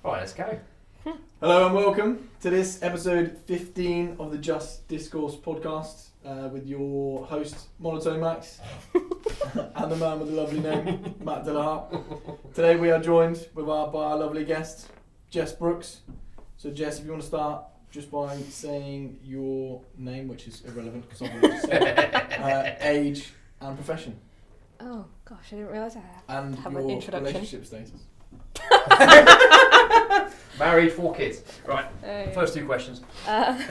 Right, let's go. Hello and welcome to this episode 15 of the Just Discourse Podcast with your host, Monotone Max, and the man with the lovely name, Matt Harpe. Today we are joined by our lovely guest, Jess Brooks. So Jess, if you want to start just by saying your name, which is irrelevant because I've already said, age and profession. Oh gosh, I didn't realise I and have your an introduction. relationship status. Married, 4 kids. Right, Oh, first 2 questions. 28.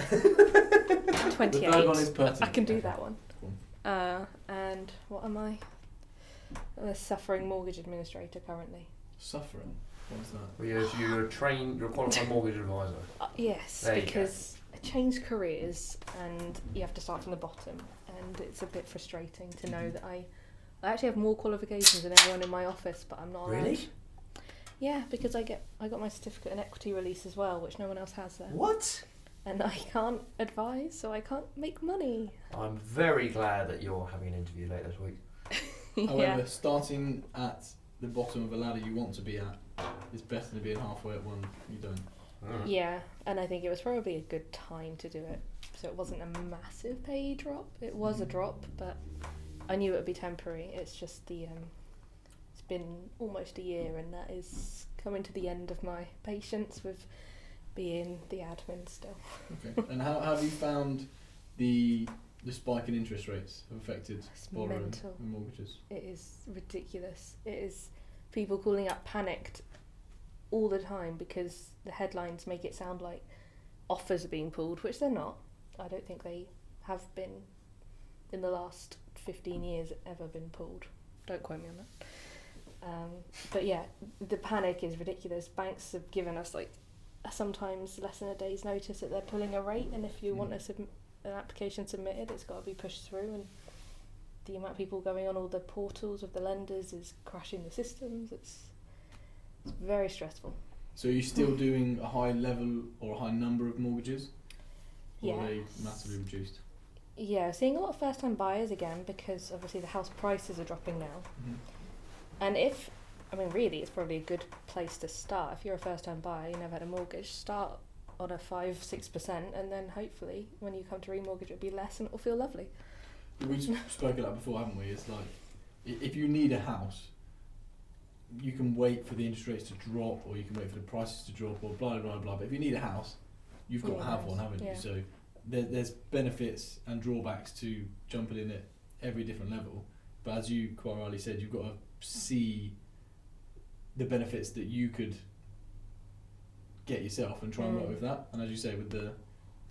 The third one is pertinent. I can do that one. And what am I? I'm a suffering mortgage administrator currently. Suffering? What is that? Well, you're a qualified mortgage advisor. Yes, There you because I changed careers and you have to start from the bottom, and it's a bit frustrating to know that I actually have more qualifications than everyone in my office, but I'm not allowed. Really? Yeah, because I got my certificate in equity release as well, which no one else has there. What? And I can't advise, so I can't make money. I'm very glad that you're having an interview later this week. However, starting at the bottom of a ladder you want to be at is better than being halfway at one you don't. Yeah, and I think it was probably a good time to do it. So it wasn't a massive pay drop. It was a drop, but I knew it would be temporary. It's just it's been almost a year, and that is coming to the end of my patience with being the admin still. Okay. And how have you found the spike in interest rates have affected It's borrowing mental. and mortgages? It is ridiculous. It is people calling up panicked all the time because the headlines make it sound like offers are being pulled, which they're not. I don't think they have been in the last 15 years ever been pulled. Don't quote me on that. But yeah, the panic is ridiculous. Banks have given us like sometimes less than a day's notice that they're pulling a rate, and if you want an application submitted, it's got to be pushed through, and the amount of people going on all the portals of the lenders is crashing the systems. It's very stressful. So are you still doing a high level or a high number of mortgages? Or are they Yes. massively reduced? Yeah, seeing a lot of first-time buyers again because obviously the house prices are dropping now. Mm-hmm. And really, it's probably a good place to start. If you're a first-time buyer, you never had a mortgage, start on a 5-6%, and then hopefully when you come to remortgage, it'll be less and it'll feel lovely. We've spoken about that before, haven't we? It's like, if you need a house, you can wait for the interest rates to drop, or you can wait for the prices to drop, or blah, blah, blah. But if you need a house, you've got to have one, haven't you? So there's benefits and drawbacks to jumping in at every different level. But as you quite rightly said, you've got to see the benefits that you could get yourself and try and work with that. And as you say, with the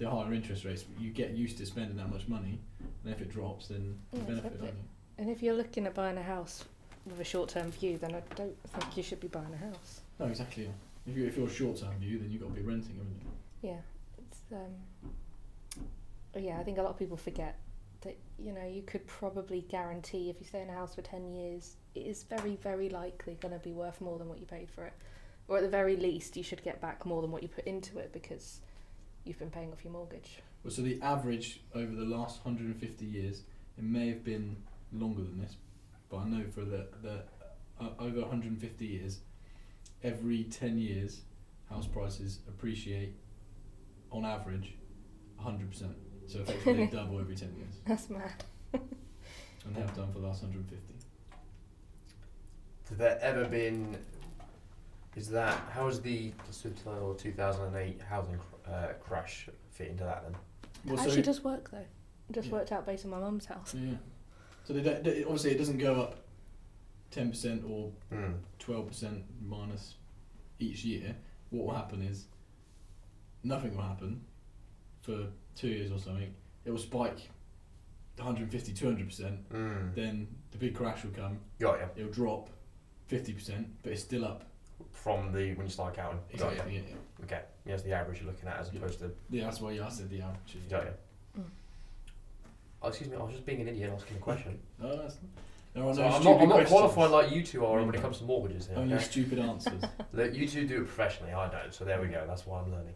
higher interest rates, you get used to spending that much money, and if it drops, then you benefit, don't you? And if you're looking at buying a house with a short-term view, then I don't think you should be buying a house. No, exactly. Yeah. If you're a short-term view, then you've got to be renting, haven't you? Yeah, it's I think a lot of people forget that you could probably guarantee if you stay in a house for 10 years, it is very, very likely going to be worth more than what you paid for it, or at the very least, you should get back more than what you put into it because you've been paying off your mortgage. Well, so the average over the last 150 years, it may have been longer than this, but I know for the over 150 years, every 10 years, house prices appreciate on average 100%. So effectively they double every 10 years. That's mad. And they have done for the last 150. Has there ever been... How is the 2008 housing crash fit into that then? Well, It actually does work though. It just worked out based on my mum's house. Yeah. So obviously it doesn't go up 10% or 12% minus each year. What will happen is nothing will happen for 2 years or something. It will spike 150, 200%. Then the big crash will come. Got ya. It'll drop 50%, but it's still up. From when you start counting. Exactly. Got ya. Yeah. Okay. Yeah, it's the average you're looking at as opposed to... Yeah, that's why I said the average. Got ya. Oh, excuse me, I was just being an idiot asking a question. No, there are So no I'm stupid not questions. qualified like you two are when it comes to mortgages here. Only Okay? stupid answers. Look, you two do it professionally, I don't, so there we go, that's why I'm learning.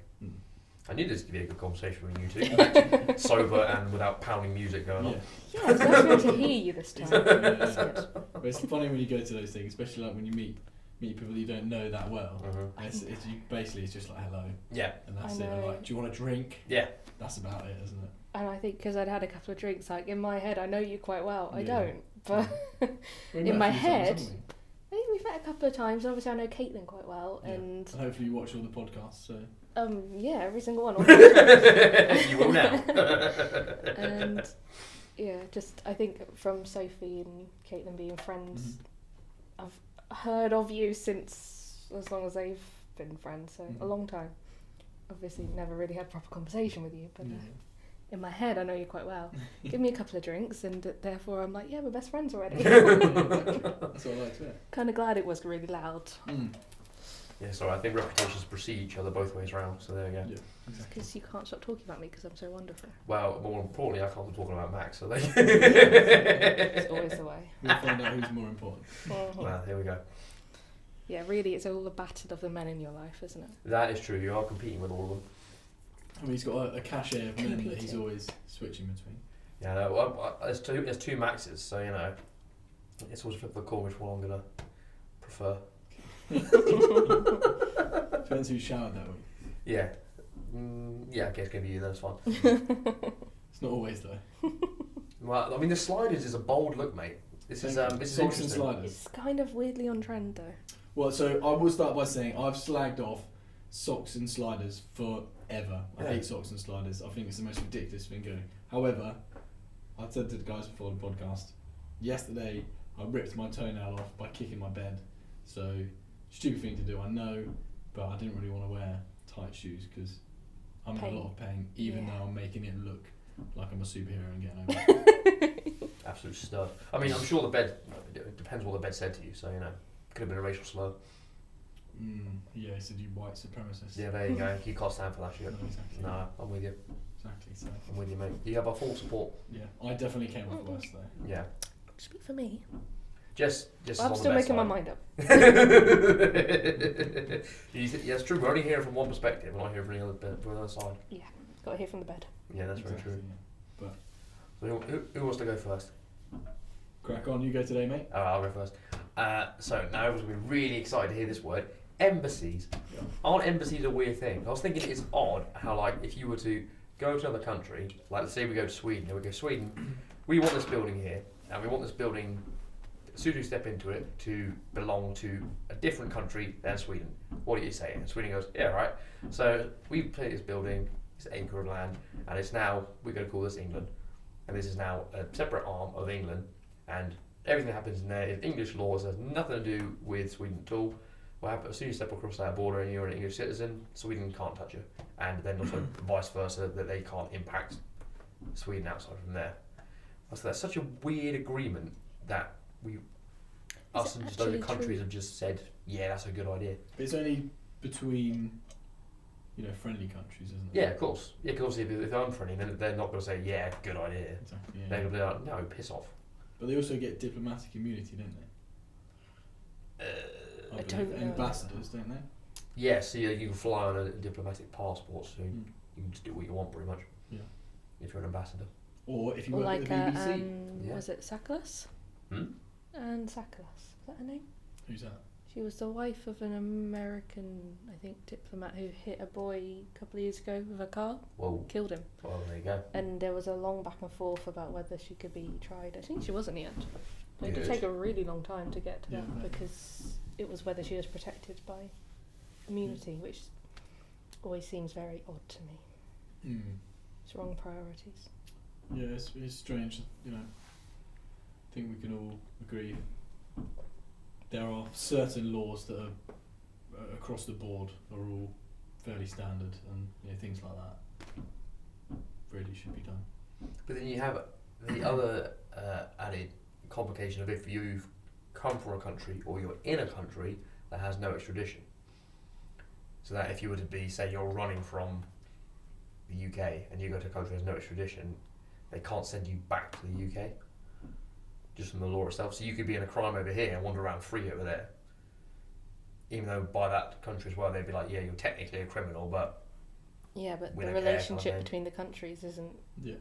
I knew this would be a good conversation with you two, sober and without pounding music going on. Yeah, it's nice to hear you this time. That's good. But it's funny when you go to those things, especially like when you meet meet people you don't know that well. Mm-hmm. It's just like hello. Yeah. And that's it. And like, do you want a drink? Yeah. That's about it, isn't it? And I think because I'd had a couple of drinks, like in my head, I know you quite well. I don't, but in my head, I think we've met a couple of times. And obviously, I know Caitlin quite well, and hopefully you watch all the podcasts. So yeah, every single one. You will now. And yeah, just I think from Sophie and Caitlin being friends, I've heard of you since as long as they've been friends, so a long time. Obviously, never really had proper conversation with you, but in my head, I know you quite well. Give me a couple of drinks, and therefore I'm like, yeah, we're best friends already. That's what I like to hear. Kind of glad it was really loud. Yeah, sorry, I think reputations precede each other both ways round, so there you go. Yeah, exactly. Because you can't stop talking about me because I'm so wonderful. Well, more importantly, I can't stop talking about Max, so It's always the way. We'll find out who's more important. Well, here we go. Yeah, really, it's all the battle of the men in your life, isn't it? That is true, you are competing with all of them. I mean, he's got a cachet of men that he's always switching between. Yeah, no, well, there's two Maxes, so you know, it's always flip the coin which one I'm gonna prefer. Depends who showered that week. Yeah, yeah, I guess gonna be you. That's fine. It's not always though. Well, I mean, the sliders is a bold look, mate. This is Socks and interesting. sliders. It's kind of weirdly on trend, though. Well, so I will start by saying I've slagged off socks and sliders forever. I hate socks and sliders. I think it's the most ridiculous thing going. However, I said to the guys before the podcast, yesterday I ripped my toenail off by kicking my bed. So, stupid thing to do, I know, but I didn't really want to wear tight shoes because I'm in a lot of pain, even though I'm making it look like I'm a superhero and getting over it. Absolute stud. I mean, I'm sure the bed, it depends what the bed said to you, so you know, could have been a racial slur. Yeah, he said you white supremacist. Yeah, there you go. You can't stand for that shit. No, exactly. No, I'm with you. Exactly, so. I'm with you, mate. You have our full support. Yeah, I definitely came off worse though. Yeah. Speak for me. Just I'm still making my mind up. Yeah, it's true. We're only hearing from one perspective. We're not hearing from the other side. Yeah, got to hear from the bed. Yeah, that's very true. Yeah. But So who wants to go first? crack on, you go today, mate. I'll go first. So now everyone's going to be really excited to hear this word. Embassies. Yeah. Aren't embassies a weird thing? I was thinking it's odd how, like, if you were to go to another country, like let's say we go to Sweden, and we go, Sweden, we want this building here, and we want this building, as soon as we step into it, to belong to a different country than Sweden. What do you say? And Sweden goes, yeah, right. So we put this building, this acre of land, and it's now, we're going to call this England, and this is now a separate arm of England, and everything that happens in there is English laws, has nothing to do with Sweden at all. What happens as soon as you step across that border and you're an English citizen, Sweden can't touch you, and then also vice versa, that they can't impact Sweden outside from there. So that's such a weird agreement that us and just other countries have just said, yeah, that's a good idea. But it's only between, friendly countries, isn't it? Yeah, of course. Yeah, because obviously if they're unfriendly, then they're not going to say, yeah, good idea. Exactly. Yeah. They're going to be like, no, piss off. But they also get diplomatic immunity, don't they? I don't know. Ambassadors, don't they? Yeah, so you can fly on a diplomatic passport, so you can just do what you want, pretty much. Yeah. If you're an ambassador. Or if you Or work like at the BBC. was it Sackler? Anne Sackler. Is that her name? Who's that? She was the wife of an American, I think, diplomat who hit a boy a couple of years ago with a car. Whoa. Killed him. Well, there you go. And there was a long back and forth about whether she could be tried. I think she was in the end. It did Good. take a really long time to get to Yeah, that right. because it was whether she was protected by immunity, which always seems very odd to me. It's wrong priorities. Yeah, it's strange. I think we can all agree there are certain laws that are across the board are all fairly standard, and things like that really should be done. But then you have the other added complication of if you've come from a country or you're in a country that has no extradition. So that if you were to be, say you're running from the UK and you go to a country that has no extradition, they can't send you back to the UK, just from the law itself. So you could be in a crime over here and wander around free over there. Even though by that country as well, they'd be like, yeah, you're technically a criminal, but yeah, but we the don't care, relationship kind of between the countries isn't. Yeah.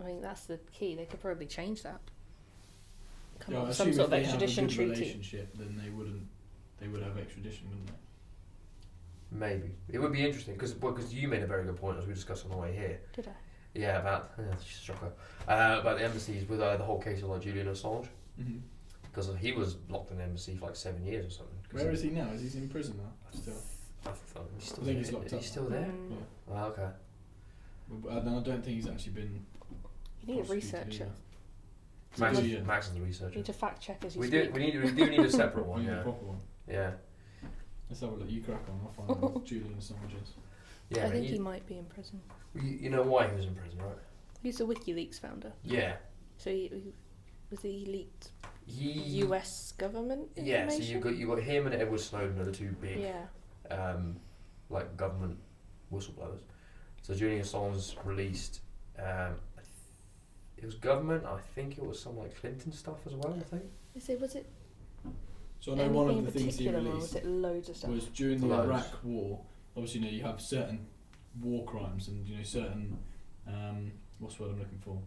I mean, that's the key. They could probably change that. Come Yeah, up I with some assume sort of if they have a extradition good treaty. relationship, then they they would have extradition, wouldn't they? Maybe it would be interesting because you made a very good point as we discussed on the way here. Did I? Yeah, about shocker. About the embassies with the whole case of like Julian Assange, because he was locked in the embassy for like 7 years or something. Where is he now? Is he in prison now? Still. I think he's locked up. He's still there. Yeah. Oh, okay. I don't think he's actually been. You need a researcher. Max Yeah. is the You researcher. need to fact check as you We speak. do need a separate one. We need a Yeah. proper one. Yeah. Let's have a look. You crack on. I'll find out what Julian Assange is. Yeah. I think he might be in prison. You know why he was in prison, right? He's the WikiLeaks founder. Yeah. So he leaked He. US government Yeah. So information? you got him and Edward Snowden are the two big Yeah. like government whistleblowers. So Julian Assange released. It was government. I think it was some like Clinton stuff as well. I think. Was it So I know anything one of in the things he particular, or was released it loads of stuff? was during the Loads. Iraq War. Obviously, you have certain war crimes and certain what's the word I'm looking for?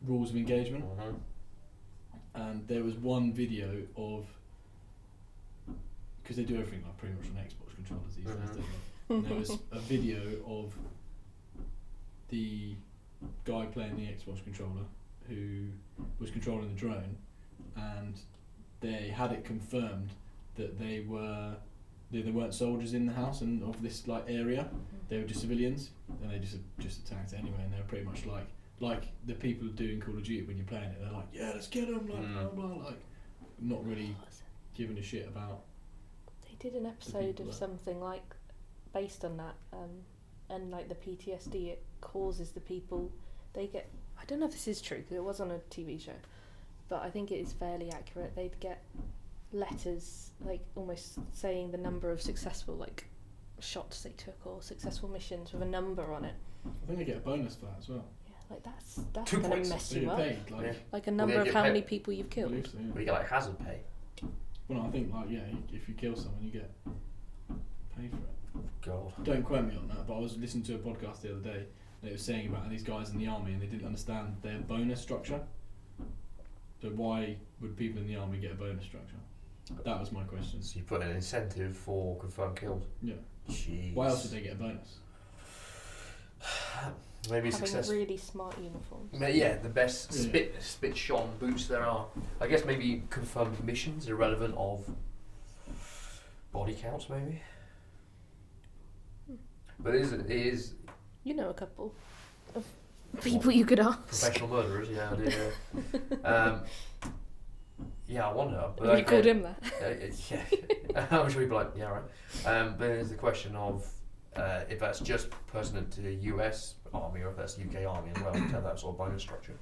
Rules of engagement. And there was one video of, because they do everything like pretty much on Xbox controllers these days, don't they? And there was a video of the guy playing the Xbox controller who was controlling the drone, and they had it confirmed that they weren't soldiers in the house and of this like area. They were just civilians, and they just attacked it anyway. And they were pretty much like the people doing Call of Duty when you're playing it. They're like, yeah, let's get them, like blah blah, like not really giving a shit about. They did an episode of something like based on that, and like the PTSD it causes the people. They get. I don't know if this is true because it was on a TV show, but I think it is fairly accurate. They'd get letters like almost saying the number of successful like shots they took or successful missions with a number on it. I think they get a bonus for that as well. Yeah, like that's 2 gonna points. mess So you you're up. paid Like a number of get how paid. many people you've I killed. believe so, yeah. Well, you get like hazard pay. Well, no, I think if you kill someone, you get paid for it. God. Don't quote me on that, but I was listening to a podcast the other day and it was saying about these guys in the army and they didn't understand their bonus structure. So why would people in the army get a bonus structure? That was my question. So you put an incentive for confirmed kills. Yeah. Jeez. Why else would they get a bonus? Maybe Having success. really smart uniforms. Yeah, the best Yeah. spit shone boots there are. I guess maybe confirmed missions irrelevant of body counts maybe. But it is You know a couple of people you could ask. professional murderers. Yeah, I do. Yeah. Yeah, I wonder. But Have you called him that? Yeah, I'm sure he'd be like, yeah, right. But there's the question of if that's just pertinent to the US Army or if that's the UK Army as well, to have that sort of bonus structure.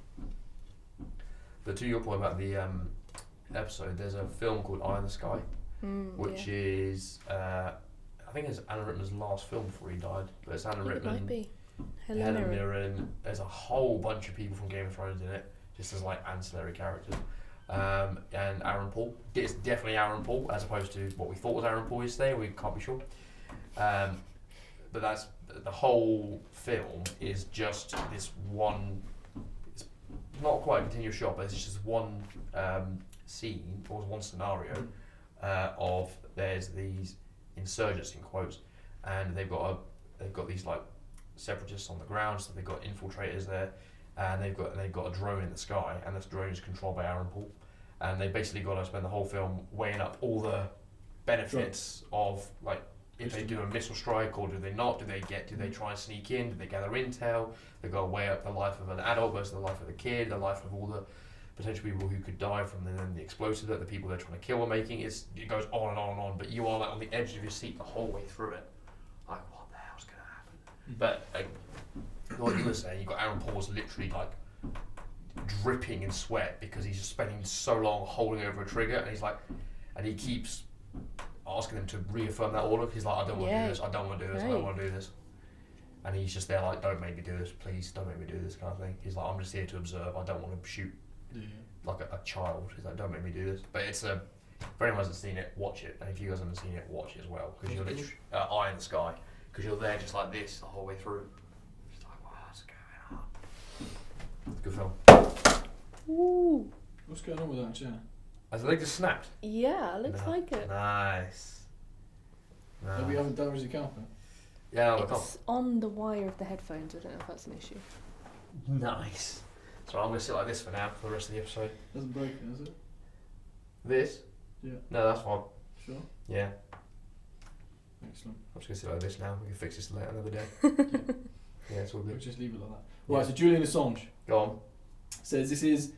But to your point about the episode, there's a film called Eye in the Sky, which is, I think it's Alan Rickman's last film before he died, but it's Alan It Rickman, might be. Helen Mirren, there's a whole bunch of people from Game of Thrones in it, just as like ancillary characters. And Aaron Paul. It's definitely Aaron Paul as opposed to what we thought was Aaron Paul yesterday. We can't be sure. But that's the whole film is just this one. It's not quite a continuous shot, but it's just one scene or one scenario of there's these insurgents in quotes, and they've got these like separatists on the ground, so they've got infiltrators there. And they've got a drone in the sky, and this drone is controlled by Aaron Paul, and they basically got to spend the whole film weighing up all the benefits of like if they do a missile strike or do they not? Do they try and sneak in? Do they gather intel? They got to weigh up the life of an adult versus the life of the kid, the life of all the potential people who could die from the explosive that the people they're trying to kill are making. It goes on and on and on, but you are like on the edge of your seat the whole way through it, like what the hell's going to happen? But like you were saying, you got Aaron Paul's literally like dripping in sweat because he's just spending so long holding over a trigger, and he's like, and he keeps asking them to reaffirm that order. He's like, I don't want to do this. I don't want to do this. I don't want to do this. And he's just there like, don't make me do this, please. Don't make me do this kind of thing. He's like, I'm just here to observe. I don't want to shoot like a child. He's like, don't make me do this. But it's for anyone who hasn't seen it, watch it. And if you guys haven't seen it, watch it as well because you're literally Eye in the Sky because you're there just like this the whole way through. Good film. Ooh. What's going on with that chair? Has the leg just snapped? Yeah, looks No. like it. Nice. Have we haven't damaged the carpet? Yeah, I can't. It's on the wire of the headphones. I don't know if that's an issue. Nice. So I'm going to sit like this for now, for the rest of the episode. Hasn't broken, has it? This? Yeah. No, that's fine. Sure. Yeah. Excellent. I'm just going to sit like this now. We can fix this later another day. Yeah, it's all We'll good. just leave it like that. Right, so Julian Assange Go on. says this is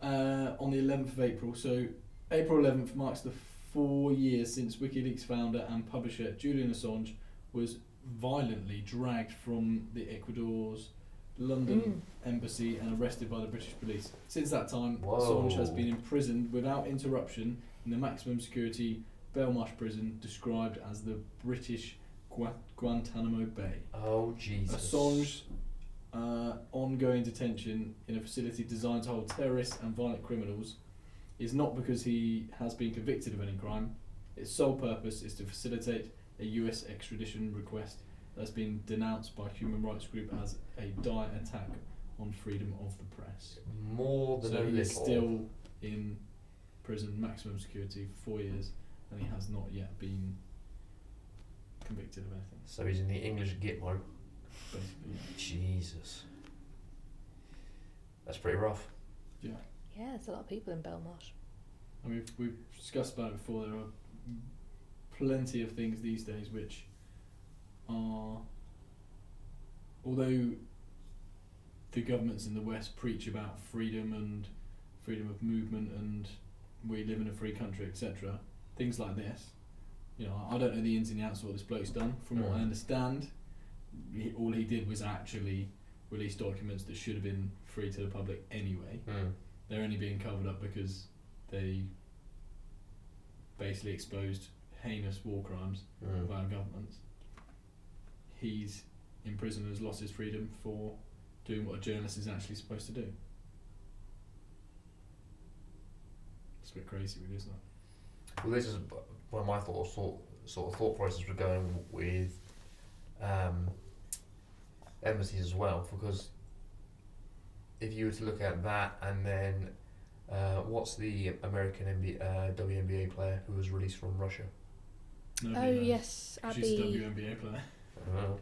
on the 11th of April. So April 11th marks the 4 years since WikiLeaks founder and publisher Julian Assange was violently dragged from the Ecuador's London embassy and arrested by the British police. Since that time, Whoa. Assange has been imprisoned without interruption in the maximum security Belmarsh prison, described as the British Guantanamo Bay. Oh, Jesus. Assange's ongoing detention in a facility designed to hold terrorists and violent criminals is not because he has been convicted of any crime. Its sole purpose is to facilitate a US extradition request that's been denounced by human rights group as a dire attack on freedom of the press. More than So a he little. is still in prison, maximum security, for 4 years, and he has not yet been convicted of anything. So he's in the English Gitmo. Basically, Jesus. That's pretty rough. yeah. Yeah, there's a lot of people in Belmarsh. I mean, we've discussed about it before. There are plenty of things these days which are, although the governments in the West preach about freedom and freedom of movement and we live in a free country, etc., things like this, you know, I don't know the ins and outs of what this bloke's done. From what I understand, all he did was actually release documents that should have been free to the public anyway. They're only being covered up because they basically exposed heinous war crimes of our governments. He's in prison and has lost his freedom for doing what a journalist is actually supposed to do. It's a bit crazy, really, isn't it? Well, this is one of my sort of thought process were going with embassies as well, because if you were to look at that and then what's the American WNBA player who was released from Russia? Nobody Oh knows. yes, She's a WNBA player. I don't know.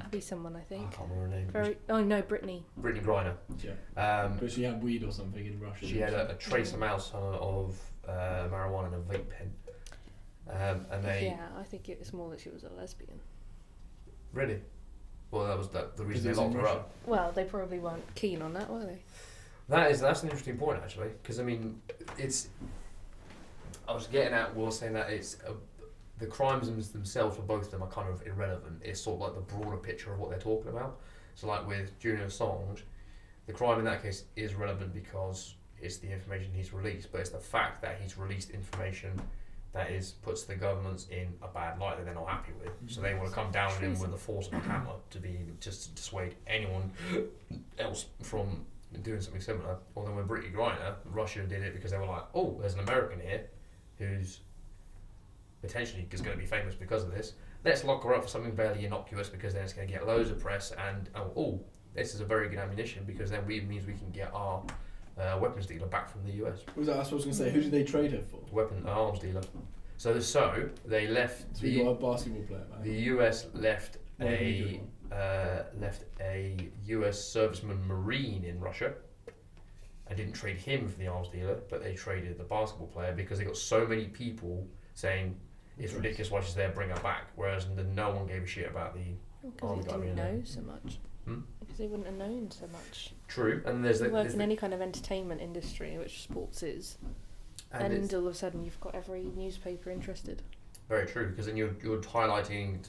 Abby someone I I think. can't remember her name. Very. Oh no, Brittany. Brittany Griner. Yeah. But she had weed or something in Russia. She had a trace amount of marijuana in a vape pen. And they Yeah, I think it was more that she was a lesbian. really. Well, that was the reason they Because locked it's in her Russia. up. Well, they probably weren't keen on that, were they? That's an interesting point actually, because I mean, I was getting at, saying that the crimes themselves for both of them are kind of irrelevant. It's sort of like the broader picture of what they're talking about. So like with Julian Assange, the crime in that case is relevant because it's the information he's released, but it's the fact that he's released information that puts the governments in a bad light that they're not happy with. So they want to come down on him with the force of a hammer to dissuade anyone else from doing something similar. Although when Brittany Griner, Russia did it because they were like, oh, there's an American here who's potentially is going to be famous because of this. Let's lock her up for something barely innocuous because then it's going to get loads of press and this is a very good ammunition because then means we can get our weapons dealer back from the US. That's what I was going to say. Who did they trade her for? Arms dealer. So they left So we got a basketball player back. the US left What have we left a US serviceman Marine in Russia and didn't trade him for the arms dealer, but they traded the basketball player because they got so many people saying it's ridiculous why she's there, bring her back, whereas no one gave a shit about the Because they didn't know so much. Because they wouldn't have known so much. True, and there's You work in any kind of entertainment industry, which sports is, and all of a sudden you've got every newspaper interested. Very true, because then you're highlighting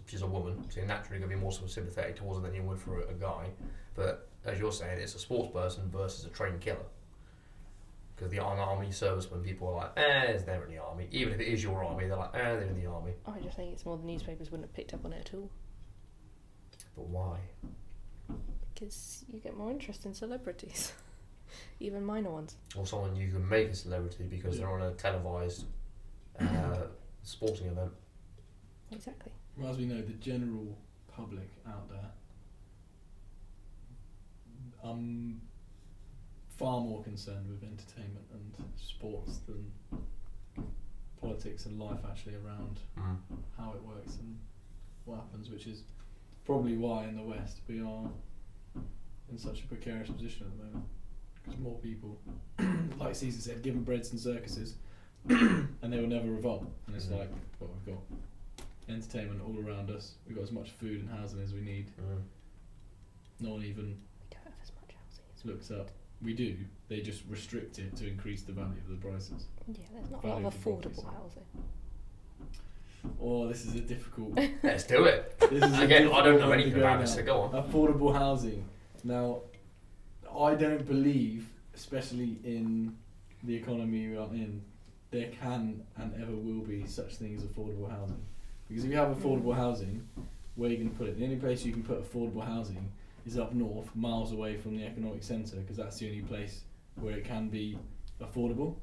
she's a woman, so you're naturally going to be more sort of sympathetic towards her than you would for a guy. But as you're saying, it's a sports person versus a trained killer. Because the army servicemen, people are like, they're in the army. Even if it is your army, they're like, they're in the army. I just think it's more the newspapers wouldn't have picked up on it at all. But why? Because you get more interest in celebrities, even minor ones. Or someone you can make a celebrity because they're on a televised sporting event. Exactly. Well, as we know, the general public out there far more concerned with entertainment and sports than politics and life actually around how it works and what happens, which is probably why in the West we are in such a precarious position at the moment, because more people, like Caesar said, given breads and circuses and they will never revolt, and it's like, well, we've got entertainment all around us, we've got as much food and housing as we need. No one even We don't have as much housing as looks up. We do, they just restrict it to increase the value of the prices. Yeah, there's not a Value lot of of the properties. affordable housing. Oh, this is a difficult. Let's do it. This is a Again, I difficult don't know one to anything go about now. this, so go on. Affordable housing. Now, I don't believe, especially in the economy we are in, there can and ever will be such thing as affordable housing. Because if you have affordable housing, where are you going to put it? The only place you can put affordable housing is up north, miles away from the economic centre, because that's the only place where it can be affordable.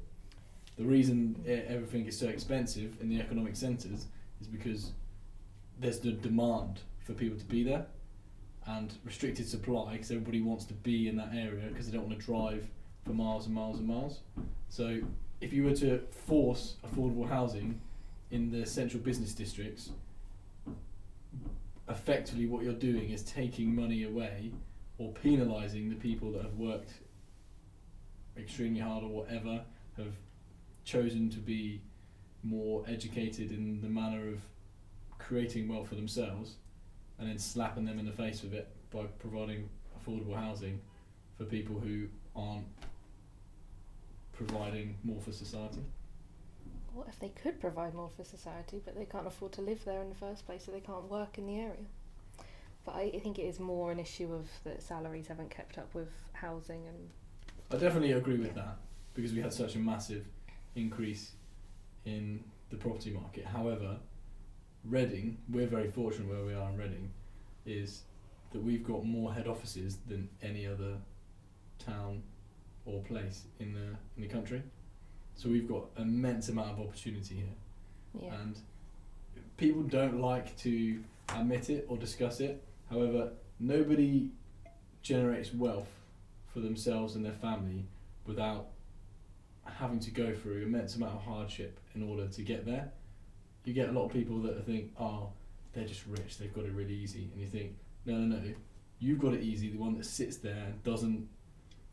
The reason everything is so expensive in the economic centres is because there's the demand for people to be there and restricted supply, because everybody wants to be in that area because they don't want to drive for miles and miles and miles. So if you were to force affordable housing in the central business districts, effectively what you're doing is taking money away or penalising the people that have worked extremely hard or whatever, have chosen to be more educated in the manner of creating wealth for themselves, and then slapping them in the face with it by providing affordable housing for people who aren't providing more for society. What if they could provide more for society, but they can't afford to live there in the first place, so they can't work in the area? But I think it is more an issue of that salaries haven't kept up with housing, and I definitely agree with that, because we had such a massive increase in the property market. However, Reading, we're very fortunate where we are in Reading, is that we've got more head offices than any other town or place in the country. So we've got immense amount of opportunity here. yeah. And people don't like to admit it or discuss it. However, nobody generates wealth for themselves and their family without having to go through immense amount of hardship in order to get there. You get a lot of people that think, oh, they're just rich, they've got it really easy, and you think, no, you've got it easy. The one that sits there and doesn't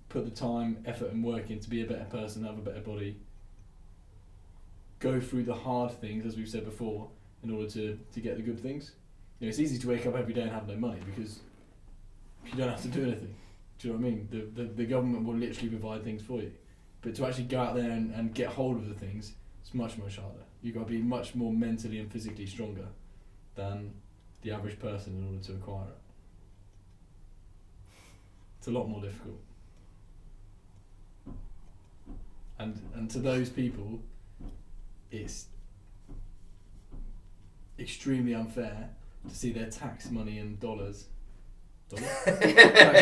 put the time, effort and work in to be a better person, have a better body, go through the hard things, as we've said before, in order to get the good things. You know, it's easy to wake up every day and have no money because you don't have to do anything. Do you know what I mean? The government will literally provide things for you. But to actually go out there and get hold of the things, it's much, much harder. You've got to be much more mentally and physically stronger than the average person in order to acquire it. It's a lot more difficult. And to those people, it's extremely unfair to see their tax money in tax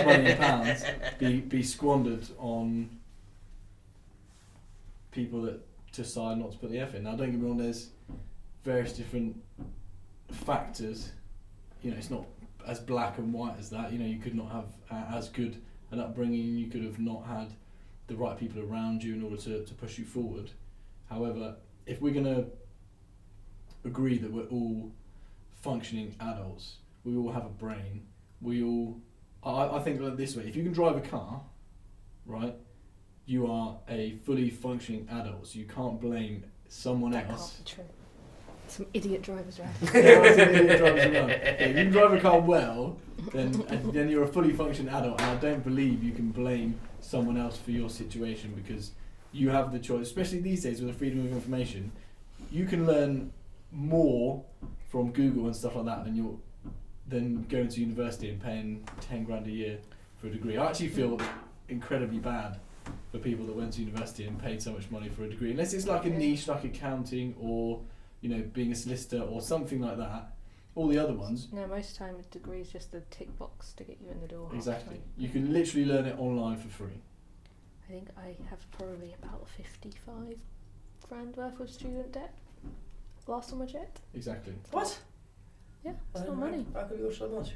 money in pounds be squandered on people that decide not to put the effort in. Now, don't get me wrong, there's various different factors. You know, it's not as black and white as that. You know, you could not have as good an upbringing, you could have not had the right people around you in order to push you forward. However, if we're going to agree that we're all functioning adults, we all have a brain, I think like this way, if you can drive a car, right, you are a fully functioning adult, so you can't blame someone That else. can't be true. Some idiot drivers around. If you can drive a car well, then you're a fully functioning adult, and I don't believe you can blame someone else for your situation, because you have the choice, especially these days with the freedom of information. You can learn more from Google and stuff like that than going to university and paying 10 grand a year for a degree. I actually feel incredibly bad for people that went to university and paid so much money for a degree, unless it's like a niche like accounting or, you know, being a solicitor or something like that. All the other ones, No, most of the time a degree is just a tick box to get you in the door. half the exactly. time. You can literally learn it online for free. I think I have probably about 55 grand worth of student debt. Last on my check. Exactly. What? Yeah, it's not money. How could you go so much?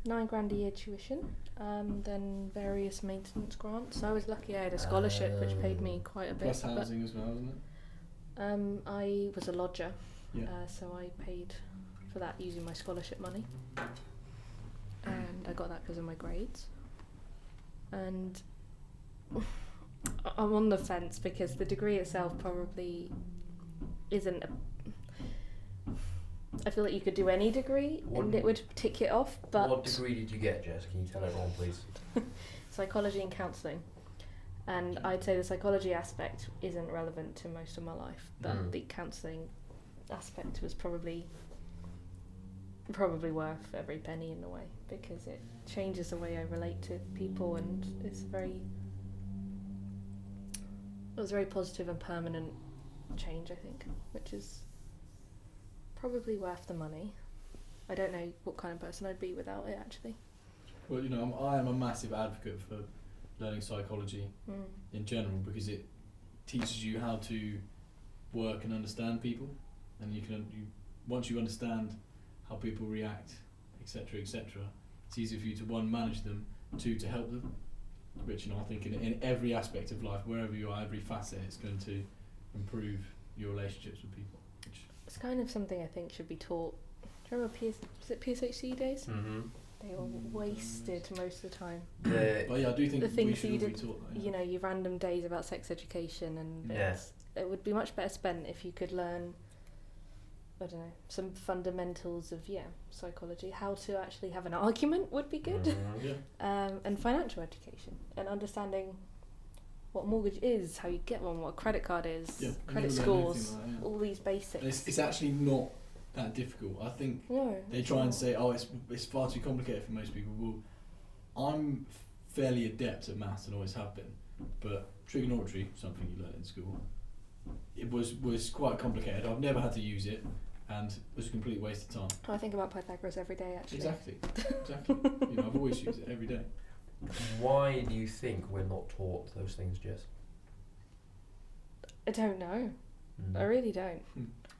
$9,000 a year tuition, then various maintenance grants. So I was lucky I had a scholarship which paid me quite a bit. Plus housing as well, wasn't it? I was a lodger, Yeah. so I paid for that using my scholarship money, and I got that because of my grades. And I'm on the fence because the degree itself probably isn't I feel like you could do any degree and it would tick it off, but... What degree did you get, Jess? Can you tell everyone, please? Psychology and counselling. And I'd say the psychology aspect isn't relevant to most of my life, but the counselling aspect was probably worth every penny in a way, because it changes the way I relate to people, and it was very positive and permanent change, I think, which is probably worth the money. I don't know what kind of person I'd be without it, actually. Well, I am a massive advocate for learning psychology in general, because it teaches you how to work and understand people, and once you understand how people react, etc., it's easier for you to, one, manage them, two, to help them, which I think in every aspect of life, wherever you are, every facet, it's going to improve your relationships with people. It's kind of something I think should be taught. Do you remember was it PSHC days? Mm-hmm. They were wasted most of the time. But yeah, I do think the we things should you all be did, taught that. yeah. Your random days about sex education, and it would be much better spent if you could learn, I don't know, some fundamentals of psychology. How to actually have an argument would be good. And financial education and understanding what mortgage is, how you get one, what a credit card is, credit scores, all these basics. And it's actually not that difficult. I think they try and say, it's far too complicated for most people. Well, I'm fairly adept at maths and always have been, but trigonometry, something you learn in school, it was quite complicated. I've never had to use it, and it was a complete waste of time. I think about Pythagoras every day, actually. Exactly. I've always used it every day. Why do you think we're not taught those things, Jess? I don't know. I really don't.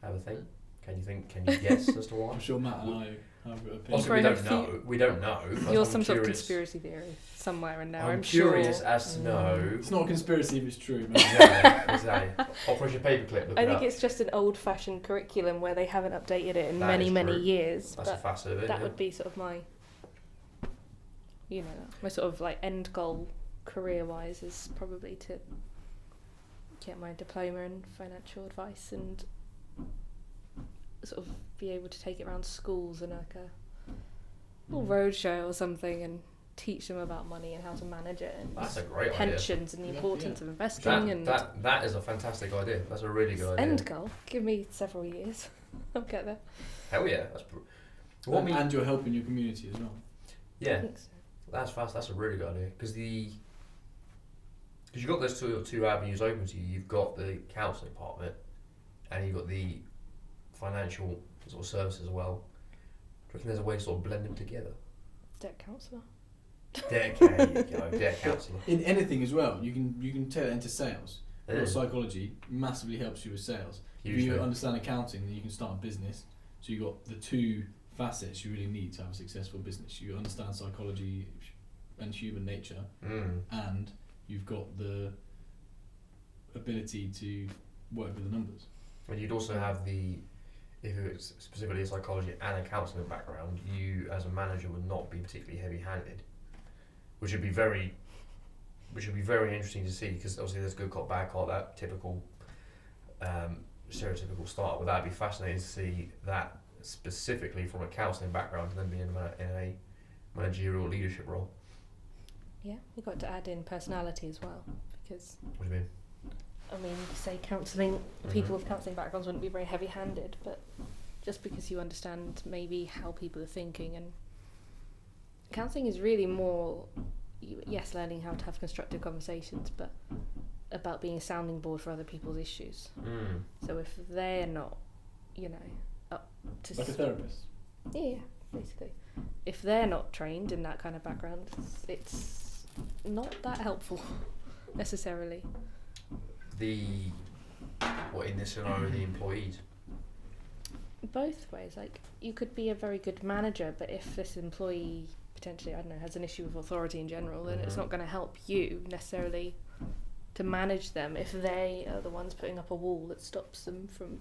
Have a think. Can you guess as to why? I'm sure Matt and I have got opinions. Also, we don't know. You're some sort of conspiracy theory somewhere in there, I'm curious sure. as to know. It's not a conspiracy if it's true, man. Exactly. Operation Paperclip. I think it's just an old-fashioned curriculum where they haven't updated it in many years. That's a facet of it. That would be sort of my, my sort of like end goal career-wise is probably to get my diploma in financial advice and sort of be able to take it around schools and like a little roadshow or something and teach them about money and how to manage it and that's a great pensions idea. and the importance of investing. That is a fantastic idea. That's a really good idea. End goal. Give me several years. I'll get there. Hell yeah. And you're helping your community as well. Yeah. I think so. That's fast. That's a really good idea because you've got those two avenues open to you. You've got the counselling part of it, and you've got the financial sort of services as well. Do you reckon there's a way to sort of blend them together? Debt counsellor. Debt counsellor. In anything as well, you can take that into sales. Psychology massively helps you with sales. Hugely. If you understand accounting, then you can start a business. So you've got the two facets you really need to have a successful business. You understand psychology and human nature, and you've got the ability to work with the numbers. And you'd also have if it was specifically a psychology and a counselling background, you as a manager would not be particularly heavy-handed, which would be very interesting to see, because obviously there's good cop, bad cop, that typical stereotypical start, but that'd be fascinating to see that specifically from a counselling background and then being in a managerial leadership role. Yeah, you've got to add in personality as well, because... What do you mean? I mean, say counselling, people with counselling backgrounds wouldn't be very heavy-handed, but just because you understand maybe how people are thinking, and counselling is really more, yes, learning how to have constructive conversations, but about being a sounding board for other people's issues. So if they're not, up to... Like a therapist? Yeah, basically. If they're not trained in that kind of background, it's not that helpful, necessarily. In this scenario, the employees? both ways. Like, you could be a very good manager, but if this employee potentially, I don't know, has an issue with authority in general, then it's not going to help you necessarily to manage them if they are the ones putting up a wall that stops them from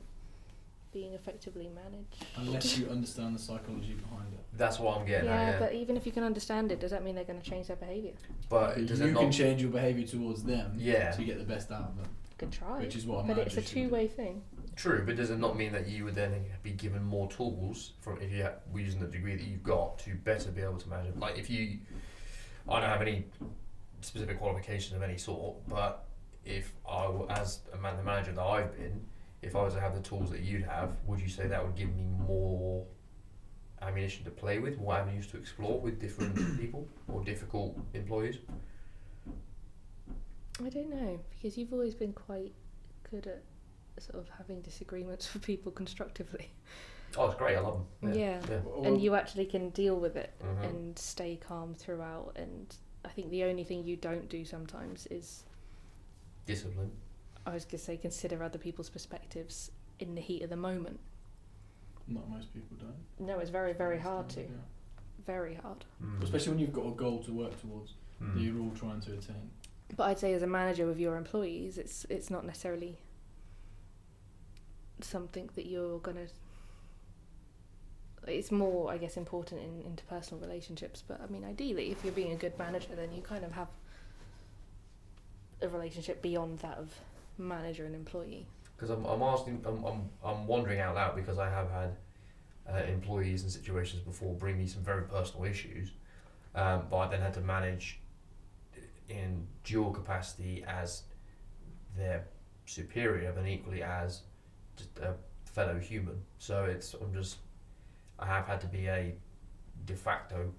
being effectively managed. Unless you understand the psychology behind it. That's what I'm getting at. Yeah, but even if you can understand it, does that mean they're going to change their behaviour? But you can change your behaviour towards them. Yeah. So you get the best out of them. You can try. Which is what. But it's a two-way thing. True, but does it not mean that you would then be given more tools from if you were using the degree that you've got to better be able to manage it? Like if you, I don't have any specific qualifications of any sort, but if I were, as the manager that I've been, if I was to have the tools that you'd have, would you say that would give me more ammunition to play with, more avenues to explore with different people or difficult employees? I don't know, because you've always been quite good at sort of having disagreements with people constructively. Oh, it's great. I love them. Yeah. And you actually can deal with it and stay calm throughout. And I think the only thing you don't do sometimes is discipline. I was going to say consider other people's perspectives in the heat of the moment. Not most people don't. No, it's very, very hard to. Yeah. Very hard. Especially when you've got a goal to work towards that you're all trying to attain. But I'd say as a manager with your employees, it's not necessarily something that you're going to... It's more, I guess, important in interpersonal relationships. But, I mean, ideally, if you're being a good manager, then you kind of have a relationship beyond that of manager and employee. Because I'm wondering out loud, because I have had employees in situations before bring me some very personal issues, but I then had to manage in dual capacity as their superior, but equally as just a fellow human. So I have had to be a de facto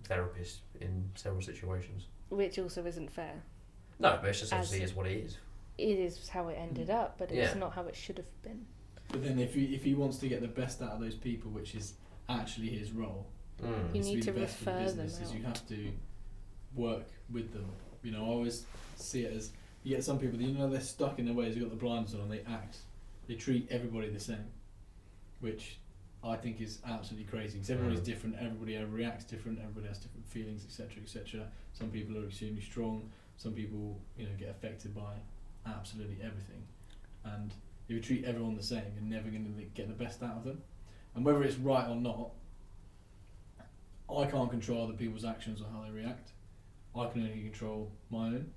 therapist in several situations. Which also isn't fair. No, but it's just obviously is what it is. It is how it ended up, but it's not how it should have been. But then if he wants to get the best out of those people, which is actually his role, you need to refer them out. You have to work with them. You know, I always see it as, you get some people, they're stuck in their ways, they've got the blinders on, and they treat everybody the same, which I think is absolutely crazy, because everybody's different, everybody reacts different, everybody has different feelings, etc., etc. Some people are extremely strong, some people, get affected by absolutely everything, and if you treat everyone the same, you're never going to get the best out of them. And whether it's right or not, I can't control other people's actions or how they react. I can only control my own.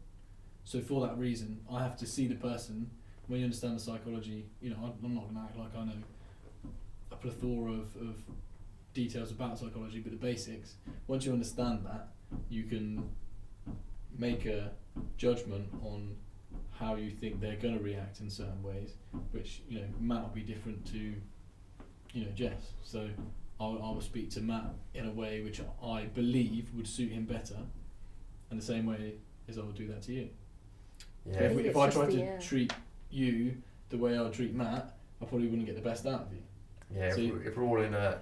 So for that reason, I have to see the person. When you understand the psychology, I'm not going to act like I know a plethora of details about psychology, but the basics. Once you understand that, you can make a judgment on how you think they're going to react in certain ways, which might not be different to Jess. So I will speak to Matt in a way which I believe would suit him better, and the same way as I would do that to you. Yeah. If I tried to treat you the way I would treat Matt, I probably wouldn't get the best out of you. Yeah. So if we're all in a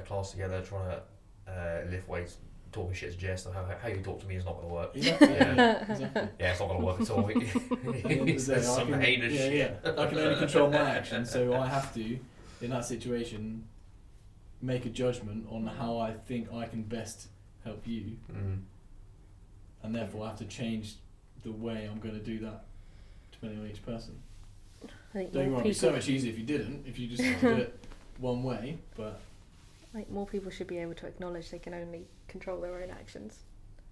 class together trying to lift weights, talking shit to Jess, how you talk to me is not going to work. Exactly. Exactly. Yeah, it's not going to work at all. He says some heinous shit. I can only control my actions, so I have to, in that situation, make a judgment on how I think I can best help you, and therefore I have to change the way I'm going to do that depending on each person. I think Don't get me wrong, it'd be so much easier if you didn't, if you just do it one way, but more people should be able to acknowledge they can only control their own actions.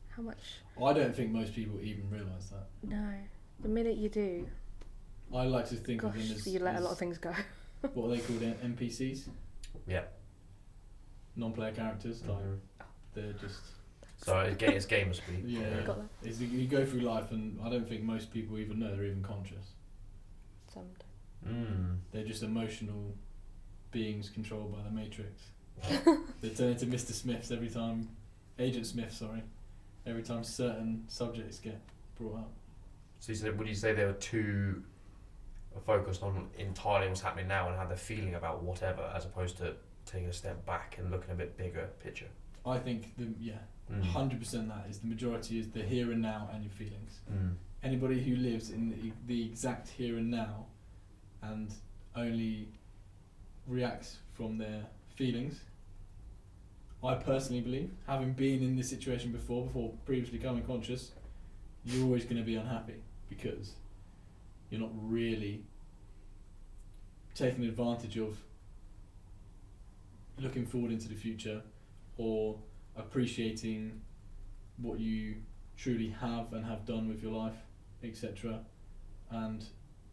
How much? I don't think most people even realise that. No. The minute you do, I like to think of them as you let a lot of things go. What are they called? NPCs? Yeah. Non-player characters. Like they're just. So it's gamer speak. Yeah. You go through life, and I don't think most people even know they're even conscious. Some. They're just emotional beings controlled by the Matrix. They turn into Mr. Smiths every time, Agent Smith, sorry, every time certain subjects get brought up. So would you say they were too focused on entirely what's happening now and how they're feeling about whatever, as opposed to taking a step back and looking a bit bigger picture? I think 100% that is the majority, is the here and now and your feelings. Anybody who lives in the exact here and now and only reacts from their feelings. I personally believe, having been in this situation before previously becoming conscious, you're always going to be unhappy because you're not really taking advantage of looking forward into the future or appreciating what you truly have and have done with your life, etc. And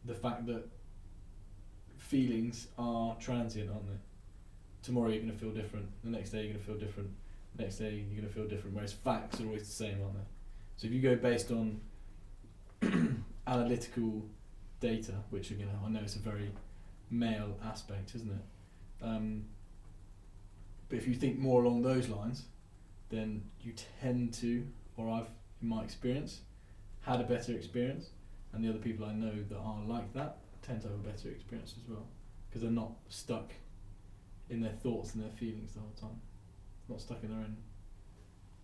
the fact that feelings are transient, aren't they? Tomorrow you're going to feel different, the next day you're going to feel different, the next day you're going to feel different, whereas facts are always the same, aren't they? So if you go based on analytical data, which again I know it's a very male aspect, isn't it? But if you think more along those lines, then you tend to, or I've, in my experience, had a better experience, and the other people I know that are like that tend to have a better experience as well, because they're not stuck in their thoughts and their feelings the whole time, not stuck in their own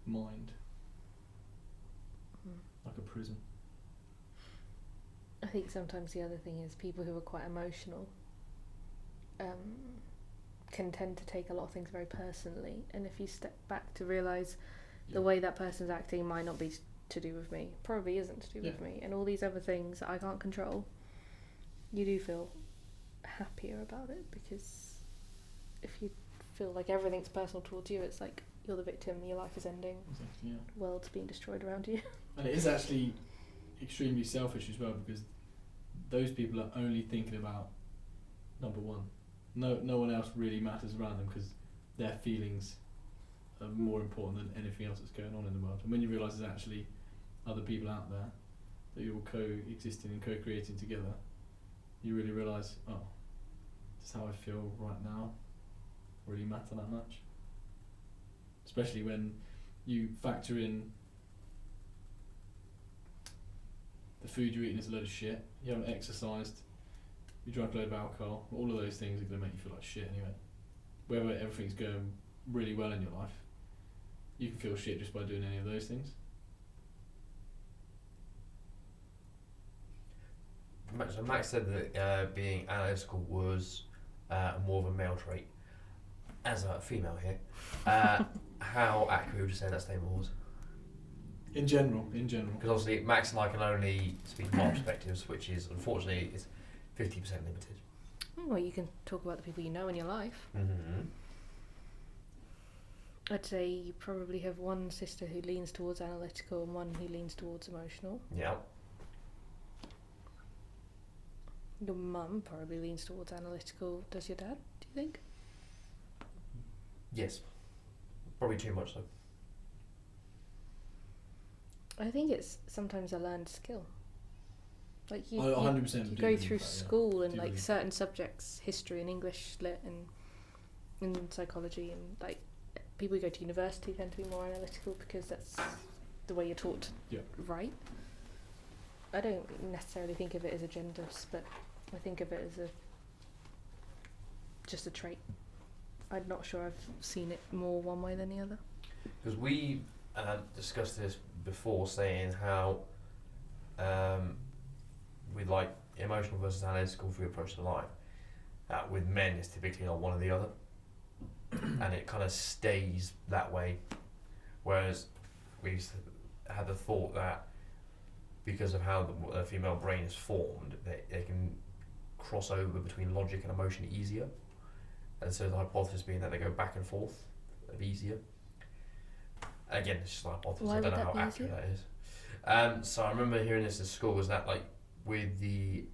mind, like a prison. I think sometimes the other thing is people who are quite emotional can tend to take a lot of things very personally, and if you step back to realise the way that person's acting might not be to do with me, probably isn't to do with me, and all these other things that I can't control, you do feel happier about it, because if you feel like everything's personal towards you, it's like you're the victim, your life is ending, Exactly, yeah. world's being destroyed around you. And it is actually extremely selfish as well, because those people are only thinking about number one. No one else really matters around them, because their feelings are more important than anything else that's going on in the world. And when you realise there's actually other people out there that you're all co-existing and co-creating together, you really realise, oh, this is how I feel right now, really matter that much. Especially when you factor in the food you're eating is a load of shit, you haven't exercised, you drank a load of alcohol, all of those things are going to make you feel like shit anyway. Whether everything's going really well in your life, you can feel shit just by doing any of those things. So Max said that being analytical was more of a male trait. As a female here, how accurate would you say that statement was? In general. Because obviously Max and I can only speak from our perspectives, which is unfortunately is 50% limited. Well, you can talk about the people you know in your life. Mm-hmm. I'd say you probably have one sister who leans towards analytical and one who leans towards emotional. Yeah. Your mum probably leans towards analytical. Does your dad, do you think? Yes. Probably too much so. I think it's sometimes a learned skill. Like you 100% you go through that, school and do like believe. certain subjects, history and English lit and psychology, and like people who go to university tend to be more analytical because that's the way you're taught to write. I don't necessarily think of it as a gender split. I think of it as just a trait. I'm not sure I've seen it more one way than the other. Because we discussed this before, saying how with like emotional versus analytical for your approach to life, with men it's typically not one or the other, and it kind of stays that way. Whereas we had the thought that because of how the female brain is formed, they can cross over between logic and emotion easier. And so the hypothesis being that they go back and forth easier. Again, it's just a hypothesis. Why I don't would know that how be accurate that is. So I remember hearing this in school, was that like with the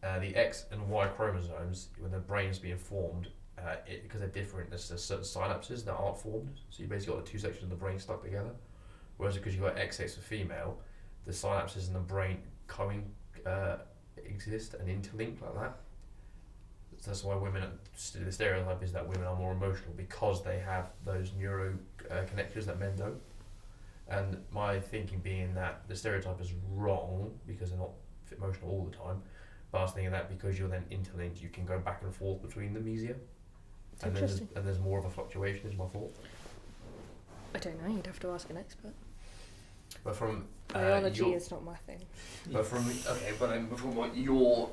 X and Y chromosomes, when the brain's being formed, because they're different, there's certain synapses that aren't formed. So you basically got the two sections of the brain stuck together. Whereas because you've got XX for female, the synapses in the brain exist and interlink like that. So that's why women, the stereotype is that women are more emotional because they have those neuro connectors that men don't. And my thinking being that the stereotype is wrong because they're not emotional all the time, but I was thinking that because you're then interlinked, you can go back and forth between them easier. And there's more of a fluctuation, is my thought. I don't know, you'd have to ask an expert. But from biology is not my thing. But from from what your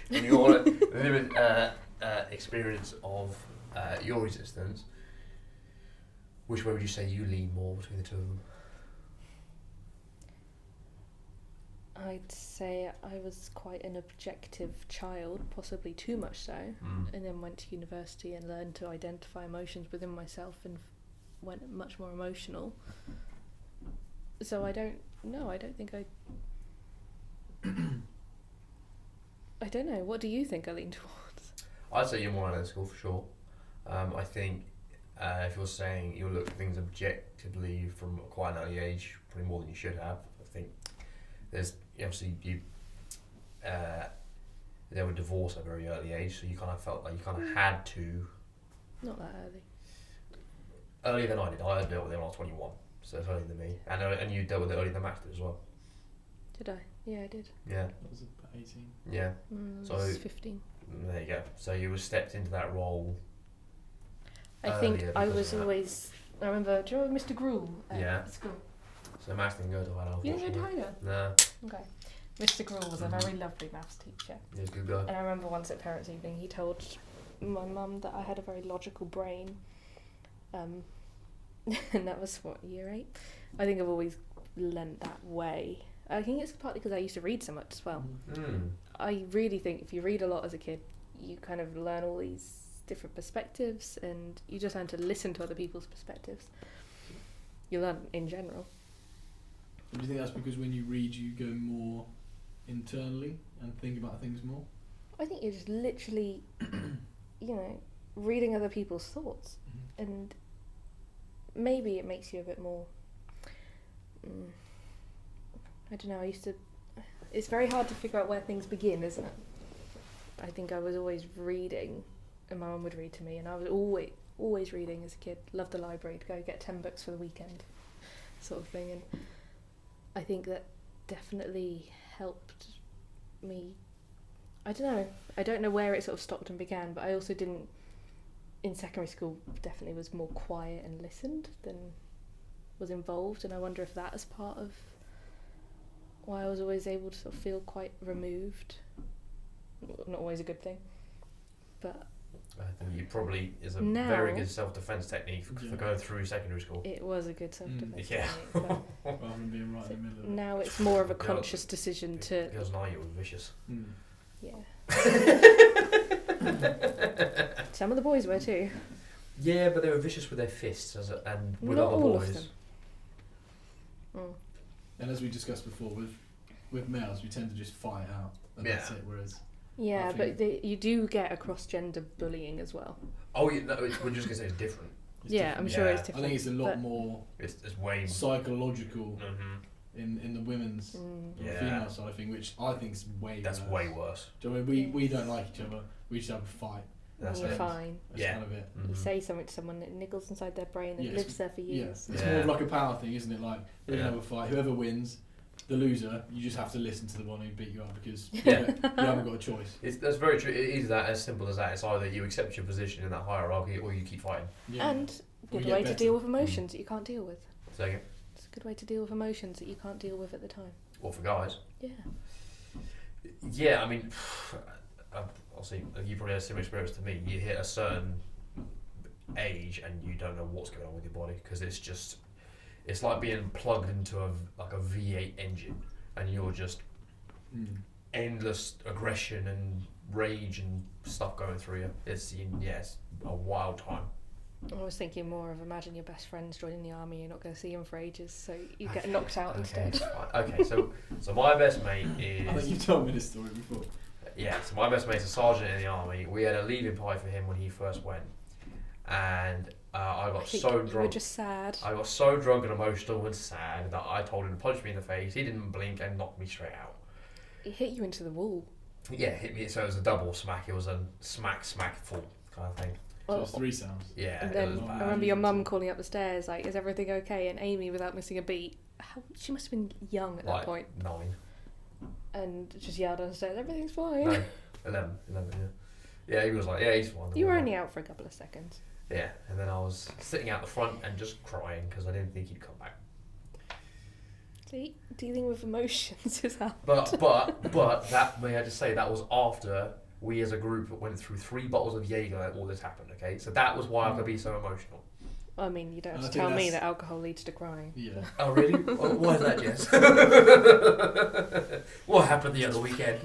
from your limited experience of your resistance, which way would you say you lean more between the two of them? I'd say I was quite an objective child, possibly too much so, and then went to university and learned to identify emotions within myself and went much more emotional. So I don't think I don't know. What do you think I lean towards? I'd say you're more analytical for sure. I think if you're saying you look at things objectively from quite an early age, probably more than you should have. I think there's obviously there were divorced at a very early age, so you kind of felt like you kind of had to. Not that early. Earlier than I did. I dealt with it when I was 21, so it's earlier than me. And you dealt with it earlier than Max did as well. Did I? Yeah, I did. Yeah. That was about 18. Yeah. I was 15. There you go. So you were stepped into that role. I think I was always. I remember. Do you remember Mr. Gruel at school? So Max didn't go to Higher. You didn't go to Higher? No. Okay. Mr. Gruel was a very lovely maths teacher. Yeah, good guy. And I remember once at parents' evening, he told my mum that I had a very logical brain. And that was what, year 8? I think I've always learnt that way. I think it's partly because I used to read so much as well. I really think if you read a lot as a kid, you kind of learn all these different perspectives, and you just learn to listen to other people's perspectives. You learn in general. Do you think that's because when you read, you go more internally and think about things more? I think you're just literally, reading other people's thoughts, and maybe it makes you a bit more. I don't know. It's very hard to figure out where things begin, isn't it? I think I was always reading, and my mum would read to me, and I was always reading as a kid. Loved the library, to go get 10 books for the weekend, sort of thing. And I think that definitely helped me. I don't know where it sort of stopped and began, but I also didn't. In secondary school, definitely was more quiet and listened than was involved, and I wonder if that is part of why I was always able to sort of feel quite removed. Not always a good thing, but I think it probably is a very good self-defense technique for going through secondary school. It was a good self-defense yeah. technique. Rather than being right in the middle of it. Now it's more of a conscious decision to. Girls and I, you were vicious. Yeah. Some of the boys were too. Yeah, but they were vicious with their fists and with Not other all boys. of them. And as we discussed before, with males, we tend to just fight out, and that's it. Whereas but you do get across-gender bullying as well. Oh, yeah, no, we're just gonna say it's different. I'm sure it's different. I think it's a lot more. It's way psychological in the women's female side of thing, which I think is way. That's worse. way worse. Do you know what I mean? We don't like each other. We just have a fight. That's You're fine. That's kind of it. You say something to someone, it niggles inside their brain and lives there for years. It's more of like a power thing, isn't it? Like, we're going to have a fight. Whoever wins, the loser, you just have to listen to the one who beat you up because you haven't got a choice. That's very true. It is that as simple as that. It's either you accept your position in that hierarchy or you keep fighting. Yeah. And good way to deal with emotions that you can't deal with. Say again? It's a good way to deal with emotions that you can't deal with at the time. Or for guys. Yeah. Yeah, I mean, obviously, you probably had a similar experience to me. You hit a certain age and you don't know what's going on with your body because it's like being plugged into a V8 engine and you're just endless aggression and rage and stuff going through you. It's a wild time. I was thinking more of imagine your best friend's joining the army, you're not going to see him for ages, so you get knocked out instead. Okay, so my best mate is... I think you've told me this story before. Yeah, so my best mate's a sergeant in the army. We had a leaving party for him when he first went. And I got so drunk. You were just sad. I got so drunk and emotional and sad that I told him to punch me in the face. He didn't blink and knocked me straight out. He hit you into the wall. Yeah, hit me. So it was a double smack. It was a smack full kind of thing. So it was 3 sounds. Yeah. And then I remember your mum calling up the stairs like, is everything okay? And Amy, without missing a beat, she must have been young at that point. 9. And just yelled on the stairs, everything's fine. No, 11, yeah. Yeah, he was like, yeah, he's fine. You were only out for a couple of seconds. Yeah, and then I was sitting out the front and just crying because I didn't think he'd come back. See, dealing with emotions is hard. But that, may I just say, that was after we as a group went through 3 bottles of Jaeger and all this happened, okay? So that was why I could be so emotional. I mean, you don't have And to I think tell me that's- that alcohol leads to crying. Yeah. Oh, really? Why is that, Jess? What happened the other weekend?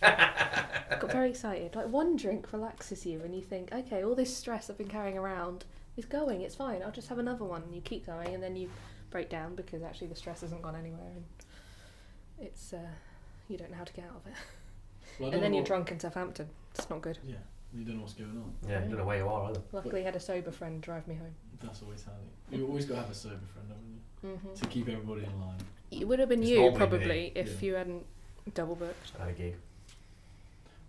I got very excited. Like, one drink relaxes you and you think, okay, all this stress I've been carrying around is going, it's fine, I'll just have another one. And you keep going and then you break down because actually the stress hasn't gone anywhere and it's, you don't know how to get out of it. Well, I And don't then know you're what- drunk in Southampton. It's not good. Yeah. You don't know what's going on. Yeah, you don't know where you are either. Luckily I had a sober friend drive me home. That's always handy. You always got to have a sober friend, haven't you? Mm-hmm. To keep everybody in line. It would have been It's you normally probably me. if Yeah. you hadn't double booked. I had a gig.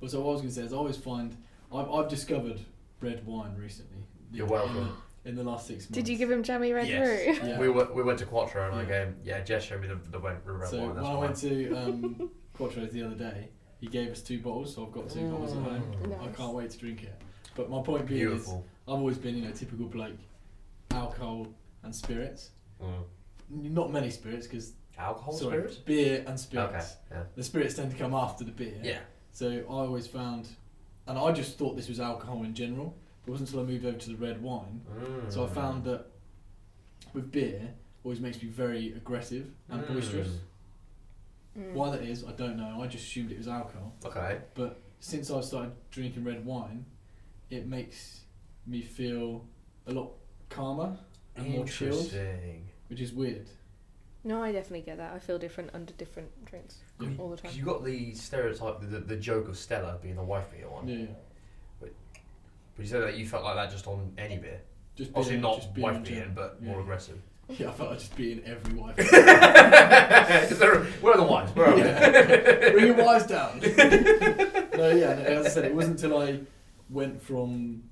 But so what I was going to say is I always find... I've discovered red wine recently. You're welcome. In the last 6 months. Did you give him jammy red Yes. roux? Yeah. We went to Quattro and I Yeah. gave, Jess showed me the red So wine. when That's I why. went to Quattro's the other day, he gave us 2 bottles, so I've got 2 bottles at home. Nice. I can't wait to drink it. But my point being Beautiful. is, I've always been, typical bloke, alcohol and spirits. Not many spirits, because Alcohol spirits? beer and spirits. Okay. Yeah. The spirits tend to come after the beer. Yeah. So I always found, and I just thought this was alcohol in general. It wasn't until I moved over to the red wine. So I found that with beer, always makes me very aggressive and boisterous. Mm. Why that is, I don't know. I just assumed it was alcohol. Okay. But since I've started drinking red wine, it makes me feel a lot calmer and more chilled, Interesting. which is weird. No, I definitely get that. I feel different under different drinks Yeah. all the time. Because you got the stereotype, the joke of Stella being the wife beer one. Yeah, But you said that you felt like that just on any beer. just beer, Obviously not just beer wife in beer, general. but Yeah. more aggressive. Yeah, I felt like just being every wife. Where are the wives? Where are they? Bring your wives down. No, yeah, no, as I said, it wasn't until I went from,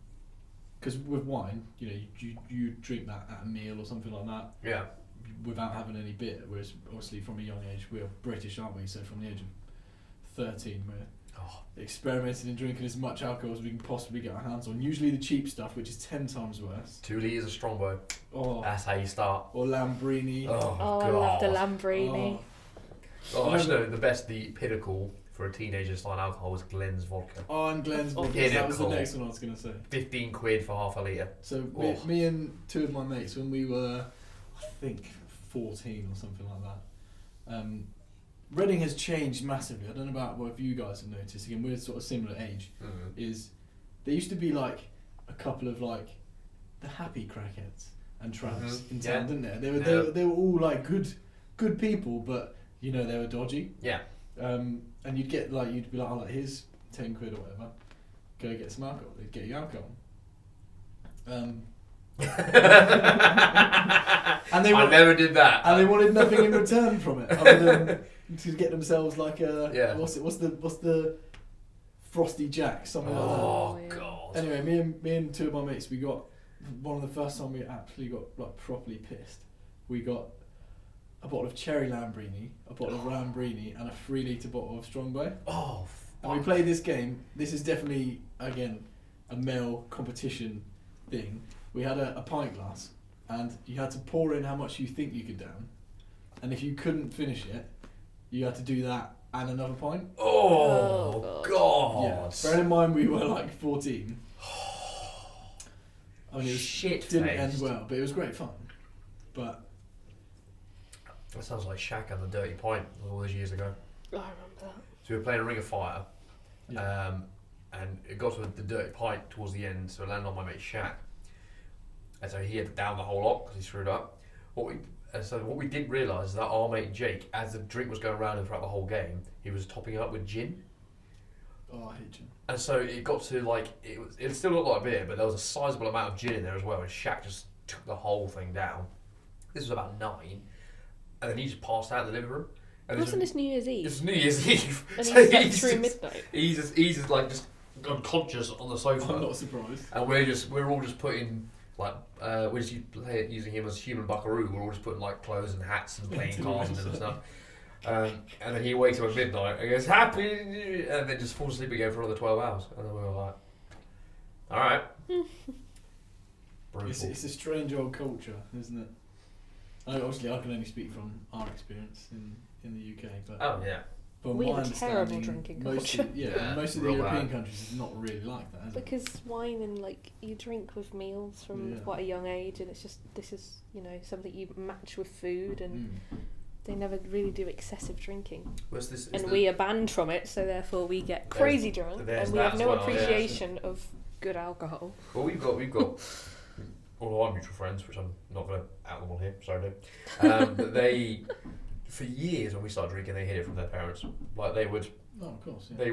because with wine, you drink that at a meal or something like that Yeah. without having any beer. Whereas obviously from a young age, we're British, aren't we? So from the age of 13, we're experimenting in drinking as much alcohol as we can possibly get our hands on. Usually the cheap stuff, which is 10 times worse. 2 litres of Strongbow. Oh, That's how you start. or Lambrini. Oh, Oh, I God. love the Lambrini. Oh, actually, no, the pinnacle for a teenager starting alcohol was Glen's vodka. Oh, and Glenn's vodka. Pinnacle. That was the next one I was going to say. 15 quid for half a litre. So Oh. me and 2 of my mates, when we were, I think, 14 or something like that, Reading has changed massively. I don't know about what you guys have noticed. Again, we're sort of similar age. Is there used to be like a couple of like the happy crackheads and tramps in town, didn't there? They were all like good people, but they were dodgy. Yeah. And you'd be like, oh, like, here's 10 quid or whatever. Go get some alcohol. They'd get you alcohol. And I never did that. And they wanted nothing in return from it, other than to get themselves like a what's the Frosty Jack, something like that. Oh, yeah. God. Anyway, me and 2 of my mates, we got one of the first time we actually got like properly pissed. We got a bottle of cherry Lambrini, a bottle of Lambrini, and a 3 litre bottle of Strongbow. Oh, And we played this game. This is definitely, again, a male competition thing. We had a pint glass, and you had to pour in how much you think you could down. And if you couldn't finish it, you had to do that and another pint. Oh, God. Yeah. Bearing in mind we were like 14. I mean, Shit didn't faced. end well, but it was great fun. But That sounds like Shaq and the Dirty Pint all those years ago. I remember that. So we were playing a Ring of Fire, yeah. and it got to the Dirty Pint towards the end, so it landed on my mate Shaq. And so he had to down the whole lot because he screwed up. What we did realise is that our mate Jake, as the drink was going around him throughout the whole game, he was topping it up with gin. Oh, I hate gin. And so it got to like, it still looked like beer, but there was a sizable amount of gin in there as well, and Shaq just took the whole thing down. This was about 9, and then he just passed out in the living room. And Wasn't this New Year's Eve? It's New Year's Eve. And So he slept he's through just- midnight. He's just like just unconscious on the sofa. I'm not surprised. And we're all just putting like we're just using him as human buckaroo. We're all just putting like clothes and hats and playing cards and different stuff. And then he wakes up at midnight and goes happy, and then just falls asleep again for another 12 hours. And then we were like, all right. Brutal. It's a strange old culture, isn't it? Obviously, I can only speak from our experience in the UK, but Oh yeah. from We my have a terrible understanding, drinking most culture. of, yeah, Yeah, most of the real European bad. countries is not really like that, is it? Because wine and like you drink with meals from Yeah. quite a young age, and it's just this is something you match with food, and they never really do excessive drinking. What's this? And we are banned from it, so therefore we get crazy drunk, there's and we that have as no well, yeah. appreciation of good alcohol. Well, we've got all our mutual friends, which I'm not going to out them on here. Sorry, no. But they, for years when we started drinking, they hid it from their parents. Like they would. Oh, of course. Yeah.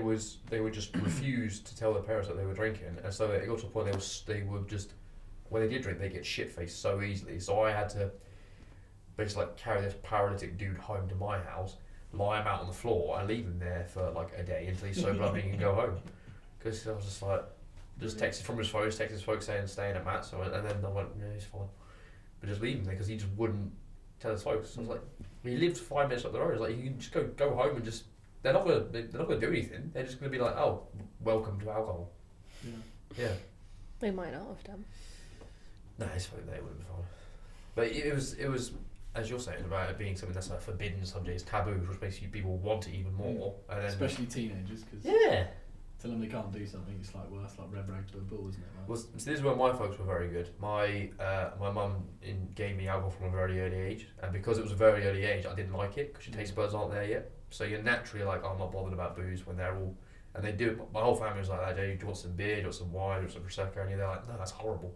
They would just refuse to tell their parents that they were drinking, and so it got to a point they would just, when they did drink, they get shit faced so easily. So I had to basically like carry this paralytic dude home to my house, lie him out on the floor, and leave him there for like a day until he's sober up and he can go home. Because I was just like, just texted from his phone, texted his folks saying staying at Matt's, and then I went, yeah, he's fine, but just leave him there because he just wouldn't tell his folks. So I was like, he lived 5 minutes up the road. I was like, you can just go home and just. They're not gonna do anything. They're just gonna be like, oh, welcome to alcohol. Yeah. They might not have done. No, it's fine. They would have been fine. But it was as you're saying about it being something that's a forbidden subject, it's taboo, which makes people want it even more. And then, Especially teenagers, because yeah. tell them they can't do something, it's like, well, that's like red rag to a bull, isn't it? Like, Well, so this is where my folks were very good. My mum gave me alcohol from a very early age, and because it was a very early age, I didn't like it because your taste buds aren't there yet. So you're naturally like, I'm not bothered about booze when they're all, and they do it. My whole family was like that. Do you want some beer? Do you want some wine? Do you want some prosecco? And you're like, no, that's horrible.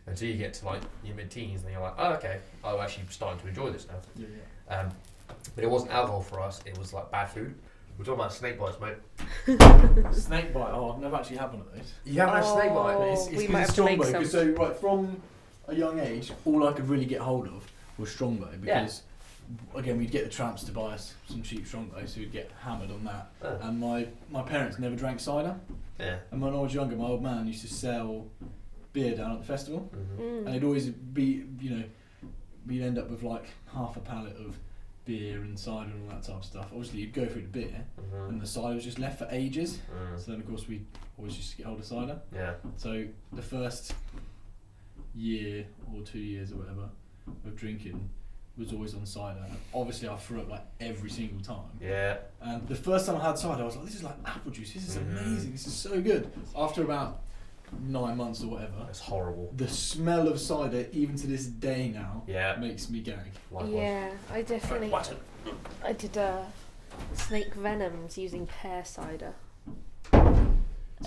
Until you get to like your mid-teens, and then you're like, oh, okay, I'm actually starting to enjoy this now. yeah. But it wasn't alcohol for us. It was like bad food. We're talking about snake bites, mate. Snake bite. Oh, I've never actually had one of those. You haven't had snake bite? Oh, It's we 'cause might it's have to make Strongbow. some. 'Cause so right from a young age, all I could really get hold of was Strongbow because. Again, we'd get the tramps to buy us some cheap Strongbow, so we'd get hammered on that. And my parents never drank cider. Yeah. And when I was younger, my old man used to sell beer down at the festival. Mm-hmm. And it'd always be, we'd end up with like half a pallet of beer and cider and all that type of stuff. Obviously, you'd go through the beer, and the cider was just left for ages. So then, of course, we always used to get hold of cider. Yeah. So the first year or 2 years or whatever of drinking was always on cider. And obviously, I threw up like every single time. Yeah. And the first time I had cider, I was like, this is like apple juice. This is amazing. This is so good. After about 9 months or whatever, That's horrible. the smell of cider, even to this day now, Yeah. makes me gag. Likewise. Yeah, I definitely. What? I did snake venoms using pear cider. So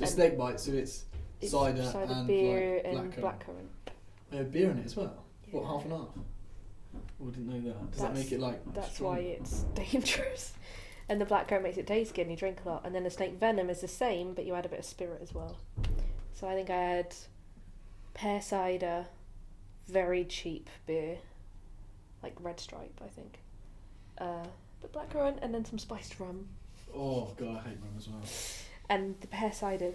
And snake bite, so it's cider and beer, like and blackcurrant. They have beer in it as well. Yeah. What, half and half? Oh, I didn't know that. Does that That's- make it like That's strong? why it's dangerous. And the blackcurrant makes it taste good and you drink a lot. And then the snake venom is the same, but you add a bit of spirit as well. So I think I had pear cider, very cheap beer, like Red Stripe, I think. But blackcurrant and then some spiced rum. Oh god, I hate rum as well. And the pear cider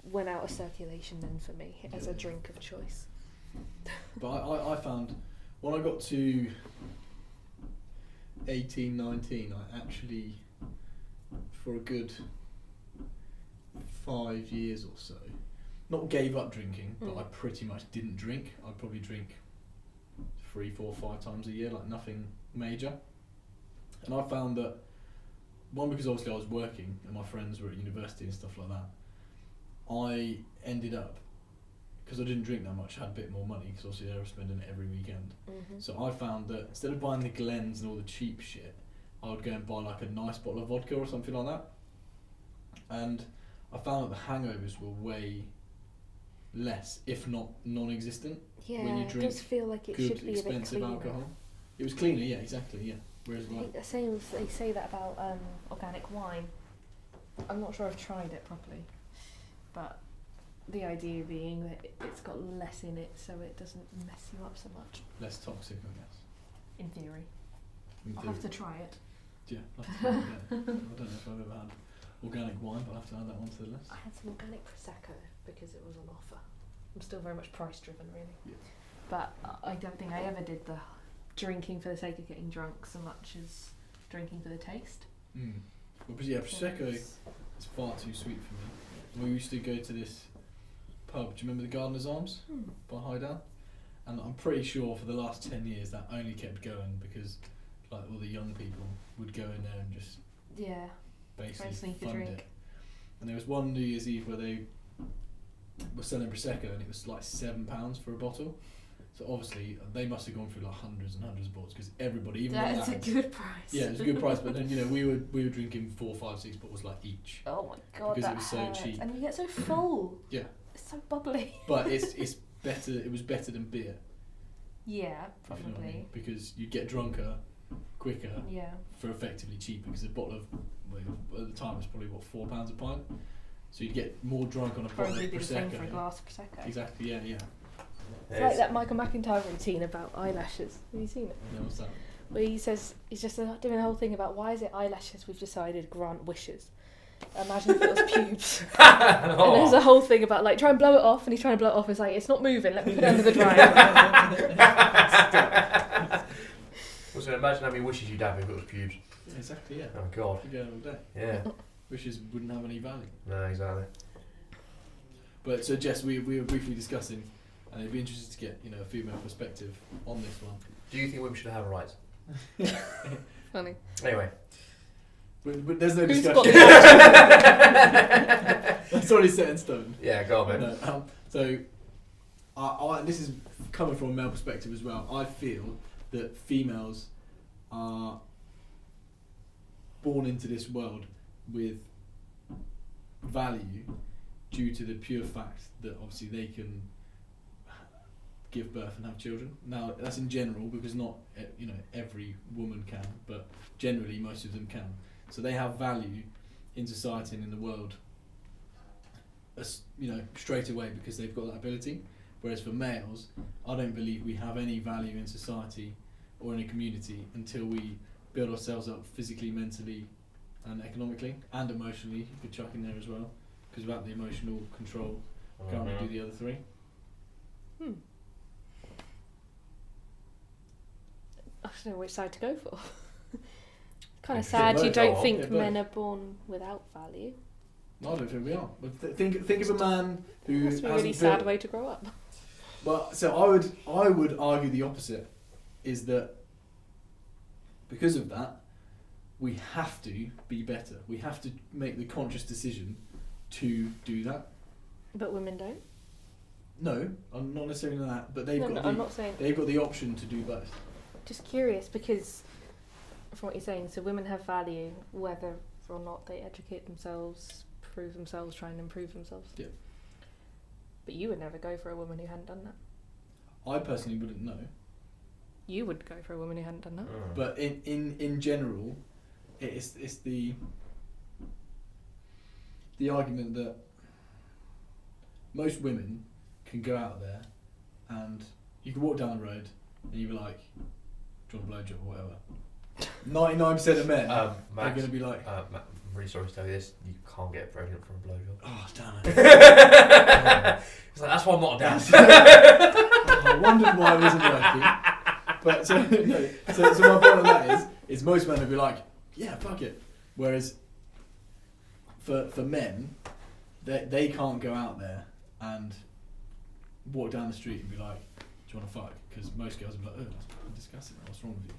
went out of circulation then for me as a Yeah. drink of choice. But I found when I got to 18, 19, I actually, for a good 5 years or so, not gave up drinking, but I pretty much didn't drink. I'd probably drink 3, 4, 5 times a year, like nothing major. And I found that, one, because obviously I was working and my friends were at university and stuff like that, I ended up, because I didn't drink that much, I had a bit more money, because obviously they were spending it every weekend. So I found that instead of buying the Glens and all the cheap shit, I would go and buy like a nice bottle of vodka or something like that. And I found that the hangovers were way less, if not non-existent, Yeah, when you it drink does feel like it good, should be a bit expensive cleaner. alcohol. It was cleaner, yeah, exactly, yeah. Whereas I like, think the same as they say that about organic wine. I'm not sure I've tried it properly, but the idea being that it's got less in it, so it doesn't mess you up so much. less toxic, I guess. In theory, In I'll have to theory. try it. Yeah, I'll have to try it, yeah. I don't know if I've ever had organic wine, but I'll have to add that one to the list. I had some organic prosecco because it was on offer. I'm still very much price driven, really. Yeah. But I don't think I ever did the drinking for the sake of getting drunk so much as drinking for the taste. Well, but yeah, Prosecco is far too sweet for me. We used to go to this pub, do you remember the Gardener's Arms by Highdown? And I'm pretty sure for the last 10 years that only kept going because like all the young people would go in there and just basically sneak a fund drink. it. And there was one New Year's Eve where they were selling Prosecco and it was like £7 for a bottle. So obviously they must have gone through like hundreds and hundreds of bottles because everybody, even the That's a lads, good price. yeah, it was a good price. But then we were drinking 4, 5, 6 bottles like each. Oh my god, Because that it was so hurts. cheap. And you get so full. Yeah. It's so bubbly. But it's better. It was better than beer. Yeah, If you know what I probably. mean, because you get drunker quicker Yeah. for effectively cheaper because a bottle of, well, at the time it was probably what, £4 a pint, so you'd get more drunk on a bottle Probably of be the same Prosecco. for a glass of Prosecco. Exactly, yeah. It's like that Michael McIntyre routine about eyelashes. Have you seen it? Yeah, what's that? Where he says, he's just doing the whole thing about why is it eyelashes we've decided grant wishes. Imagine if it was pubes. And there's a whole thing about like, try and blow it off, and he's trying to blow it off, it's like, it's not moving, let me put it under the dryer. Also, imagine how many wishes you'd have if it was pubes. Yeah, exactly, yeah. Oh god. You're going all day. Yeah. Wishes wouldn't have any value. No, exactly. But so Jess, we were briefly discussing, and it'd be interesting to get a female perspective on this one. Do you think women should have rights? Funny. Anyway. But there's no Who's discussion. got That's already set in stone. Yeah, go on, man. No, so, I this is coming from a male perspective as well. I feel that females are born into this world with value due to the pure fact that obviously they can give birth and have children. Now that's in general because not every woman can, but generally most of them can. So they have value in society and in the world, straight away because they've got that ability. Whereas for males, I don't believe we have any value in society or in a community until we build ourselves up physically, mentally, and economically, and emotionally. You could chuck in there as well, because without the emotional control, you can't really do the other three. I don't know which side to go for. Kind of Yeah, sad you both don't are. think Yeah, both. men are born without value. No, I don't think we are. But think of a man who Must be a hasn't really sad built- way to grow up. Well, so I would argue the opposite, is that because of that, we have to be better. We have to make the conscious decision to do that. But women don't. No, I'm not necessarily that, but they've No, got I'm not saying. they've got the option to do both. Just curious because, from what you're saying, so women have value whether or not they educate themselves, prove themselves, try and improve themselves. Yeah. But you would never go for a woman who hadn't done that. I personally wouldn't know, You would go for a woman who hadn't done that. but in general, it's the argument that most women can go out there and you can walk down the road and you be like, do you want a blowjob or whatever. 99% of men are Max, going to be like, Matt, I'm really sorry to tell you this. You can't get pregnant from a blowjob. oh damn it. It's like, that's why I'm not a dad. I wondered why it wasn't working. But so my point on that is most men will be like, yeah, fuck it. Whereas for men, they can't go out there and walk down the street and be like, do you want to fuck? Because most girls will be like, oh, that's fucking disgusting. What's wrong with you?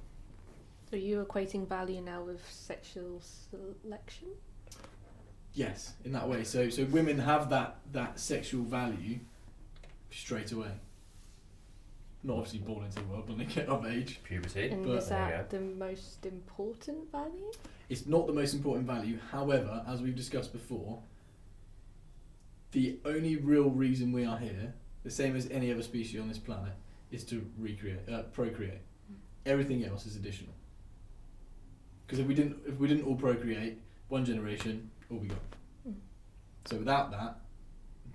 So are you equating value now with sexual selection? Yes, in that way. So women have that sexual value straight away. Not obviously born into the world when they get of age. Puberty. And But is there you that the most important value? It's not the most important value. However, as we've discussed before, the only real reason we are here, the same as any other species on this planet, is to procreate. Everything else is additional. Because if we didn't all procreate, one generation, all we got. So without that,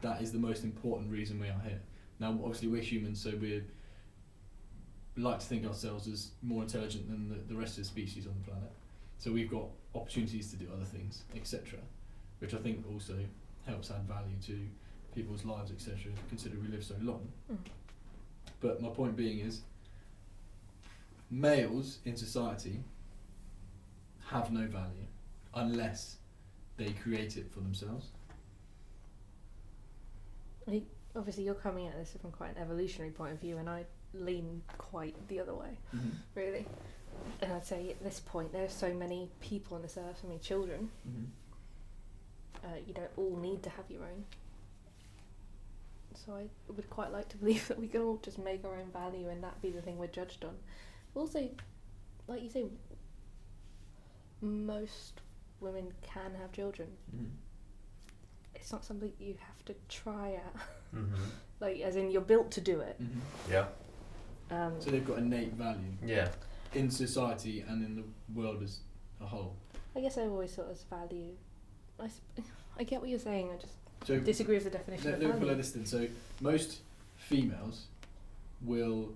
that is the most important reason we are here. Now, obviously, we're humans, so we like to think ourselves as more intelligent than the rest of the species on the planet. So we've got opportunities to do other things, etc., which I think also helps add value to people's lives, etc., considering we live so long. But my point being is, males in society have no value unless they create it for themselves. Obviously, you're coming at this from quite an evolutionary point of view, and I lean quite the other way, Mm-hmm. really. And I'd say at this point, there's so many people on this earth, so many children. Mm-hmm. You don't all need to have your own. So I would quite like to believe that we can all just make our own value and that be the thing we're judged on. Also, like you say, most women can have children. Mm-hmm. It's not something you have to try at. Mm-hmm. Like, as in, you're built to do it. Mm-hmm. Yeah. So they've got innate value Yeah. in society and in the world as a whole. I guess I always thought as value. I get what you're saying, I just So disagree with the definition of let me value. put this then. So most females will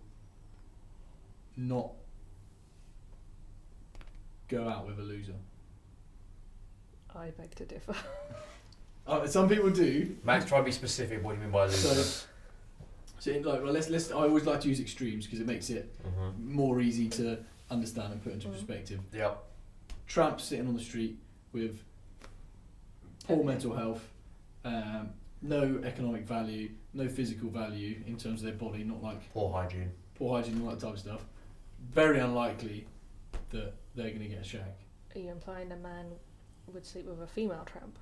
not go out with a loser. I beg to differ. Some people do. Max, try to be specific. What do you mean by loser? So let's. I always like to use extremes because it makes it Mm-hmm. more easy to understand and put into Mm. perspective. Yep. Tramps sitting on the street with poor mental health, no economic value, no physical value in terms of their body, not like Poor hygiene. poor hygiene, all that type of stuff. Very unlikely that they're going to get a shag. Are you implying a man would sleep with a female tramp?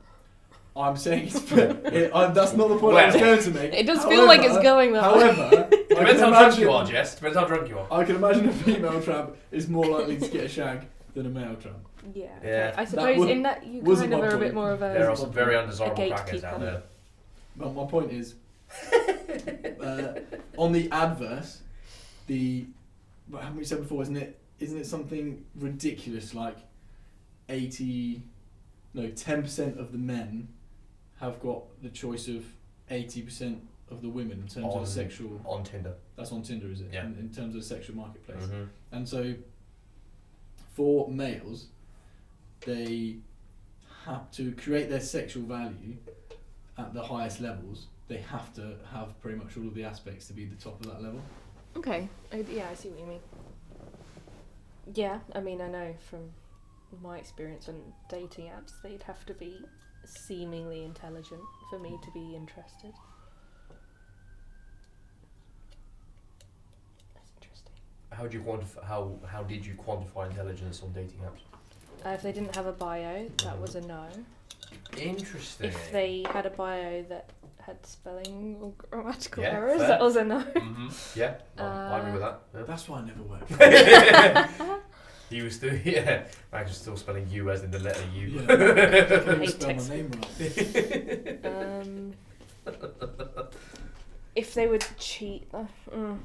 I'm saying that's not the point I was Well, going to make. It does feel like it's going that way. However, Depends how drunk you are, Jess. Depends how drunk you are. I can imagine a female tramp is more likely to get a shag than a male tramp. Yeah. Yeah. I suppose would- in that you wasn't kind of my are a bit point. more of There are a. some very undesirable a crackheads gatekeeper. out there. But my point is, on the adverse, haven't we said before, isn't it something ridiculous like 10% of the men have got the choice of 80% of the women in terms of the sexual. On Tinder. That's on Tinder, is it? Yeah. In terms of the sexual marketplace. Mm-hmm. And so, for males, they have to create their sexual value at the highest levels. They have to have pretty much all of the aspects to be the top of that level. Okay. Yeah, I see what you mean. Yeah, I mean, I know from my experience on dating apps, they'd have to be seemingly intelligent for me to be interested. That's interesting. How do you quantify? How did you quantify intelligence on dating apps? If they didn't have a bio, that was a no. Interesting. If they had a bio that had spelling or grammatical Yeah, errors, fair. that was a no. Mm-hmm. Yeah, I agree with that. Yeah. That's why I never worked. He was still, yeah. Max was still spelling U as in the letter U. Yeah. I can't even Hate spell my text. name right. If they would cheat,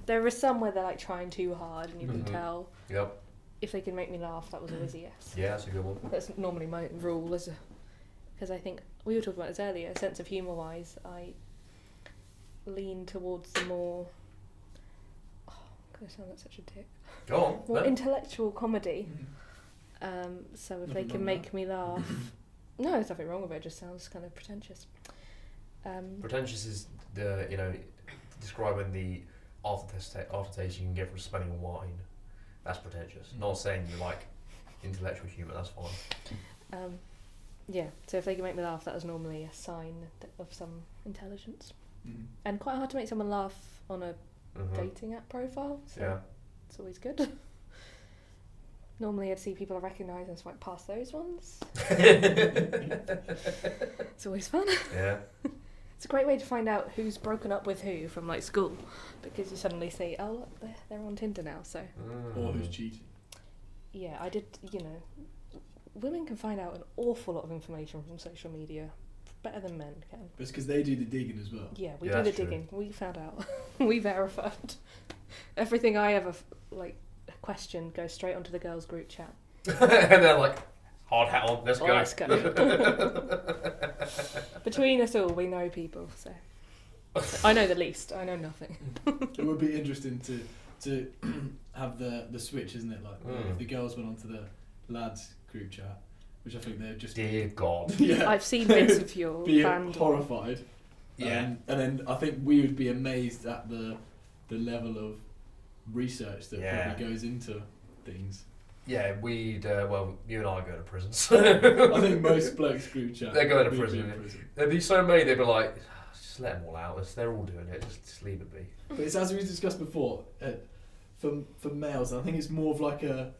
there are some where they're like trying too hard, and you can Mhm. tell. Yep. If they can make me laugh, that was always a yes. Yeah, that's a good one. That's normally my rule, because I think we were talking about this earlier. Sense of humour wise, I lean towards the more. Oh, I'm gonna sound like such a dick. Go on. More no. intellectual comedy. So if they Nothing can wrong make with me laugh, no, there's nothing wrong with it. It just sounds kind of pretentious. Pretentious is describing the aftertaste you can get from smelling wine. That's pretentious. Not saying you like intellectual humour. That's fine. Yeah. So if they can make me laugh, that was normally a sign of some intelligence. Mm. And quite hard to make someone laugh on a Mhm. dating app profile. So Yeah. it's always good. Normally I'd see people I recognise and swipe past those ones. It's always fun. Yeah. It's a great way to find out who's broken up with who from like school, because you suddenly see, oh look, they're on Tinder now. So Or who's cheating. yeah, I did. Women can find out an awful lot of information from social media, better than men can. But it's because they do the digging as well. Yeah, we Yeah, do the that's true. digging. We found out. We verified. Everything I ever questioned goes straight onto the girls' group chat. And they're like, hard hat on, let's Oh, go. let's go. Between us all, we know people, so I know the least. I know nothing. It would be interesting to have the switch, isn't it? Like if the girls went onto the lads group chat, which I think they'd just Dear God. yeah, I've seen bits of your be band. horrified. Yeah. And then I think we would be amazed at the level of research that Yeah. probably goes into things. Yeah, we'd, you and I go to prison. I think most blokes group chat. They're going to we'd be prison, in yeah. There'd be so many, they'd be like, Just let them all out. They're all doing it. Just leave it be. But it's as we discussed before. For males, I think it's more of like a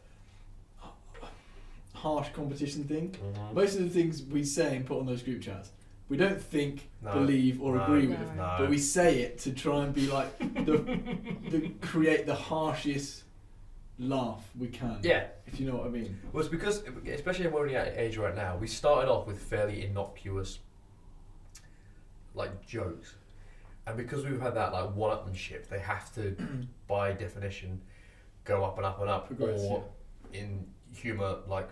harsh competition thing. Mm-hmm. Most of the things we say and put on those group chats, we don't think, believe, or No. agree with, No. but we say it to try and be like the create the harshest laugh we can. Yeah. If you know what I mean. Well, it's because, especially when we're at the age right now, we started off with fairly innocuous, like, jokes. And because we've had that, like, one-upmanship, they have to, by definition, go up and up and up. Progress, or, in humour, like,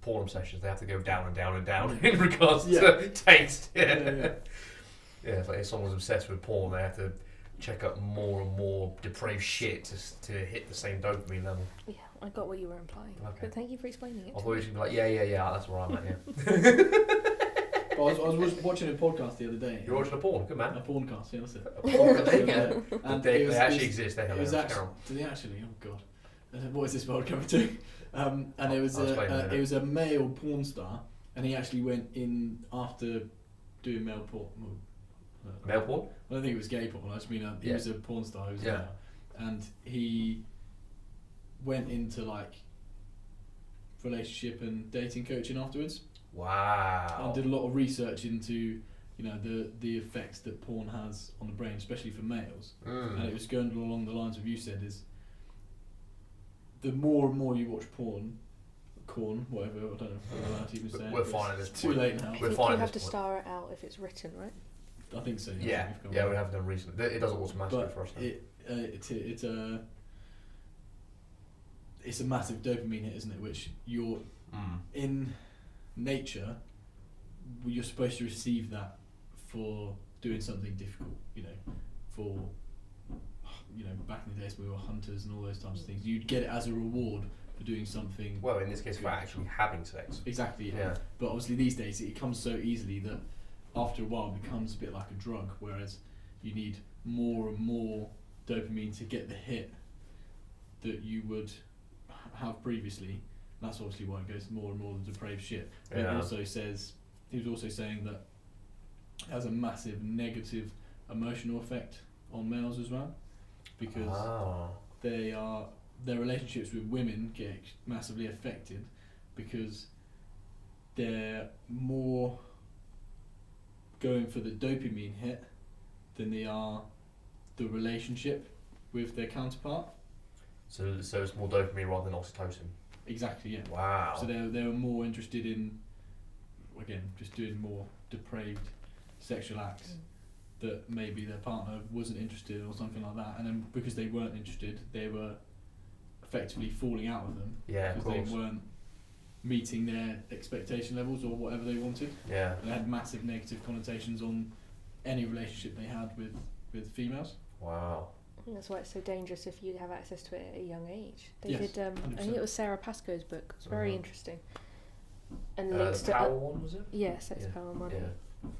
porn sessions, they have to go down and down and down in regards to taste. Yeah, it's like if someone's obsessed with porn, they have to check up more and more depraved shit to hit the same dopamine level. Yeah, I got what you were implying. Okay. But thank you for explaining it. I thought you were going to be like, yeah, that's where I'm at, yeah. But I was watching a podcast the other day. You're watching a porn, good man. A porncast, yeah, that's it. A porn, there you go. And They actually exist, they're It was hilarious. actually, Carol. do they actually? Oh god, what is this world coming to? And it was I'll explain in a minute. it was a male porn star, and he actually went in after doing male porn. Male porn? I don't think it was gay porn. I just mean he was a porn star. He was Yeah. male, and he went into like relationship and dating coaching afterwards, Wow. and did a lot of research into the effects that porn has on the brain, especially for males. And it was going along the lines of you said is the more and more you watch porn, whatever, I don't know if I'm allowed to even say We're it, fine at this it's too point. late now. I We're think fine you at have this to point. star it out if it's written, right? I think so. Yeah, we've gone yeah, on. we have done recently. It does it automatically But for us now. it's a massive dopamine hit, isn't it? Which you're in nature, you're supposed to receive that for doing something difficult. Back in the days we were hunters and all those types of things. You'd get it as a reward for doing something. Well, in this case, for actually having sex. Exactly. Yeah. But obviously these days it comes so easily that after a while it becomes a bit like a drug, whereas you need more and more dopamine to get the hit that you would have previously. And that's obviously why it goes more and more the depraved shit. But Yeah. he was also saying that it has a massive negative emotional effect on males as well, because their relationships with women get massively affected because they're more going for the dopamine hit than they are the relationship with their counterpart. So it's more dopamine rather than oxytocin. Exactly, yeah. Wow. So they were more interested in, again, just doing more depraved sexual acts that maybe their partner wasn't interested in or something like that, and then because they weren't interested, they were effectively falling out with them Yeah, of because course. they weren't meeting their expectation levels or whatever they wanted. Yeah. And it had massive negative connotations on any relationship they had with females. Wow. I think that's why it's so dangerous if you have access to it at a young age. They Yes, did. I think 100%. it was Sarah Pascoe's book. It's very Mhm. interesting. And links The to power one, was it? Sex, Yeah. Power, Money. Yeah.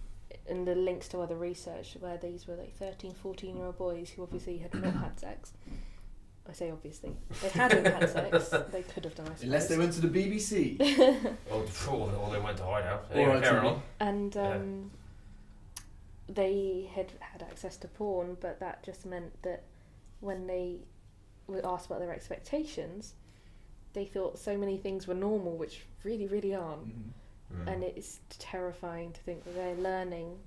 And the links to other research where these were like 13, 14-year-old boys who obviously had not had sex. I say obviously. They hadn't had sex. They could have done, I suppose. Unless they went to the BBC. Or they went to Hideout. Or Anyway, carry ITV. on. And they had access to porn, but that just meant that when they were asked about their expectations, they thought so many things were normal, which really, really aren't. Mm-hmm. And it's terrifying to think that they're learning,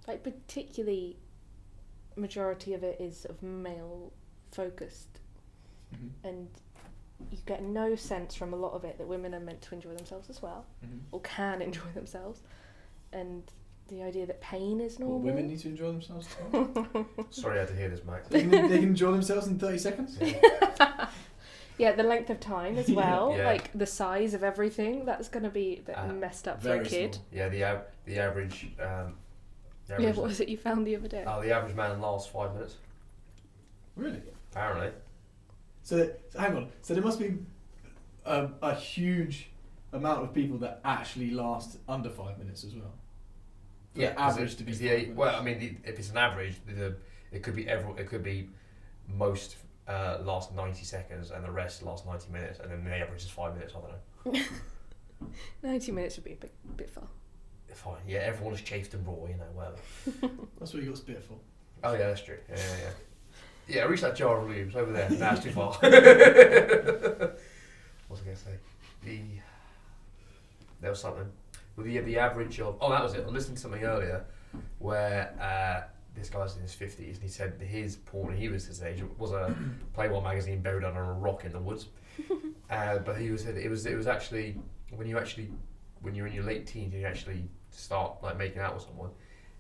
like particularly majority of it is sort of male focused, and you get no sense from a lot of it that women are meant to enjoy themselves as well, or can enjoy themselves, and the idea that pain is normal. Well, women need to enjoy themselves too. Sorry I had to hear this, Max. They can enjoy themselves in 30 seconds? Yeah. Yeah, the length of time as well, Yeah. like the size of everything, that's going to be a bit messed up for a very kid. small. Yeah, the average. Yeah, what was it you found the other day? The average man lasts 5 minutes. Really? Apparently. So hang on. So there must be a huge amount of people that actually last under 5 minutes as well. For the 'cause average to be 5 the minutes. well, I mean, if it's an average, it could be most last 90 seconds and the rest last 90 minutes, and then the average is 5 minutes. I don't know. 90 minutes would be a bit far. Fine. Yeah, everyone is chafed and raw, whatever. That's what you got spit for. Oh yeah, that's true. Yeah. Yeah, reach that jar of lubes over there. Nah, it's too far. What was I going to say? There was something. Well, the average of... Oh, that was it. I listened to something earlier where this guy's in his 50s and he said his porn, when he was his age, was a Playboy magazine buried under a rock in the woods. But he said it was actually when you're in your late teens and you actually start like making out with someone.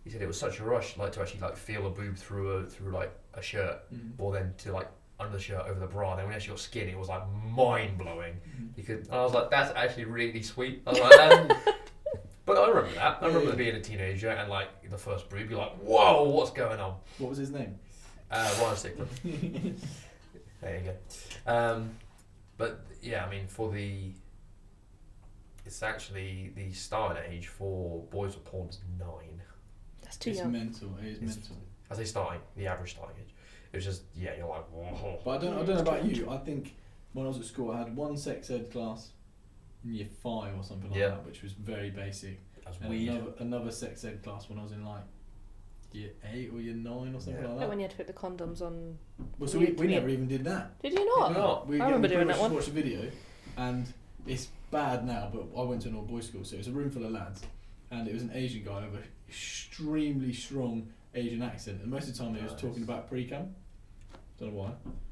He said it was such a rush, like to actually like feel a boob through like a shirt, or then to like under the shirt over the bra. And then when you actually got skin, it was like mind blowing. And I was like, that's actually really sweet. I was like, but I remember that. I remember being a teenager and like the first boob, you're like, whoa, what's going on? What was his name? Ryan Stickler. There you go. But yeah, I mean, it's actually the starting age for boys with porn is 9. That's too young. Mental. It is mental. I say starting, the average starting age. It was just, yeah, you're like, whoa. But I don't know about you. I think when I was at school, I had one sex ed class in year 5 or something like that, which was very basic. That's and weird. another sex ed class when I was in like year 8 or year 9 or something like that. Like when you had to put the condoms on. Well, so we never even did that. Did you not? No. We I remember doing that just one. watched a video, and it's bad now, but I went to an all boys school, so it was a room full of lads, and it was an Asian guy with an extremely strong Asian accent, and most of the time he was talking about pre-cum. Don't know why.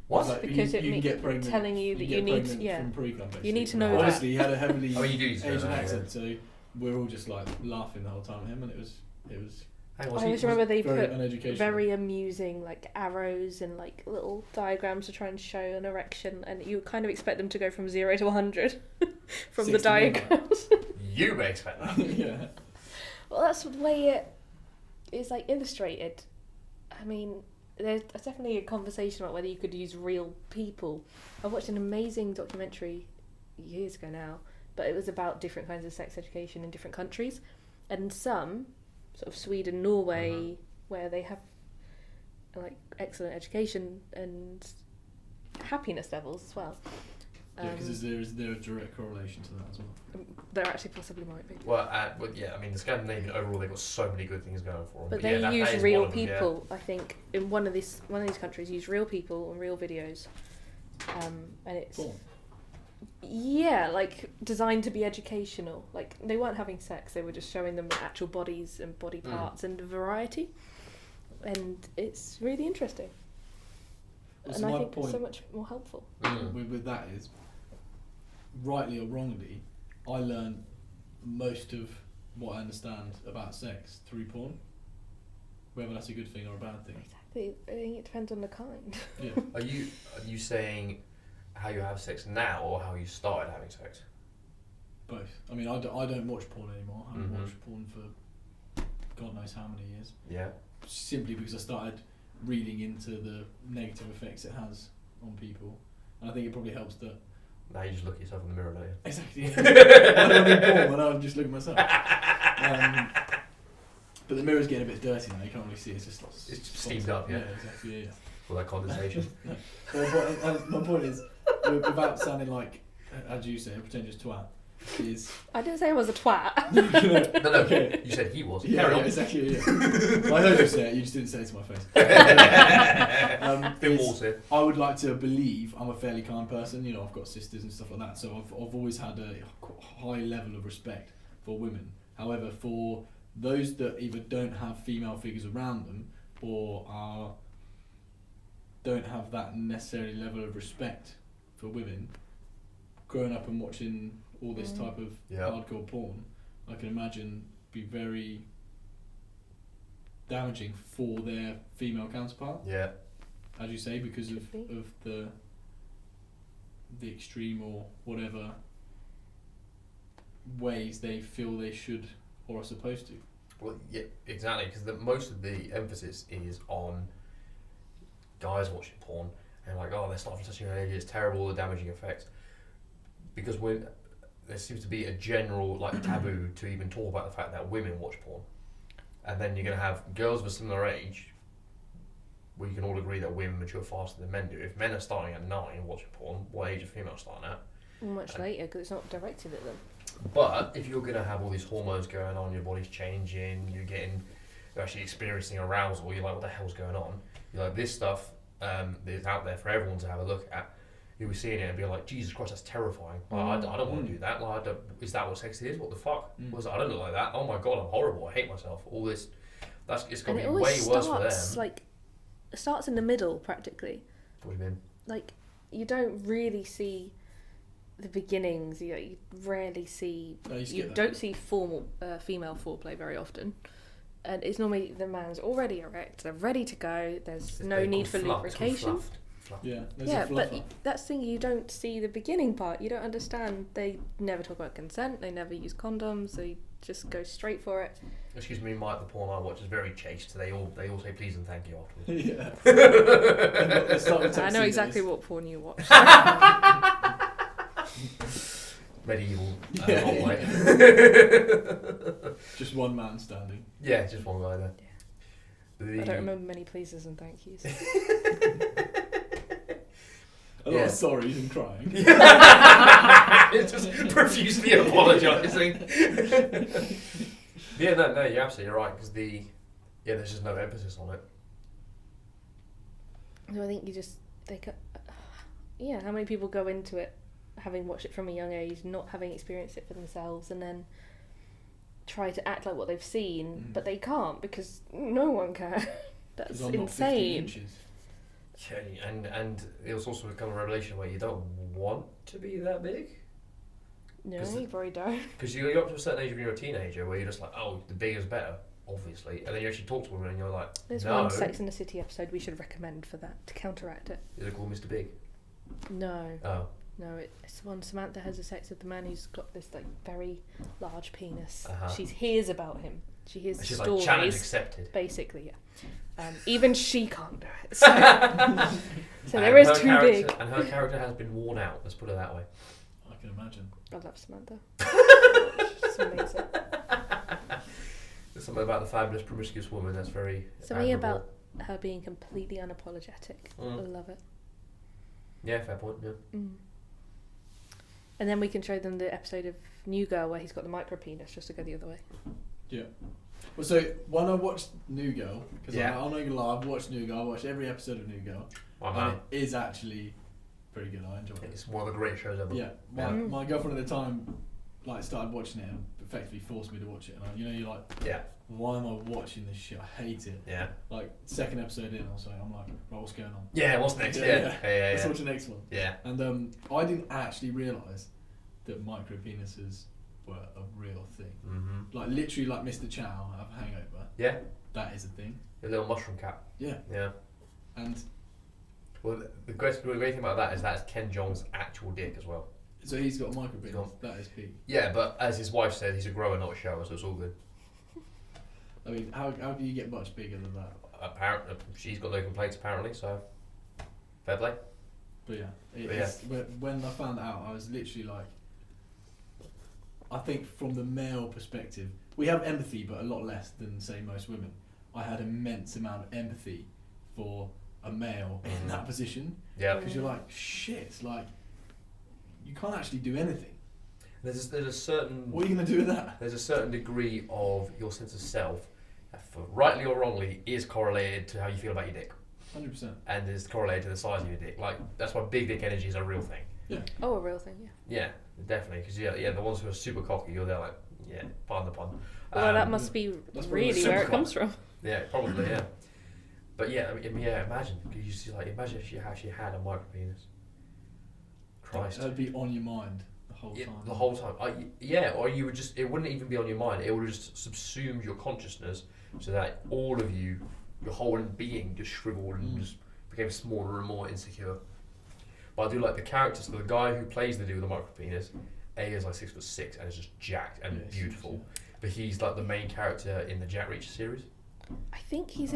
What? Like, Because you can get pregnant. telling you that you need, from pre-cum. Basically. you need to know Honestly, he had a heavily You do use Asian that, accent, so we were all just like laughing the whole time at him, and it was. I always remember they very put uneducational. very amusing like arrows and like little diagrams to try and show an erection, and you kind of expect them to go from 0 to 100 from the 69. diagrams. You may expect that. Yeah. Well, that's the way it is like illustrated. I mean, there's definitely a conversation about whether you could use real people. I watched an amazing documentary years ago now, but it was about different kinds of sex education in different countries, and some, sort of Sweden, Norway, where they have like excellent education and happiness levels as well. Yeah, because is there a direct correlation to that as well? There actually possibly might be. Well, yeah, I mean, the Scandinavian overall, they've got so many good things going for them. But yeah, they use that is real one of them, people. I think in one of these countries use real people and real videos, and it's Porn. yeah, like designed to be educational. Like they weren't having sex; they were just showing them actual bodies and body parts and variety, and it's really interesting. Well, And so I my think point so much more helpful. with that is, rightly or wrongly, I learned most of what I understand about sex through porn. Whether that's a good thing or a bad thing. Exactly. I think it depends on the kind. Yeah. Are you saying how you have sex now or how you started having sex? Both. I mean, I don't watch porn anymore. I haven't watched porn for God knows how many years. Yeah. Simply because I started reading into the negative effects it has on people. And I think it probably helps that... Now you just look at yourself in the mirror, don't you? Exactly. I don't need porn when I'm just looking at myself. But the mirror's getting a bit dirty now, you can't really see it. It's just like... It's steamed up, yeah. Yeah, exactly, yeah. All that condensation. My point is, without sounding like, as you say, a pretentious twat, is... I didn't say I was a twat. No, Okay. you said he was. Yeah, Carry on. exactly, yeah. I heard you say it, you just didn't say it to my face. Phil Walls here. I would like to believe I'm a fairly kind person, you know, I've got sisters and stuff like that, so I've always had a high level of respect for women. However, for those that either don't have female figures around them or don't have that necessary level of respect for women, growing up and watching all this type of hardcore porn, I can imagine be very damaging for their female counterpart. Yeah. As you say, because of the extreme or whatever ways they feel they should or are supposed to. Well, yeah, exactly, because most of the emphasis is on guys watching porn and like, oh, they're starting such an age, it's terrible, the damaging effects. Because there seems to be a general like taboo to even talk about the fact that women watch porn, and then you're going to have girls of a similar age. We can all agree that women mature faster than men do. If men are starting at 9 watching porn, what age are females starting at? Much later, because it's not directed at them. But if you're going to have all these hormones going on, your body's changing, you're getting you're actually experiencing arousal. You're like, what the hell's going on? You're like, this stuff is out there for everyone to have a look at. You'll be seeing it and be like, Jesus Christ, that's terrifying. Like, I don't want to do that. Like, is that what sex is? What the fuck? I don't look like that. Oh my God, I'm horrible. I hate myself. All this, it's got to be way worse for them. Like, it starts in the middle practically. What do you mean? Like, you don't really see the beginnings. You rarely see. You don't see formal female foreplay very often. And it's normally the man's already erect, they're ready to go, there's no need for lubrication. Yeah, but that's the thing, you don't see the beginning part, you don't understand. They never talk about consent, they never use condoms, they just go straight for it. Excuse me, Mike, the porn I watch is very chaste. They all say please and thank you afterwards. Yeah. I know exactly what porn you watch. Medieval. Yeah. Just one man standing. Yeah, just one guy there. Yeah. I don't remember many pleases and thank yous. A lot of sorries and crying. Just profusely apologising. Yeah, no, you're absolutely right, because there's just no emphasis on it. So I think how many people go into it having watched it from a young age, not having experienced it for themselves, and then try to act like what they've seen, but they can't because no one can. That's insane. Yeah, and it was also become a revelation where you don't want to be that big. No, you probably don't. Because you're up to a certain age when you're a teenager where you're just like, oh, the bigger's better, obviously. And then you actually talk to women and you're like, There's one Sex and the City episode we should recommend for that, to counteract it. Is it called Mr. Big? No. Oh. No, it's the one Samantha has a sex with the man who's got this like very large penis. She hears about him. She hears the stories. Like, challenge accepted. Basically, yeah. Even she can't do it. So, so there is too big. And her character has been worn out, let's put it that way. I can imagine. I love Samantha. She's amazing. There's something about the fabulous promiscuous woman that's very something admirable. About her being completely unapologetic. I love it. Yeah, fair point, yeah. And then we can show them the episode of New Girl where he's got the micro penis, just to go the other way. Yeah. Well, so when I watched New Girl, because I'm not gonna lie, I've watched New Girl. I watched every episode of New Girl, and it is actually pretty good. I enjoy it. It's one of the great shows ever. Yeah. My girlfriend at the time started watching it and effectively forced me to watch it. And you're like, why am I watching this shit? I hate it. Yeah. Like second episode in, I'm like, right, what's going on? Yeah, what's next? Let's watch the next one. Yeah. And I didn't actually realise that micro penises were a real thing. Like literally, like Mr. Chow have a hangover. Yeah. That is a thing. A little mushroom cap. Yeah. Yeah. And well, the great thing about that is that's Ken Jeong's actual dick as well. So he's got a micro penis. That is big. Yeah, but as his wife said, he's a grower, not a shower, so it's all good. I mean, how do you get much bigger than that? Apparently, she's got no complaints. Apparently, so fair play. But when I found out, I was literally like, I think from the male perspective, we have empathy, but a lot less than say most women. I had immense amount of empathy for a male in that position. Yeah, because you're like, shit, like you can't actually do anything. There's a certain. What are you gonna do with that? There's a certain degree of your sense of self, for rightly or wrongly, is correlated to how you feel about your dick. 100%. And is correlated to the size of your dick. Like that's why big dick energy is a real thing. Yeah. Oh, a real thing. Yeah. Yeah, definitely. Because the ones who are super cocky, you're there like, pardon the pun. Well, that must be really where it comes from. Yeah, probably. Yeah. But imagine. Because you see, imagine if she had a micro penis. Christ. That'd be on your mind. The whole time. Or you would just, it wouldn't even be on your mind, it would have just subsumed your consciousness so that all of you, your whole being just shriveled and just became smaller and more insecure. But I do like the characters, so the guy who plays the dude with the micro penis, is like 6'6" and is just jacked and beautiful. But he's like the main character in the Jack Reacher series. I think he's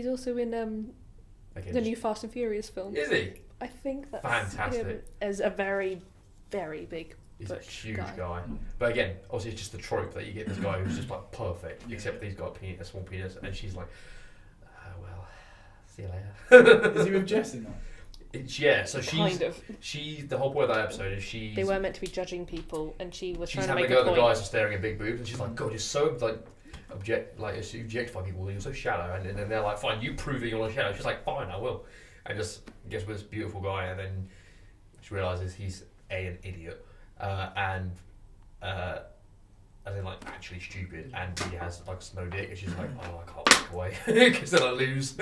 also in the new Fast and Furious film. Is he? I think that's fantastic. Him as a very, very big. He's a huge guy. But again, obviously it's just the trope that you get this guy who's just like perfect, except he's got a small penis, and she's like, well, see you later. Is he with Jess in that? So she's the whole point of that episode is they were meant to be judging people, and she was trying to make a point. She's having the guys are staring at big boobs, and she's like, God, you're so like, objectify people. You're so shallow, and then they're like, fine, you prove that you're not shallow. She's like, fine, I will, and just gets with this beautiful guy, and then she realizes he's an idiot, and as in like actually stupid, and he has like no dick, and she's like, oh, I can't walk away because then I lose.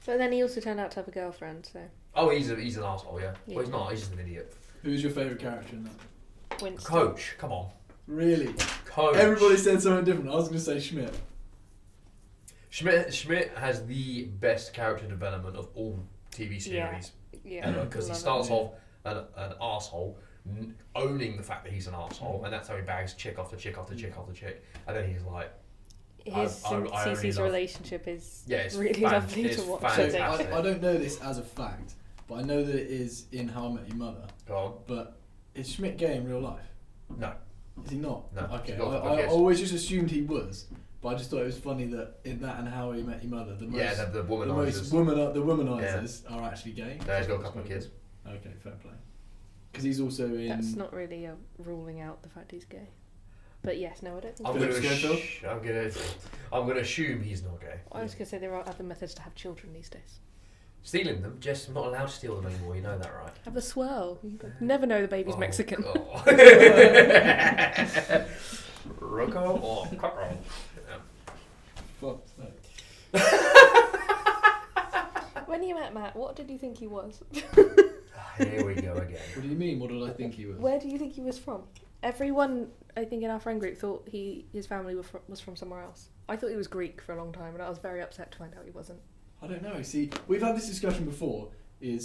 But then he also turned out to have a girlfriend, so. Oh, he's an asshole, yeah. Well, he's not. He's just an idiot. Who's your favourite character in that? Winston. Coach, come on. Really? Coach. Everybody said something different. I was going to say Schmidt. Schmidt has the best character development of all TV series ever, because he starts off an arsehole, owning the fact that he's an arsehole, and that's how he bags chick after chick after chick after chick, and then he's like, his and Cece's relationship is really lovely to watch. So I don't know this as a fact, but I know that it is in How I Met Your Mother. Go on. But is Schmidt gay in real life? No. Is he not? No. Okay. I always just assumed he was, but I just thought it was funny that in that and How I Met Your Mother, the womanizers are actually gay. No, he's got a couple of kids. Okay, fair play. Because he's also in. That's not really ruling out the fact he's gay. But yes, no, I don't think. I'm gonna assume he's not gay. I was gonna say there are other methods to have children these days. Stealing them, Jess, I'm not allowed to steal them anymore. You know that, right? Have a swirl. You never know the baby's Mexican. Rocco or Cockroach. When you met Matt, what did you think he was? Here we go again. What do you mean? What did I think he was? Where do you think he was from? Everyone, I think, in our friend group thought his family was from somewhere else. I thought he was Greek for a long time, and I was very upset to find out he wasn't. I don't know. See, we've had this discussion before. I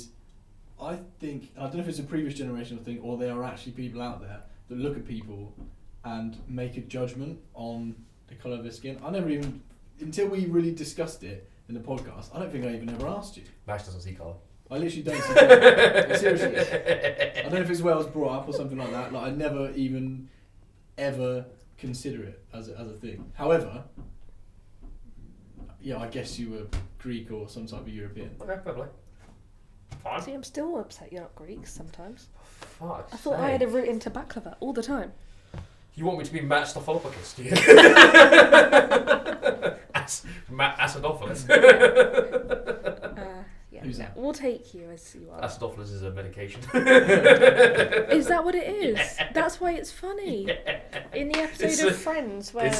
don't know if it's a previous generational thing, or there are actually people out there that look at people and make a judgment on the colour of their skin. I never even, until we really discussed it in the podcast, I don't think I even ever asked you. Max doesn't see colour. I literally don't see colour. Seriously. I don't know if it's where I was brought up or something like that. Like I never even ever consider it as a thing. However, yeah, I guess you were Greek or some type of European. Okay, probably. Fine. See, I'm still upset you're not Greek sometimes. Fuck. I thought I had a route into baklava all the time. You want me to be Matt Stopholopoulos, do you? Matt Acidophilus. Yeah, Who's that? We'll take you as you are. Acidophilus is a medication. Is that what it is? Yeah. That's why it's funny. Yeah. In the episode of Friends where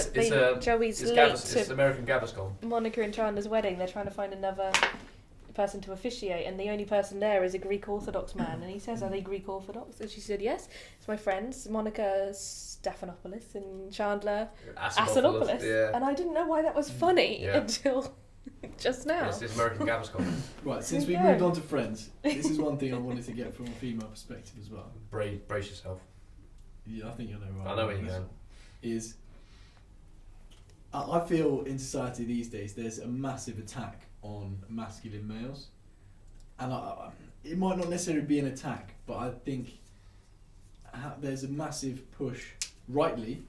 Joey's late it's American Gaviscon. Monica and Chandler's wedding, they're trying to find another person to officiate, and the only person there is a Greek Orthodox man, and he says, are they Greek Orthodox? And she said, yes, it's my friends, Monica Stephanopoulos and Chandler Acidophilus. Yeah. And I didn't know why that was funny until just now. Yes, it's American Gaviscon. Right, since we've moved on to Friends, this is one thing I wanted to get from a female perspective as well. Brace yourself. Yeah, I think you'll know right. I know where you're going. I feel in society these days there's a massive attack on masculine males, and it might not necessarily be an attack, but I think there's a massive push, rightly,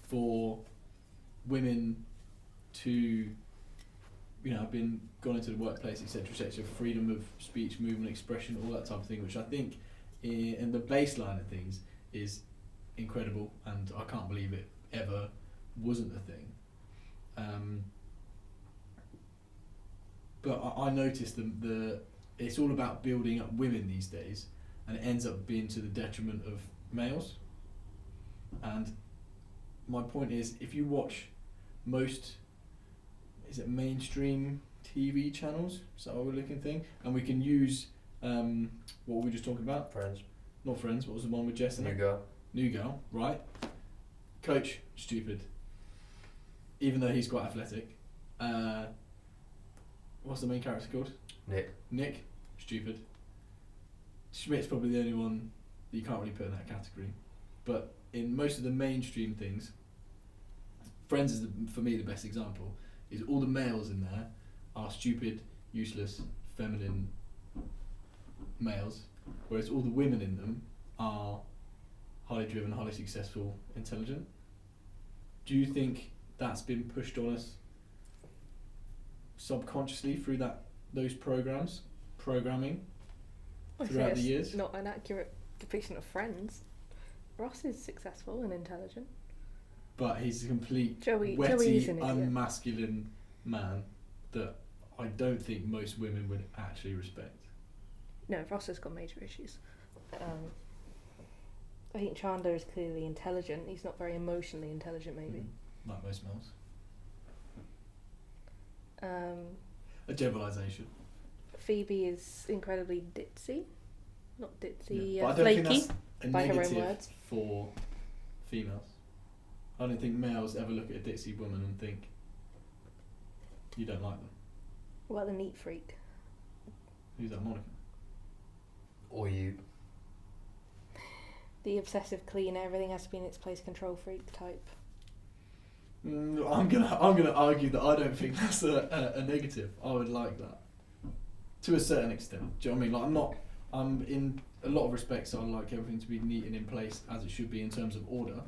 for women to, have been gone into the workplace, etc., etc., freedom of speech, movement, expression, all that type of thing, which I think in the baseline of things is incredible, and I can't believe it ever wasn't a thing. But I noticed it's all about building up women these days, and it ends up being to the detriment of males. And my point is, if you watch most, mainstream TV channels? Is that what we're looking thing? And we can use what were we just talking about? Friends. Not Friends. What was the one with Jess? New Girl. New Girl, right? Coach, stupid. Even though he's quite athletic. What's the main character called? Nick, stupid. Schmidt's probably the only one that you can't really put in that category. But in most of the mainstream things, Friends is, for me, the best example, is all the males in there are stupid, useless, feminine males, whereas all the women in them are highly driven, highly successful, intelligent. Do you think that's been pushed on us subconsciously through those programming throughout the years? Not an accurate depiction of Friends. Ross is successful and intelligent. but he's a complete Joey's wetty, an idiot. unmasculine man that I don't think most women would actually respect. No, Ross has got major issues. I think Chandler is clearly intelligent. He's not very emotionally intelligent, maybe. Like most males. A A generalisation. Phoebe is incredibly ditzy. Not ditzy, Yeah. But I don't flaky. think that's a by her own negative words. for females. I don't think males ever look at a ditzy woman and think you don't like them. What about the neat freak? Who's that, Monica? Or you. The obsessive cleaner, everything has to be in its place, control freak type. I'm gonna argue that I don't think that's a negative. I would like that to a certain extent. Do you know what I mean? Like I'm in a lot of respects. I like everything to be neat and in place as it should be in terms of order.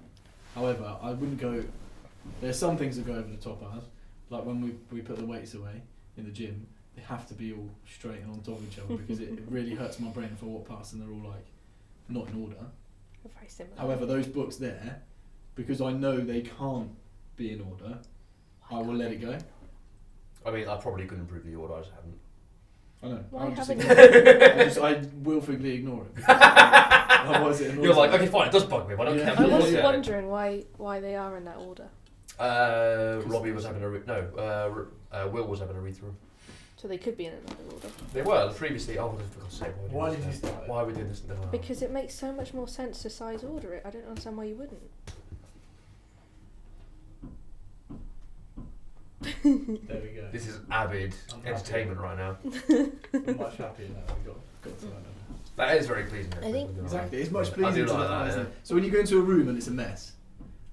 However, I wouldn't go. There's some things that go over the top as, like when we put the weights away in the gym. They have to be all straight and on top of each other because it really hurts my brain if I walk past and they're all like not in order. Very similar. However, those books there, because I know they can't be in order, I will let it go. I mean, I probably could improve the order, I just haven't. I know. Why I'm just haven't ignore I willfully ignore it. Otherwise it annoys You're like, me. okay, fine, it does bug me, but I don't Yeah. care. I was Yeah. wondering why they are in that order. Robbie was having a Will was having a read through. So they could be in another order. They were previously. Oh, for God's sake! Why did you start it? Why are we doing this? No. Because it makes so much more sense to size order it. I don't understand why you wouldn't. There we go. This is avid I'm entertainment right now. I'm much happier now. We got to that now. That is very pleasing. I think- Exactly, it's much I pleasing do to like the eyes. that. Isn't it? So when you go into a room and it's a mess,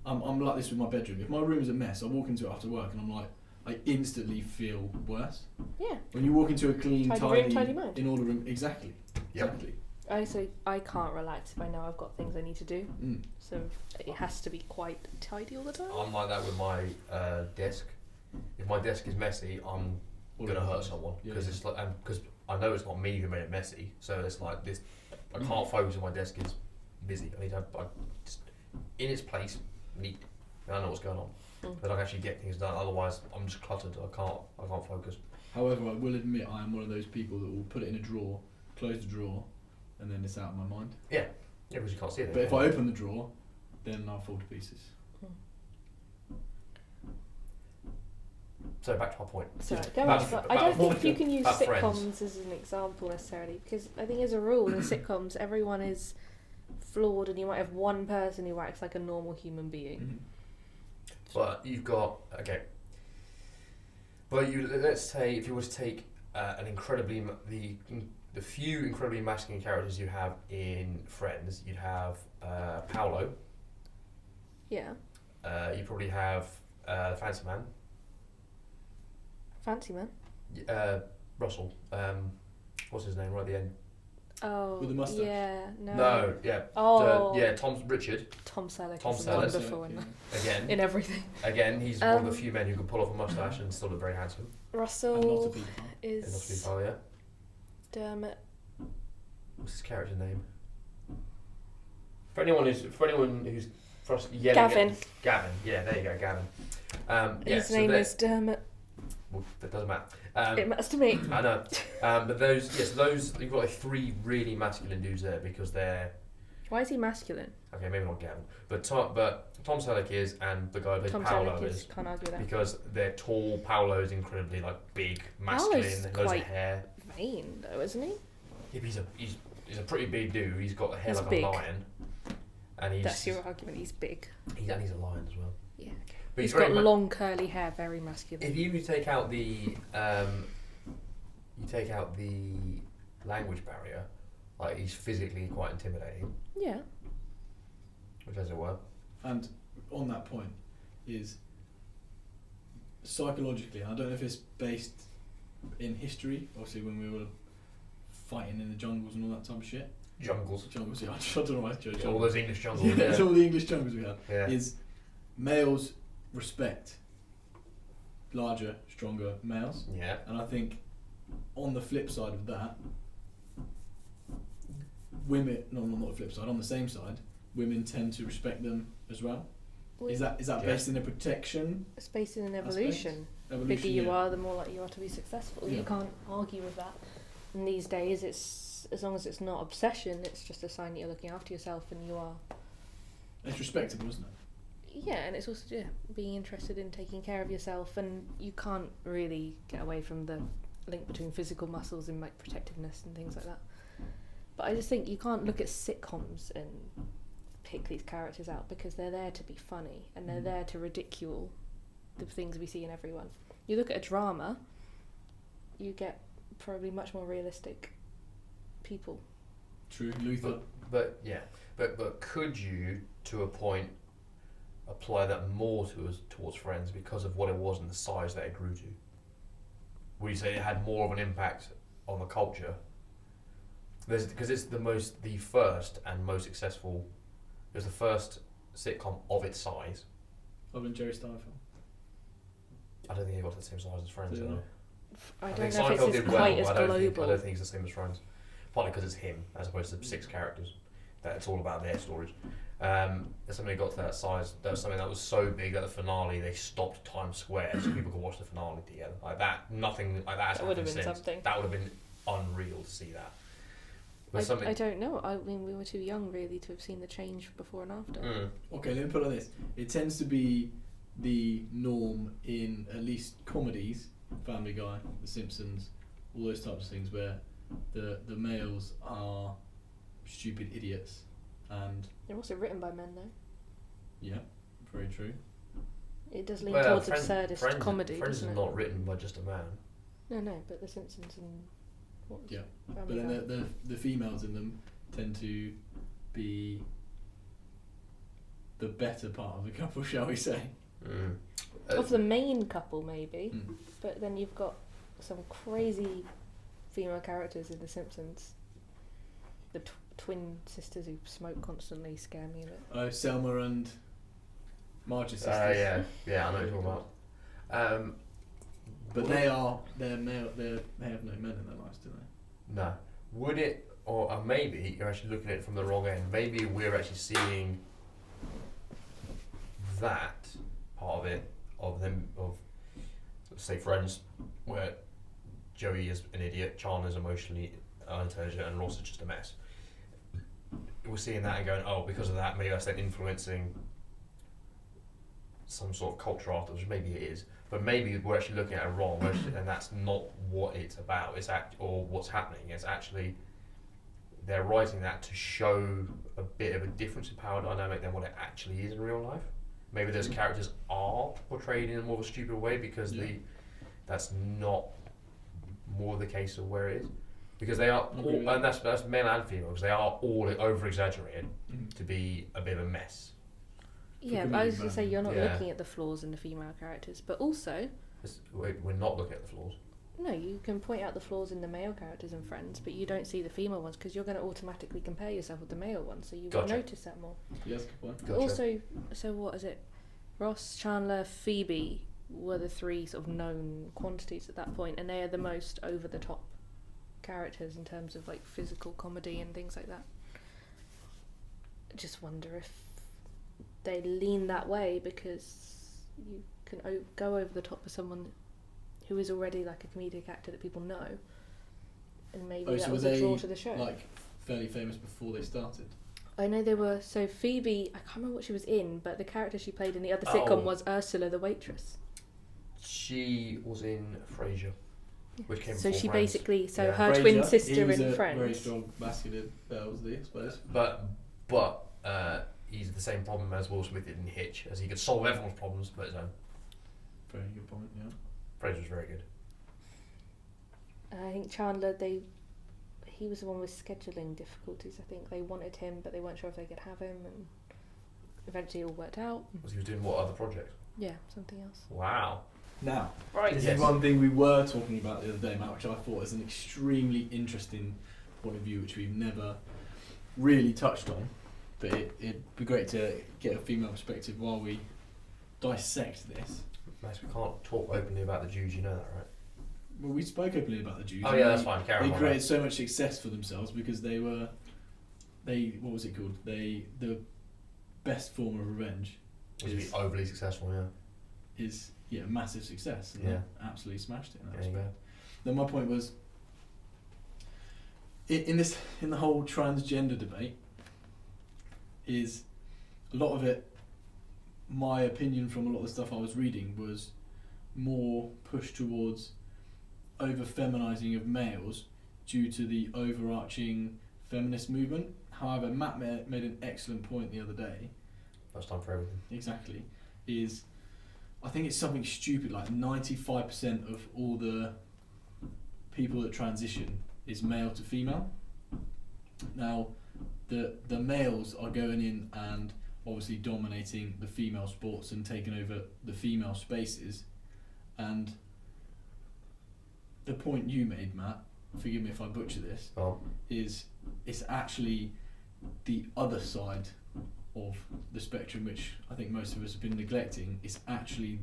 I'm like this with my bedroom. If my room is a mess, I walk into it after work and I'm like, I instantly feel worse. Yeah. When you walk into a clean, Tidy tidy, room, tidy mind. in order room, exactly. Yep. Exactly. I can't relax if I know I've got things I need to do. So it has to be quite tidy all the time. I'm like that with my desk. If my desk is messy, I'm gonna hurt someone because it's like, because I know it's not me who made it messy. So it's like this. I can't focus when my desk is busy. I need to have just in its place, neat. And I know what's going on. But I can actually get things done. Otherwise, I'm just cluttered. I can't focus. However, I will admit I am one of those people that will put it in a drawer, close the drawer, and then it's out of my mind. Yeah, because you can't see it. But if I open the drawer, then I'll fall to pieces. So back to my point. So About- I don't think about you can use about sitcoms Friends. as an example necessarily, because I think as a rule in sitcoms everyone is flawed and you might have one person who acts like a normal human being. But you've got But let's say if you were to take an incredibly the few incredibly masculine characters you have in Friends, you'd have Paolo. Yeah. You probably have Fancy Man. Fancy Man. Russell. What's his name right at the end? Oh. With the moustache? Yeah. No. No, yeah. Oh. Richard. Tom Selleck Tom is Selleck. wonderful in that. Again. In everything. Again, he's one of the few men who can pull off a mustache and still look very handsome. Russell And not to is be Paolo, yeah. Dermot. What's his character's name? For anyone who's yelling Gavin. Gavin. Yeah, there you go, Gavin. His name is Dermot. Well, that doesn't matter. It matters to me. I know. But those you've got like three really masculine dudes there because they're Why is he masculine? okay, maybe not Gavin, but Tom Selleck is, and the guy who plays Tom Paolo Selleck is. can't argue with that. Because they're tall. Paolo is incredibly like big, masculine, Paolo's loads of quite hair. Vain though, isn't he? Yeah, but he's a pretty big dude. He's got the hair He's like big. a lion. And That's your argument. He's big. He's a lion as well. Yeah. Okay. But He's very got long curly hair, very masculine. If you take out the language barrier, like he's physically quite intimidating. Yeah. Which as it were. And on that point is psychologically, I don't know if it's based in history, obviously when we were fighting in the jungles and all that type of shit. Jungles, yeah, I don't know why I chose all those English jungles. Yeah, it's all the English jungles we had. Yeah. Is males respect larger, stronger males. Yeah. And I think on the flip side of that, women, not the flip side, on the same side, women tend to respect them as well. Is that based in a protection? It's based in an evolution. The Evolution, bigger you yeah. are, the more likely you are to be successful. Yeah. You can't argue with that. And these days, it's as long as it's not obsession, it's just a sign that you're looking after yourself and you are. It's respectable, isn't it? Yeah, and it's also being interested in taking care of yourself, and you can't really get away from the link between physical muscles and like protectiveness and things like that. But I just think you can't look at sitcoms and pick these characters out because they're there to be funny and they're there to ridicule the things we see in everyone. You look at a drama, you get probably much more realistic people. True, Luther. But could you, to a point, apply that more towards Friends because of what it was and the size that it grew to? Would you say it had more of an impact on the culture? Because it's the first and most successful. It was the first sitcom of its size. Other than Jerry Seinfeld. I don't think it got to the same size as Friends. Yeah. I think don't know if Seinfeld it's did quite well, as I don't global. think it's the same as Friends. Partly because it's him, as opposed to 6 characters. That it's all about their stories. If something got to that size, that was something that was so big that the finale they stopped Times Square so people could watch the finale together. Like that, nothing like that has That would have happened been since. something. That would have been unreal to see that. But I don't know. I mean, we were too young really to have seen the change before and after. Okay, let me put it like this. It tends to be the norm in at least comedies, Family Guy, The Simpsons, all those types of things where the males are stupid idiots and They're also written by men though. yeah, very true. It does lean towards absurdist Friends, comedy, Friends is doesn't it? not written by just a man. No, but The Simpsons and what was Yeah. Family But Guy? then the females in them tend to be the better part of the couple, shall we say. Of the main couple maybe, Mm. but then you've got some crazy female characters in The Simpsons. The twin sisters who smoke constantly scare me a bit. Oh, Selma and Marge's sisters. Yeah, I know what you're talking about. But they're male. They have no men in their lives, do they? No. Would it, or maybe you're actually looking at it from the wrong end. Maybe we're actually seeing that part of it, of say Friends, where Joey is an idiot, Chandler's emotionally unintelligent, and Ross is just a mess. We're seeing that and going, oh, because of that, maybe that's then influencing some sort of culture afterwards, which maybe it is. But maybe we're actually looking at it wrong, and that's not what it's about. Or what's happening. It's actually they're writing that to show a bit of a difference in power dynamic than what it actually is in real life. Maybe those characters are portrayed in a more of a stupid way because that's not more the case of where it is. Because they are, all, and that's male and female, because they are all over exaggerated to be a bit of a mess. Yeah, but I was going to say you're not looking at the flaws in the female characters, but also We're not looking at the flaws. no, you can point out the flaws in the male characters and Friends, but you don't see the female ones because you're going to automatically compare yourself with the male ones, so you will notice that more. Yes, good point. Gotcha. Also, so what is it? Ross, Chandler, Phoebe were the 3 sort of known quantities at that point, and they are the most over the top characters in terms of like physical comedy and things like that. I just wonder if they lean that way because you can go over the top with someone who is already like a comedic actor that people know, and maybe that was a draw to the show. Like fairly famous before they started. I know they were. So Phoebe, I can't remember what she was in, but the character she played in the other sitcom was Ursula the waitress. She was in Frasier, which came So before she Friends. basically, her Frasier, twin sister he was in a Friends. very strong masculine Belsley, I suppose. But he's the same problem as Will Smith did in Hitch, as he could solve everyone's problems but his own. Very good point, yeah. Frasier was very good. I think Chandler, he was the one with scheduling difficulties. I think they wanted him, but they weren't sure if they could have him, and eventually it all worked out. Was he doing what other projects? Yeah, something else. Wow. Now, Right. this Yes. is one thing we were talking about the other day, Matt, which I thought is an extremely interesting point of view, which we've never really touched on. But it'd be great to get a female perspective while we dissect this. Max, we can't talk openly about the Jews, you know that, right? Well, we spoke openly about the Jews. Oh and yeah, that's fine. Carry They on. created so much success for themselves because they what was it called? The best form of revenge Which would be overly successful, is massive success. And Yeah. they absolutely smashed it in that There you respect. go. Then my point was, in the whole transgender debate, is a lot of it, my opinion from a lot of the stuff I was reading was more pushed towards over feminising of males due to the overarching feminist movement. However, Matt made an excellent point the other day. First time for everything. Exactly. Is I think it's something stupid like 95% of all the people that transition is male to female. Now, the males are going in and obviously dominating the female sports and taking over the female spaces. And the point you made, Matt, forgive me if I butcher this, is it's actually the other side of the spectrum, which I think most of us have been neglecting. It's actually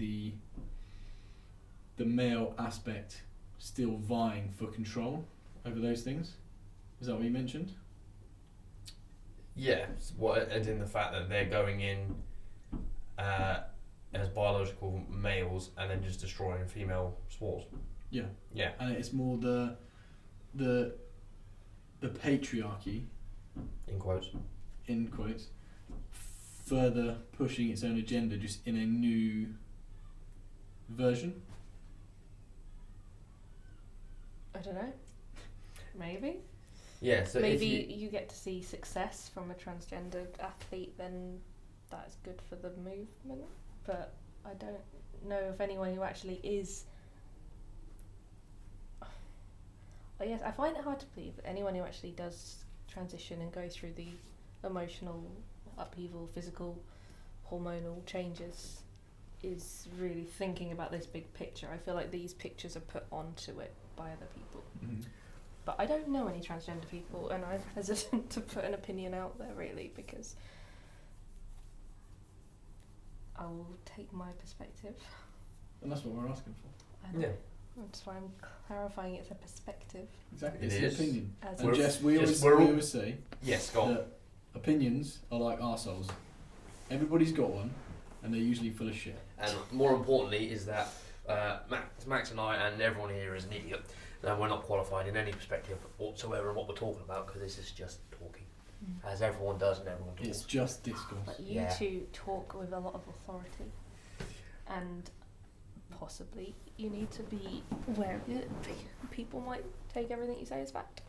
the male aspect still vying for control over those things. Is that what you mentioned? Yeah, and in the fact that they're going in as biological males and then just destroying female sports. Yeah. Yeah. And it's more the patriarchy, In quotes. further pushing its own agenda just in a new version. I don't know. Maybe. Yeah, so Maybe if you get to see success from a transgendered athlete, then that's good for the movement. But I don't know of anyone who actually is. Yes, I find it hard to believe that anyone who actually does transition and go through the emotional upheaval, physical, hormonal changes is really thinking about this big picture. I feel like these pictures are put onto it by other people. Mm-hmm. But I don't know any transgender people, and I'm hesitant to put an opinion out there really, because I will take my perspective. And that's what we're asking for. And Yeah. that's why I'm clarifying it's a perspective. Exactly. It It's is. an opinion. As And We're- Jess, we just- always say Yes, go on. that opinions are like arseholes. Everybody's got one, and they're usually full of shit. And more importantly is that Max and I and everyone here is an idiot. And we're not qualified in any perspective whatsoever on what we're talking about, because this is just talking. As everyone does and everyone talks. It's just discourse. But you Yeah. two talk with a lot of authority, and possibly you need to be aware of it. People might take everything you say as fact.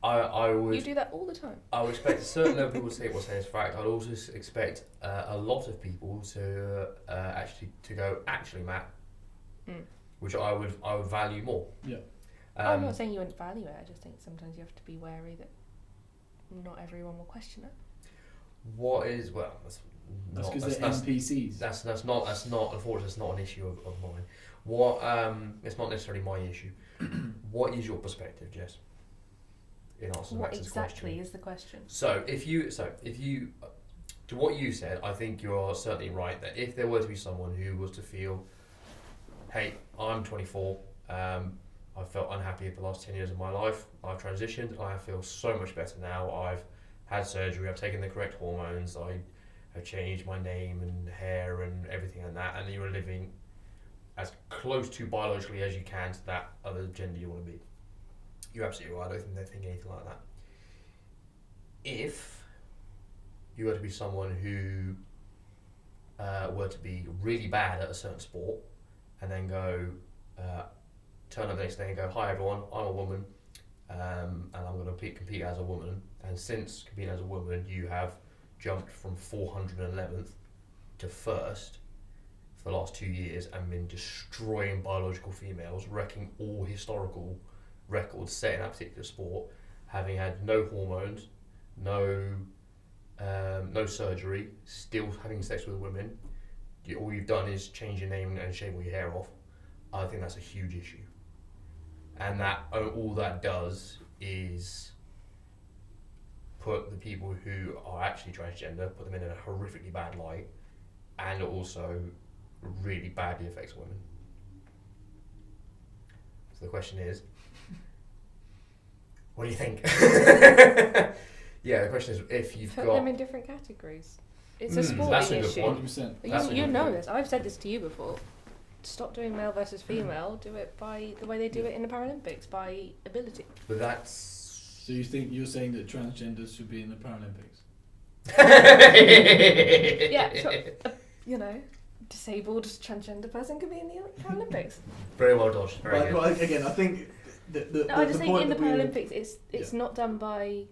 I would. You do that all the time. I would expect a certain level of people to say what say as fact. I'd also expect a lot of people to actually Matt, which I would value more. Yeah. I'm not saying you wouldn't value it. I just think sometimes you have to be wary that not everyone will question it. What is that's That's because they're NPCs. That's not unfortunately that's not an issue of mine. What it's not necessarily my issue. What is your perspective, Jess? In answer to What Max's exactly question. is the question? So if you to what you said, I think you're certainly right that if there were to be someone who was to feel, hey, I'm 24, I felt unhappy for the last 10 years of my life, I've transitioned, I feel so much better now, I've had surgery, I've taken the correct hormones, I have changed my name and hair and everything like that, and you're living as close to biologically as you can to that other gender you want to be. You're absolutely right, I don't think they think anything like that. If you were to be someone who were to be really bad at a certain sport and then go turn up the next day and go, hi everyone, I'm a woman and I'm going to compete as a woman, and since competing as a woman you have jumped from 411th to 1st for the last 2 years and been destroying biological females, wrecking all historical records set in that particular sport, having had no hormones, no surgery, still having sex with women, all you've done is change your name and shave all your hair off. I think that's a huge issue, and that all that does is put the people who are actually transgender, put them in a horrifically bad light, and also really badly affects women. So the question is, what do you think? Yeah, the question is if you've Put got... them in different categories. It's a sporting that's a good issue. point. 100%. That's a You good know point. this. I've said this to you before. Stop doing male versus female. Do it by the way they do it in the Paralympics, by ability. But that's. So you're saying that transgenders should be in the Paralympics? Yeah, sure. You know, disabled transgender person could be in the Paralympics. Very well dodged. Very good. But again, I think the No, I just the think point in the that we were- Paralympics, it's not done by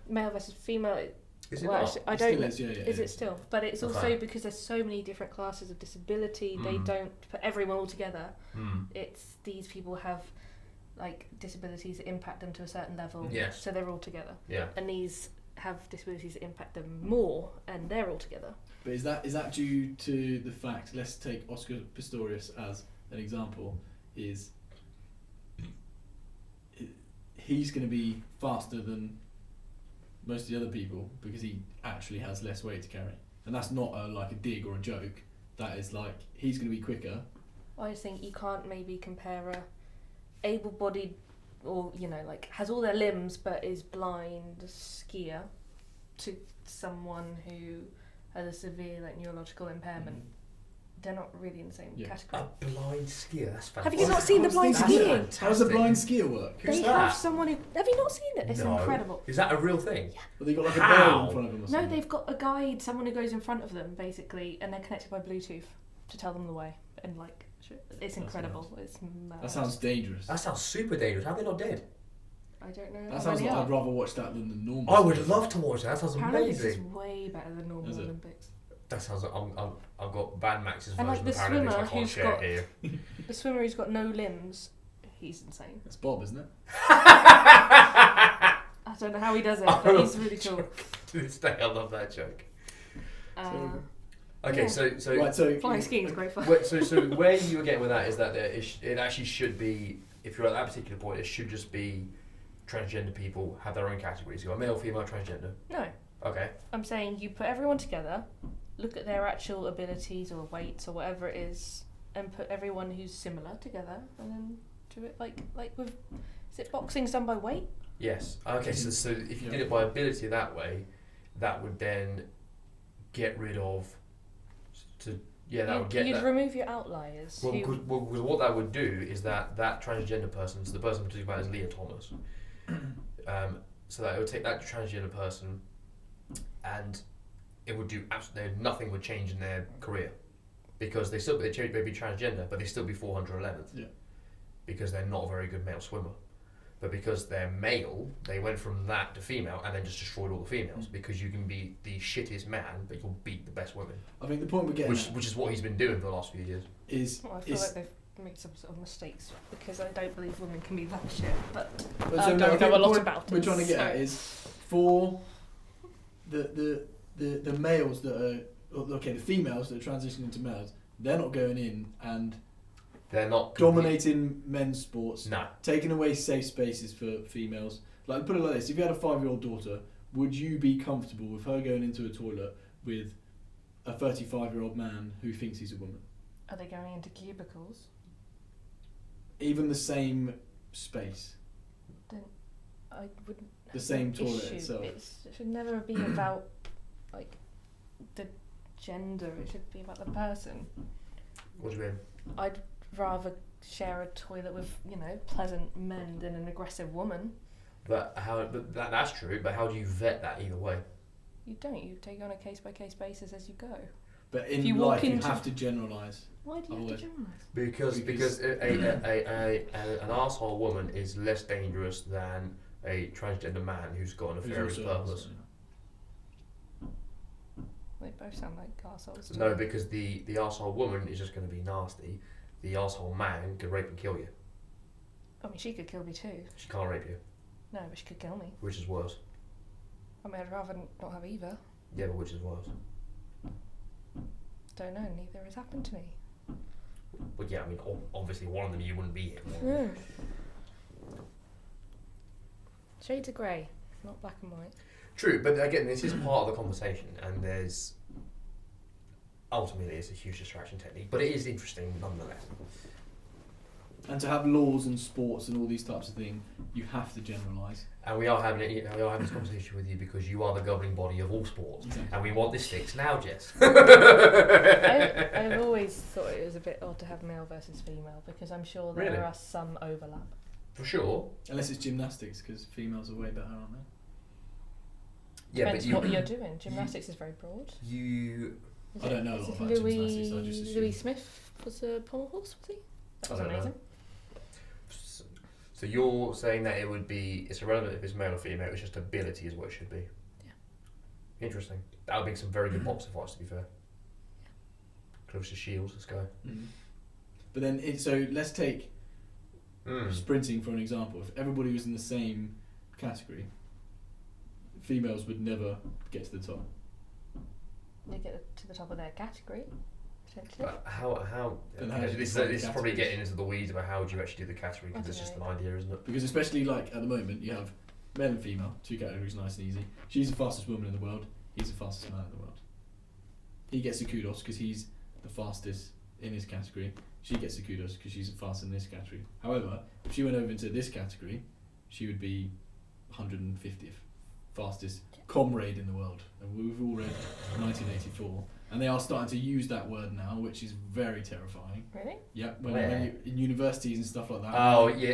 male versus female. Is it Well, not? actually, I It don't still know. is, yeah, Is it still? But it's also Okay. because there's so many different classes of disability. They Mm. don't put everyone all together. Mm. It's these people have like disabilities that impact them to a certain level. Yes. So they're all together. Yeah. And these have disabilities that impact them more, and they're all together. But is that due to the fact? Let's take Oscar Pistorius as an example. He's going to be faster than most of the other people because he actually has less weight to carry, and that's not like a dig or a joke. That is like he's going to be quicker. I just think you can't maybe compare a able-bodied or like has all their limbs but is blind skier to someone who has a severe like neurological impairment. They're not really in the same Yeah. category. A blind skier. That's fantastic. Have you not seen the blind That's skiing? fantastic. How does a blind skier work? Who's They that? have someone who. Have you not seen it? It's No. incredible. Is that a real thing? Well, they got like a How? bell in front of them or No, something. they've got a guide, someone who goes in front of them basically, and they're connected by Bluetooth to tell them the way. And like, it's incredible. It's mad. That sounds dangerous. That sounds super dangerous. How are they not dead? I don't know. That how sounds many like are. I'd rather watch that than the normal. I would stuff. love to watch that. That sounds Paralympics is amazing. way better than normal Is it? Olympics. That sounds like I've got Bad Max's And, version like, of the Paralympics. swimmer I can't who's share got- it here. The swimmer who's got no limbs, he's insane. That's Bob, isn't it? I don't know how he does it, but he's really cool. To this day, I love that joke. Okay, Yeah. so Right, so Flying skiing is great fun. so where you were getting with that is that it actually should be, if you're at that particular point, it should just be transgender people have their own categories. You've got male, female, transgender. No, Okay. I'm saying you put everyone together, look at their actual abilities or weights or whatever it is, and put everyone who's similar together, and then do it like with. Is it boxing done by weight? Yes. Okay. So if you did it by ability that way, that would then get rid of. You'd remove your outliers. Well, because what that would do is that transgender person, so the person I'm talking about is Leah Thomas, so that it would take that transgender person, and it would do absolutely nothing would change in their career, because they'd be transgender, but they'd still be 411th, Yeah. because they're not a very good male swimmer. But because they're male, they went from that to female and then just destroyed all the females. Because you can be the shittest man, but you'll beat the best women. I think the point we're getting Which is what he's been doing for the last few years. is Well, I feel like they've made some sort of mistakes because I don't believe women can be that shit. But I I don't think know a the lot point about it. we're trying to get so- at is for the males that are the females that are transitioning into males, they're not going in and They're not dominating men's sports, No. taking away safe spaces for females. Like, put it like this: if you had a 5-year-old daughter, would you be comfortable with her going into a toilet with a 35-year-old man who thinks he's a woman? Are they going into cubicles? Even the same space, I wouldn't. the same issue. toilet itself. It should never be about like the gender. It should be about the person. What do you mean? I'd rather share a toilet with pleasant men than an aggressive woman. But that's true. But how do you vet that either way? You don't. You take it on a case-by-case basis as you go. But If in you walk life, you into- have to generalise. Why do you have Always. to generalise? Because an arsehole woman is less dangerous than a transgender man who's got a Who's nefarious also- purpose. They both sound like arseholes. No, because the arsehole woman is just going to be nasty. The arsehole man could rape and kill you. I mean, she could kill me too. She can't rape you, No, but she could kill me. which is worse. I mean, I'd rather not have either. Yeah, but which is worse? Don't know. Neither has happened to me. But yeah, I mean, obviously one of them you wouldn't be here. Yeah. Shades of grey, not black and white. True, but again, this is part of the conversation, and there's ultimately it's a huge distraction technique, but it is interesting nonetheless. And to have laws and sports and all these types of things, you have to generalise. And we are having this conversation with you because you are the governing body of all sports, and we want this fixed now, Jess. I've always thought it was a bit odd to have male versus female because I'm sure there are some overlap. For sure. Unless it's gymnastics, because females are way better, aren't they? Yeah, Depends but what you're doing. Gymnastics is very broad. I don't know a lot about gymnastics. I just assume. Louis Smith was a pommel horse, was he? That was amazing. So you're saying that it's irrelevant if it's male or female, it's just ability is what it should be? Yeah. Interesting. That would make some very good boxer fights, to be fair. Close to Shields, this guy. Mm. But then, so let's take sprinting for an example. If everybody was in the same category, females would never get to the top. They get to the top of their category, potentially. But how this is probably getting into the weeds about how would you actually do the category, because it's just an idea, isn't it? Because especially like at the moment, you have male and female, 2 categories, nice and easy. She's the fastest woman in the world, he's the fastest man in the world. He gets the kudos because he's the fastest in his category. She gets the kudos because she's the fastest in this category. However, if she went over into this category, she would be 150th fastest comrade in the world. And we've all read 1984. And they are starting to use that word now, which is very terrifying. Really? Yeah, when you, in universities and stuff like that. Oh, yeah.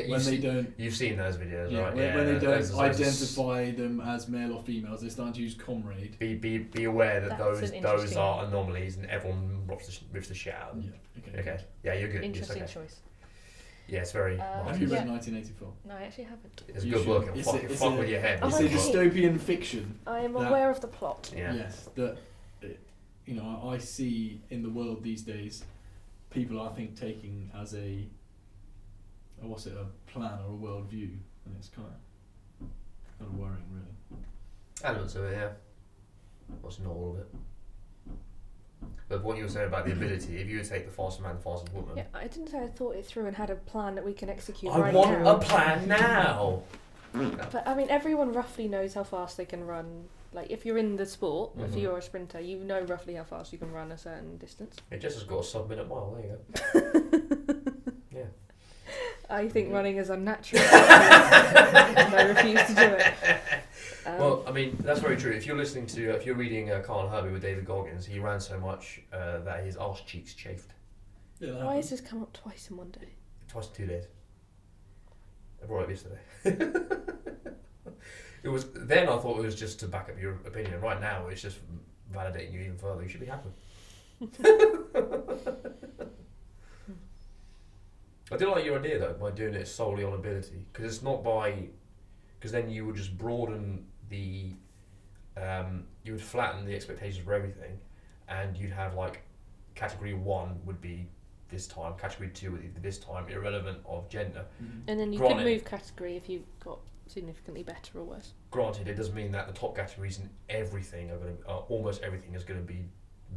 You've seen those videos, yeah, right? When they don't identify them as male or females, they're starting to use comrade. Be aware that That's those are anomalies, and everyone rips the shit out of them. Yeah. Okay. Yeah, you're good. Interesting okay. choice. Yeah, it's very. Have you read 1984? No, I actually haven't. It's a good book. Fuck with your head. It's a dystopian fiction. I am aware of the plot. Yeah. Yes, that I see in the world these days, people I think taking as a plan or a world view, and it's kind of worrying, really. Elements of it, yeah. What's not all of it. But what you were saying about the ability, if you would take the fastest man, the fastest woman. Yeah, I didn't say I thought it through and had a plan that we can execute I right now. want a plan now! But I mean, everyone roughly knows how fast they can run. Like, if you're in the sport, if Mhm. you're a sprinter, you know roughly how fast you can run a certain distance. It just has got a sub-minute mile, there you go. Yeah. I think running is unnatural. And I refuse to do it. Well, I mean, that's very true. If you're reading Carl Harpe with David Goggins, he ran so much that his arse cheeks chafed. Yeah, why has this come up twice in one day? Twice in 2 days. I brought it up yesterday. It was then I thought it was just to back up your opinion. Right now, it's just validating you even further. You should be happy. I do like your idea though, by doing it solely on ability, because it's not because then you would just broaden the, you would flatten the expectations for everything, and you'd have like category 1 would be this time, category 2 would be this time, irrelevant of gender. Mm-hmm. And then you could move category if you got significantly better or worse. Granted, it doesn't mean that the top categories in everything are going to, almost everything is going to be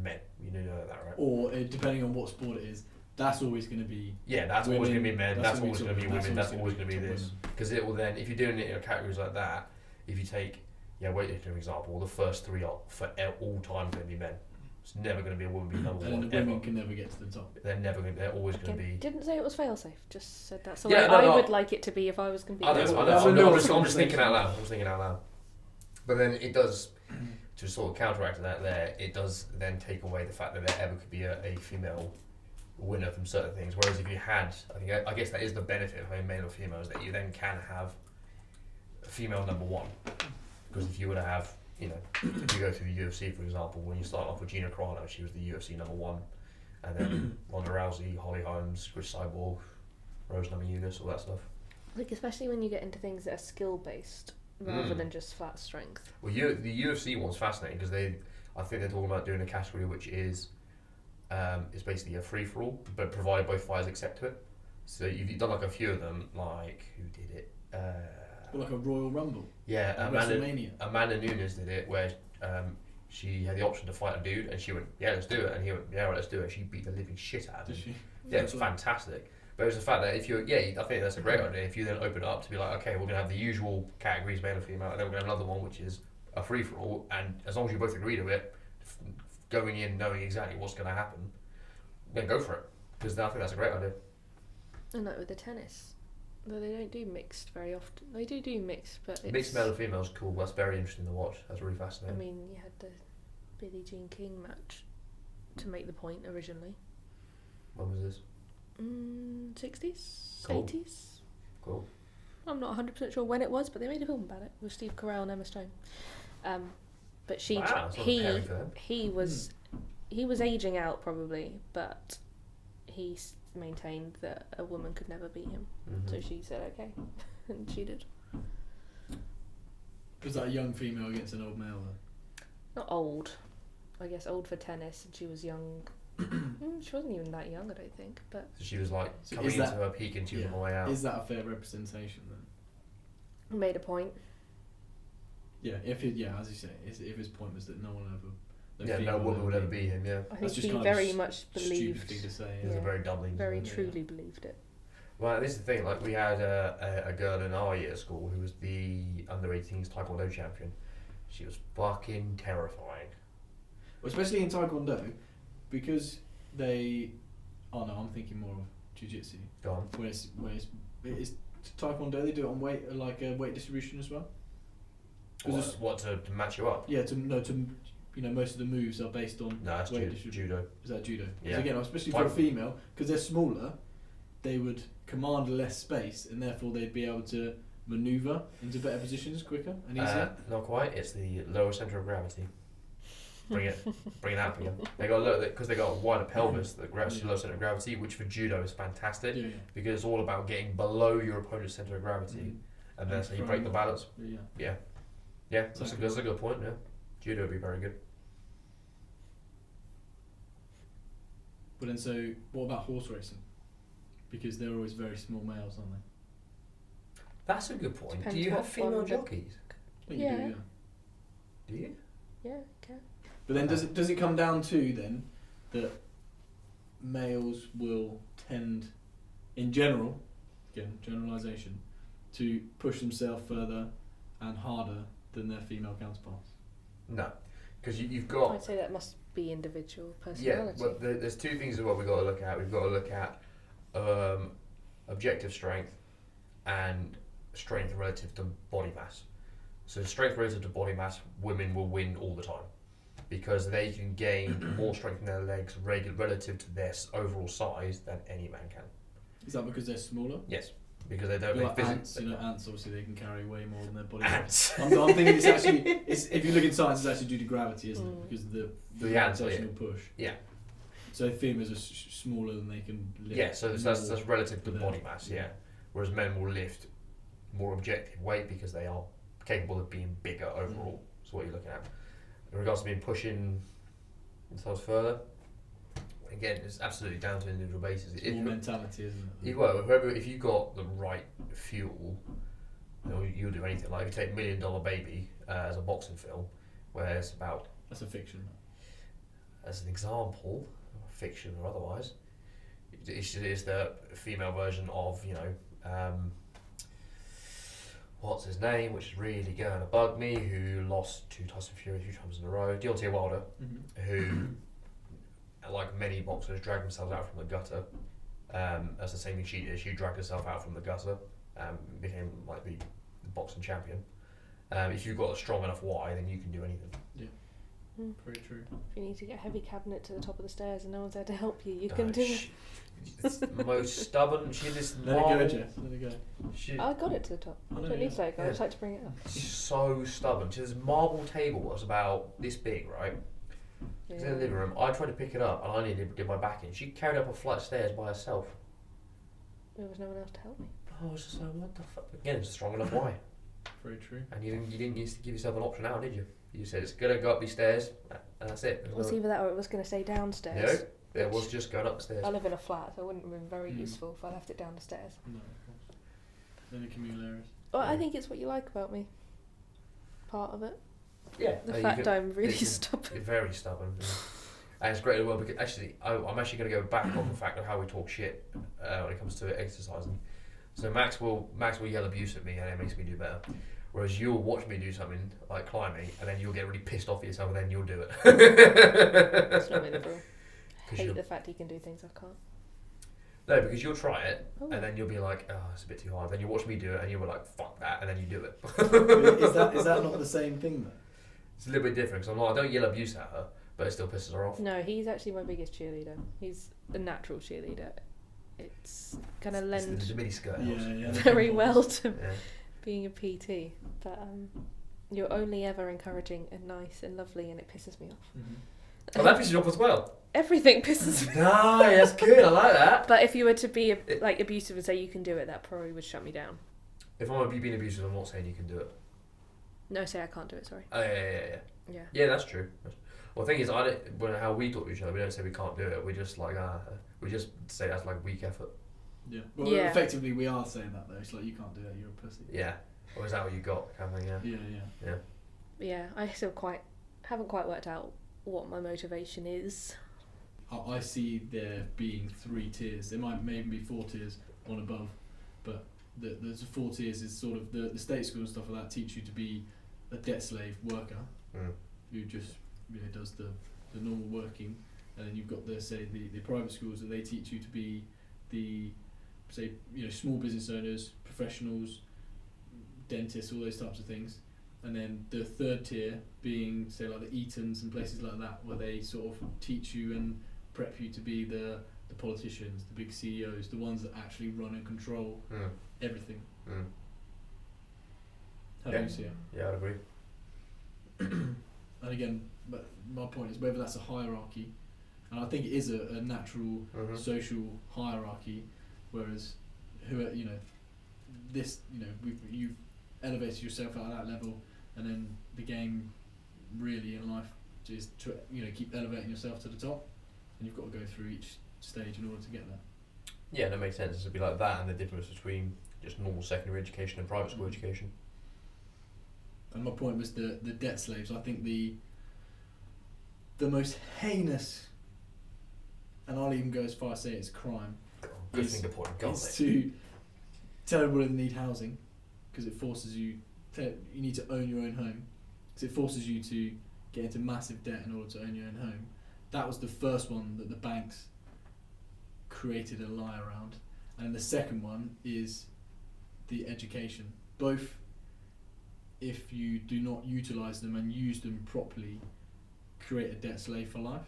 men. You know that, right? Or depending on what sport it is, that's always going to be. Yeah, that's women, always going to be men. That's always going to be women. That's always going to be top this. women. Because it will then, if you're doing it in categories like that, if you take, for example, the first 3 are for all time going to be men. It's never going to be a woman be number and 1 the women ever. can never get to the top. They're never going. They're always going to be. Didn't say it was fail-safe. Just said that's the Yeah, way no, I would like it to be if I was going to be. I know. I'm just thinking out loud. But then it does, to sort of counteract that it does then take away the fact that there ever could be a female winner from certain things. Whereas if you had, I guess that is the benefit of having male or female, is that you then can have a female number 1. Because if you were to have, if you go through the UFC, for example, when you start off with Gina Carano, she was the UFC number 1. And then Ronda Rousey, Holly Holmes, Chris Cyborg, Rose Namajunas, all that stuff. Like, especially when you get into things that are skill-based rather than just flat strength. Well, the UFC one's fascinating because I think they're talking about doing a category which is basically a free-for-all, but provided both fighters accept to it. So you've done like a few of them, like, who did it? Like a Royal Rumble. Yeah, WrestleMania. Amanda Nunes did it, where she had the option to fight a dude, and she went, yeah, let's do it, and he went, yeah, right, let's do it. She beat the living shit out of him. Did she? Yeah, it was fantastic. But it was the fact that I think that's a great idea. If you then open it up to be like, okay, we're going to have the usual categories, male and female, and then we're going to have another one which is a free-for-all, and as long as you both agree to it, going in knowing exactly what's going to happen, then go for it. Because I think that's a great idea. And like with the tennis, though they don't do mixed very often. They do mixed, but it's... Mixed male and female is cool. That's very interesting to watch. That's really I fascinating. mean, you had the Billie Jean King match to make the point originally. When was this? 60s? Cool. 80s? Cool. I'm not 100% sure when it was, but they made a film about it with Steve Carell and Emma Stone. But she... Wow, that's not pairing for them. He was aging out probably, but he maintained that a woman could never beat him. Mm-hmm. So she said okay, and she did. Was that a young female against an old male then? Not old, I guess old for tennis, and she was young. She wasn't even that young, I don't think. But So she was like So coming is into that- her peak and she was on the way out. Is that a fair representation then? made a point. Yeah, as you say, if his point was that no one ever... Yeah, no woman would ever beat him, yeah. I That's think just he kind of very a much Stupid believed, thing to say. It was a Yeah. very dumbling. very yeah. truly believed it. Well, this is the thing, like we had a girl in our year at school who was the under-18s Taekwondo champion. She was fucking terrifying. Well, especially in Taekwondo, because they... Oh no, I'm thinking more of Jiu-Jitsu. Go on. Where it's Taekwondo, they do it on weight, like weight distribution as well. 'Cause What to match you up? yeah, most of the moves are based on No, that's weight judo. Is that judo? Yeah. So again, especially for a female, because they're smaller, they would command less space, and therefore they'd be able to maneuver into better positions quicker and easier. Not quite. It's the lower center of gravity. Bring it out for you. They got because they got a wider pelvis, the lower center of gravity, which for judo is fantastic Yeah, because it's all about getting below your opponent's center of gravity, and then so you break the balance. yeah. Yeah, that's a good point. Yeah, judo would be very good. But then, so what about horse racing? Because they're always very small males, aren't they? That's a good point. Depends Do you what have female one the- jockeys? I think Yeah. you do, yeah. Do you? Yeah, okay. But then, does it come down to then that males will tend, in general, again generalisation, to push themselves further and harder than their female counterparts? No, because you've got. I'd say that must be individual Yeah, personality. well, there's two things as well we've got to look at. We've got to look at objective strength and strength relative to body mass. So strength relative to body mass, women will win all the time because they can gain more strength in their legs relative to their overall size than any man can. Is that because they're smaller? Yes, because they don't. Like They ants, ants obviously they can carry way more than their body weight. ants. I'm thinking it's actually, if you look in science, it's actually due to gravity, isn't it? Because of the ants, gravitational push. Yeah. So females are smaller than they can lift. Yeah, so that's more relative to with body their- mass. Yeah, whereas men will lift more objective weight because they are capable of being bigger overall. That's what you're looking at. In regards to being pushing themselves further, again, it's absolutely down to individual basis. It's more mentality, isn't it? If you got the right fuel, you'll do anything. Like if you take $1 Million Baby as a boxing film, where it's about, That's a fiction. as an example, fiction or otherwise, it is the female version of what's his name, which is really going to bug me, who lost to Tyson Fury a few times in a row, Deontay Wilder, who, like many boxers, drag themselves out from the gutter. That's the same thing she did. She dragged herself out from the gutter, became like the boxing champion. If you've got a strong enough why, then you can do anything. Very true. If you need to get a heavy cabinet to the top of the stairs and no one's there to help you, you can do it. It's the most stubborn. She this Let it go, Jess. Let it go. I got it to the top. I know, Don't need to let it go. I Yeah. just like to bring it up. She's so stubborn. She has this marble table that's about this big, right? It's in the living room. I tried to pick it up and I needed to get my back in. She carried up a flight of stairs by herself. There was no one else to help me. I was just like, what the fuck? Again, it's a strong enough why. Very true. And you didn't used to give yourself an option out, did you? You said it's gonna go up these stairs, and that's it. It was either that or it was going to stay downstairs. No, it was just going up the stairs. I live in a flat, so it wouldn't have been very useful if I left it down the stairs. No, of course. Then the communal areas. Well, I think it's what you like about me. Part of it. Yeah, The fact I'm really you're stubborn. very stubborn. And it's great as well because actually, I'm actually going to go back on the fact of how we talk shit when it comes to exercising. So Max will yell abuse at me and it makes me do better. Whereas you'll watch me do something like climbing and then you'll get really pissed off at yourself and then you'll do it. It's not really real. I hate the fact he can do things I can't. No, because you'll try it, Oh. and then you'll be like, oh, it's a bit too hard. Then you watch me do it, and you'll be like, fuck that, and then you do it. Is that not the same thing though? It's a little bit different, because I don't yell abuse at her, but it still pisses her off. No, he's actually my biggest cheerleader. He's a natural cheerleader. It's going to lend It's the mini skirt. Yeah. very well to Yeah. being a PT. But you're only ever encouraging and nice and lovely, and it pisses me off. Mm-hmm. Oh, that pisses you off as well. Everything pisses me No, that's good. I like that. But if you were to be abusive and say you can do it, that probably would shut me down. If I'm being abusive, I'm not saying you can do it. No, say I can't do it, sorry. Oh, yeah. Yeah. Yeah, that's true. Well, the thing is, how we talk to each other, we don't say we can't do it. We just we just say that's like weak effort. Yeah. Well, Yeah. effectively, we are saying that though. It's like you can't do that. You're a pussy. Yeah. Or is that what you got? Kind of thing. Yeah. Yeah, I still haven't quite worked out what my motivation is. I see there being 3 tiers. There might maybe be 4 tiers on above, but there's 4 tiers. Is sort of the state school and stuff like that teach you to be a debt slave worker who just does the normal working, and then you've got the private schools that they teach you to be the small business owners, professionals, dentists, all those types of things. And then the 3rd tier being say like the Eatons and places like that, where they sort of teach you and prep you to be the politicians, the big CEOs, the ones that actually run and control everything. How do you see it? Yeah, I'd agree. And again, but my point is whether that's a hierarchy, and I think it is a natural social hierarchy, whereas you've elevated yourself out of that level, and then the game really in life is to keep elevating yourself to the top, and you've got to go through each stage in order to get there. Yeah, that makes sense. It'd be like that, and the difference between just normal secondary education and private school education. And my point was the debt slaves. I think the most heinous, and I'll even go as far as say it's crime, Good finger point. Go on, is mate. to tell everybody they need housing, because it forces you need to own your own home, because it forces you to get into massive debt in order to own your own home. That was the first one that the banks created a lie around, and the second one is the education. Both, if you do not utilise them and use them properly, create a debt slave for life.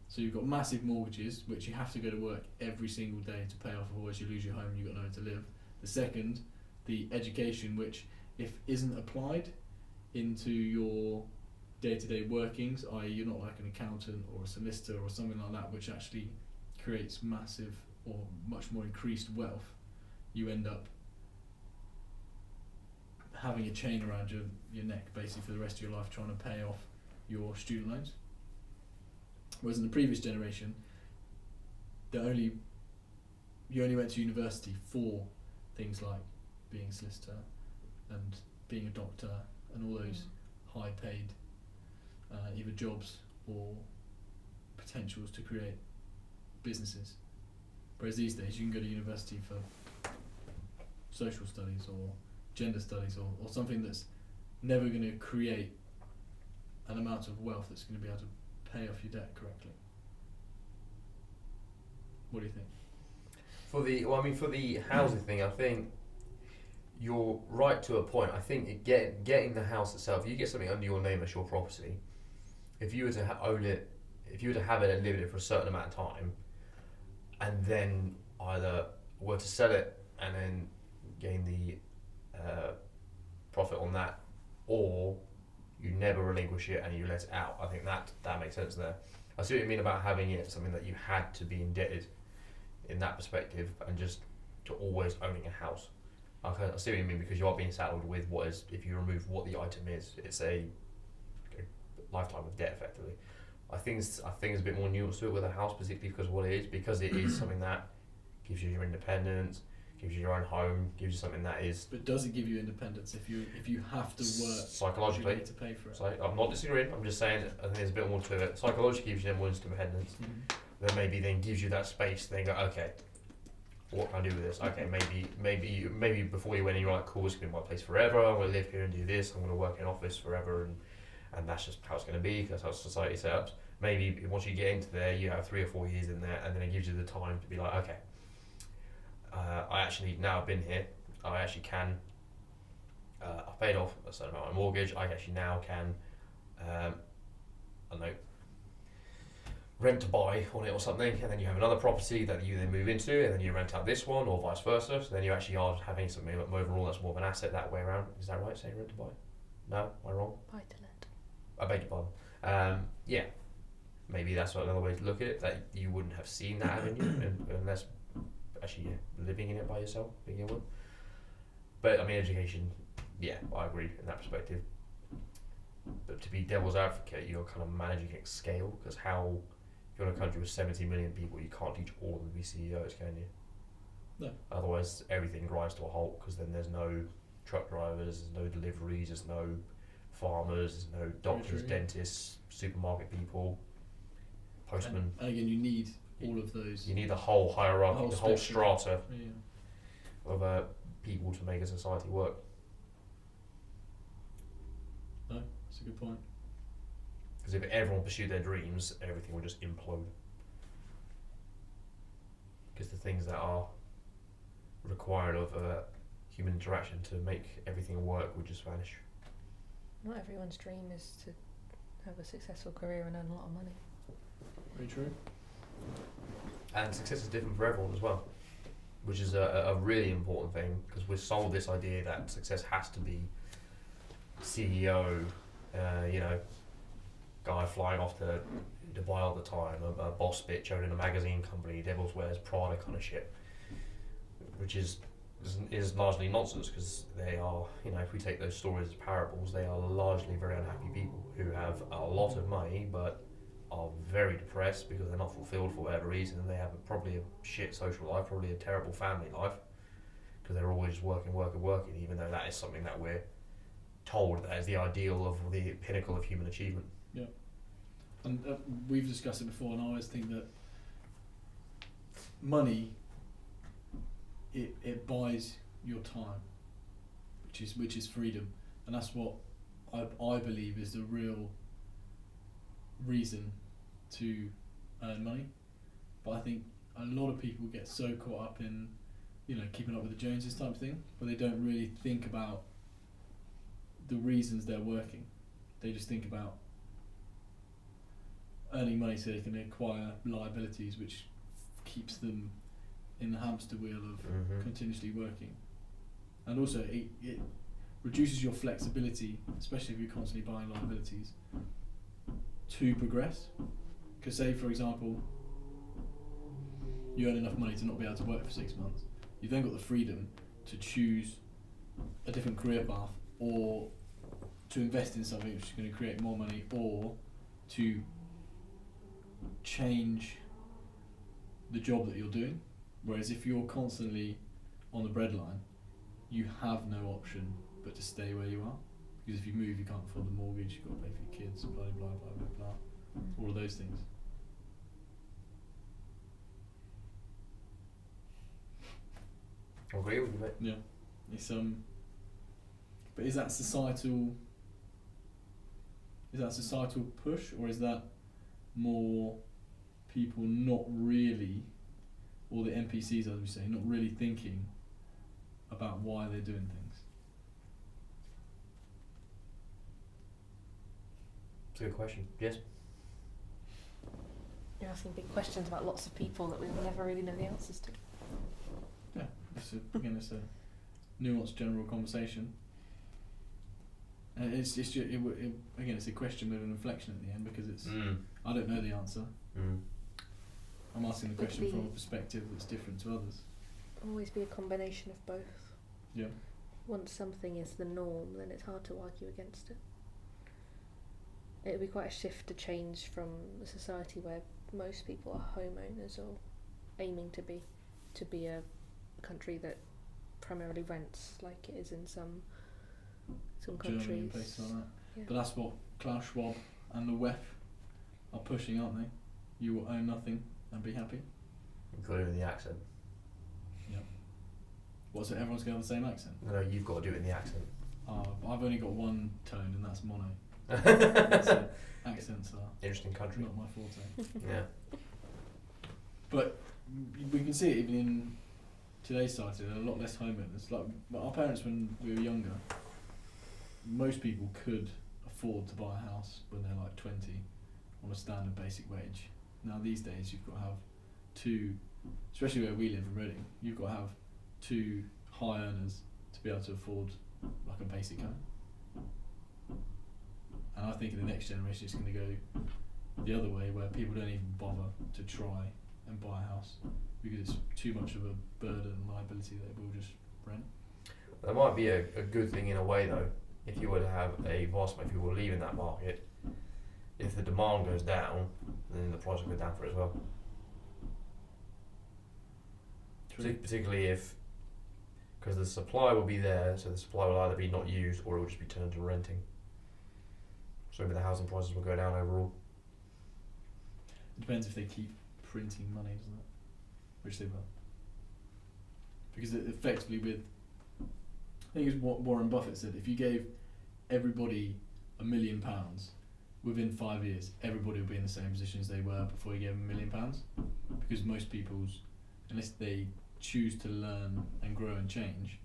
So you've got massive mortgages, which you have to go to work every single day to pay off, otherwise you lose your home and you've got nowhere to live. The second, the education, which if isn't applied into your day-to-day workings, i.e. you're not like an accountant or a solicitor or something like that, which actually creates massive or much more increased wealth, you end up having a chain around your neck basically for the rest of your life trying to pay off your student loans. Whereas in the previous generation, you only went to university for things like being a solicitor and being a doctor and all those high paid either jobs or potentials to create businesses. Whereas these days you can go to university for social studies or gender studies or something that's never going to create an amount of wealth that's going to be able to pay off your debt correctly. What do you think? For the housing thing, I think you're right to a point. I think getting the house itself, you get something under your name as your property. If you were to own it, if you were to have it and live in it for a certain amount of time, and then either were to sell it and then gain the profit on that, or you never relinquish it and you let it out. I think that makes sense there. I see what you mean about having it something that you had to be indebted in that perspective, and just to always owning a house. I see what you mean, because you are being saddled with what is, if you remove what the item is, it's a lifetime of debt effectively. I think it's a bit more nuanced to it with a house, particularly because it is something that gives you your independence, gives you your own home, gives you something that is. But does it give you independence if you have to work psychologically to pay for it? So I'm not disagreeing. I'm just saying I think there's a bit more to it. Psychologically gives you more independence. Then maybe gives you that space. Then go, okay, what can I do with this? Okay, maybe before you went in, you're like, cool, it's gonna be my place forever. I'm gonna live here and do this. I'm gonna work in office forever, and that's just how it's gonna be. Because that's how society set up. Maybe once you get into there, you have 3 or 4 years in there, and then it gives you the time to be like, okay, I actually, now I've been here, I actually can, I've paid off a certain amount of my mortgage, I actually now can, I don't know, rent to buy on it or something, and then you have another property that you then move into, and then you rent out this one, or vice versa, so then you actually are having something overall that's more of an asset that way around. Is that right, saying rent to buy? No? Am I wrong? Buy to let. I beg your pardon. Yeah, maybe that's another way to look at it, that you wouldn't have seen that avenue unless actually living in it by yourself, being able. But I mean, education, yeah, I agree in that perspective. But to be devil's advocate, you're kind of managing at scale, because how, if you're in a country with 70 million people, you can't teach all of them to be CEOs, can you? No. Otherwise, everything grinds to a halt, because then there's no truck drivers, there's no deliveries, there's no farmers, there's no doctors, dentists, supermarket people, postmen. And again, you need all of those. You need the whole hierarchy, the whole strata of people to make a society work. No, that's a good point. Because if everyone pursued their dreams, everything would just implode. Because the things that are required of human interaction to make everything work would just vanish. Not everyone's dream is to have a successful career and earn a lot of money. Very true. And success is different for everyone as well, which is a really important thing, because we're sold this idea that success has to be CEO, guy flying off to Dubai all the time, a boss bitch owning a magazine company, Devil's Wears Prada kind of shit, which is largely nonsense, because they are, if we take those stories as parables, they are largely very unhappy people who have a lot of money but are very depressed because they're not fulfilled for whatever reason, and they have probably a shit social life, probably a terrible family life, because they're always working, even though that is something that we're told that is the ideal of the pinnacle of human achievement. Yeah. And we've discussed it before, and I always think that money, it buys your time, which is freedom, and that's what I believe is the real reason to earn money. But I think a lot of people get so caught up in, keeping up with the Joneses type thing, but they don't really think about the reasons they're working. They just think about earning money so they can acquire liabilities, which keeps them in the hamster wheel of continuously working. And also it reduces your flexibility, especially if you're constantly buying liabilities, to progress. Because say, for example, you earn enough money to not be able to work for 6 months, you've then got the freedom to choose a different career path, or to invest in something which is going to create more money, or to change the job that you're doing. Whereas if you're constantly on the breadline, you have no option but to stay where you are, because if you move, you can't afford the mortgage, you've got to pay for your kids, blah blah blah blah blah, all of those things. I agree with you, mate. Yeah, it's but is that societal push, or is that more people not really, or the NPCs, as we say, not really thinking about why they're doing things? It's a good question. Yes? You're asking big questions about lots of people that we will never really know the answers to. Yeah, it's a nuanced general conversation. And it's a question with an inflection at the end, because it's I don't know the answer. I'm asking the question from a perspective that's different to others. Always be a combination of both. Yeah. Once something is the norm, then it's hard to argue against it. It would be quite a shift to change from a society where most people are homeowners or aiming to be a country that primarily rents, like it is in some countries. Germany and places like that. Yeah. But that's what Klaus Schwab and the WEF are pushing, aren't they? You will own nothing and be happy. Including the accent. Yeah. What's it? Everyone's going to have the same accent? No, you've got to do it in the accent. I've only got one tone, and that's mono. That's it. Accents are Interesting country. not my forte. Yeah. But we can see it even in today's society, there are a lot less homeowners. Like our parents, when we were younger, most people could afford to buy a house when they're like 20 on a standard basic wage. Now these days you've got to have two, especially where we live in Reading, you've got to have two high earners to be able to afford like a basic home. And I think in the next generation it's going to go the other way, where people don't even bother to try and buy a house because it's too much of a burden and liability that we'll just rent. That might be a good thing in a way though, if you were to have a vast amount of people leaving that market. If the demand goes down, then the price will go down for it as well. Particularly if, because the supply will be there, so the supply will either be not used or it will just be turned to renting. So maybe the housing prices will go down overall. It depends if they keep printing money, doesn't it? Which they will. Because it effectively I think it's what Warren Buffett said, if you gave everybody £1 million, within 5 years, everybody will be in the same position as they were before you gave them £1 million. Because most people's, unless they choose to learn and grow and change,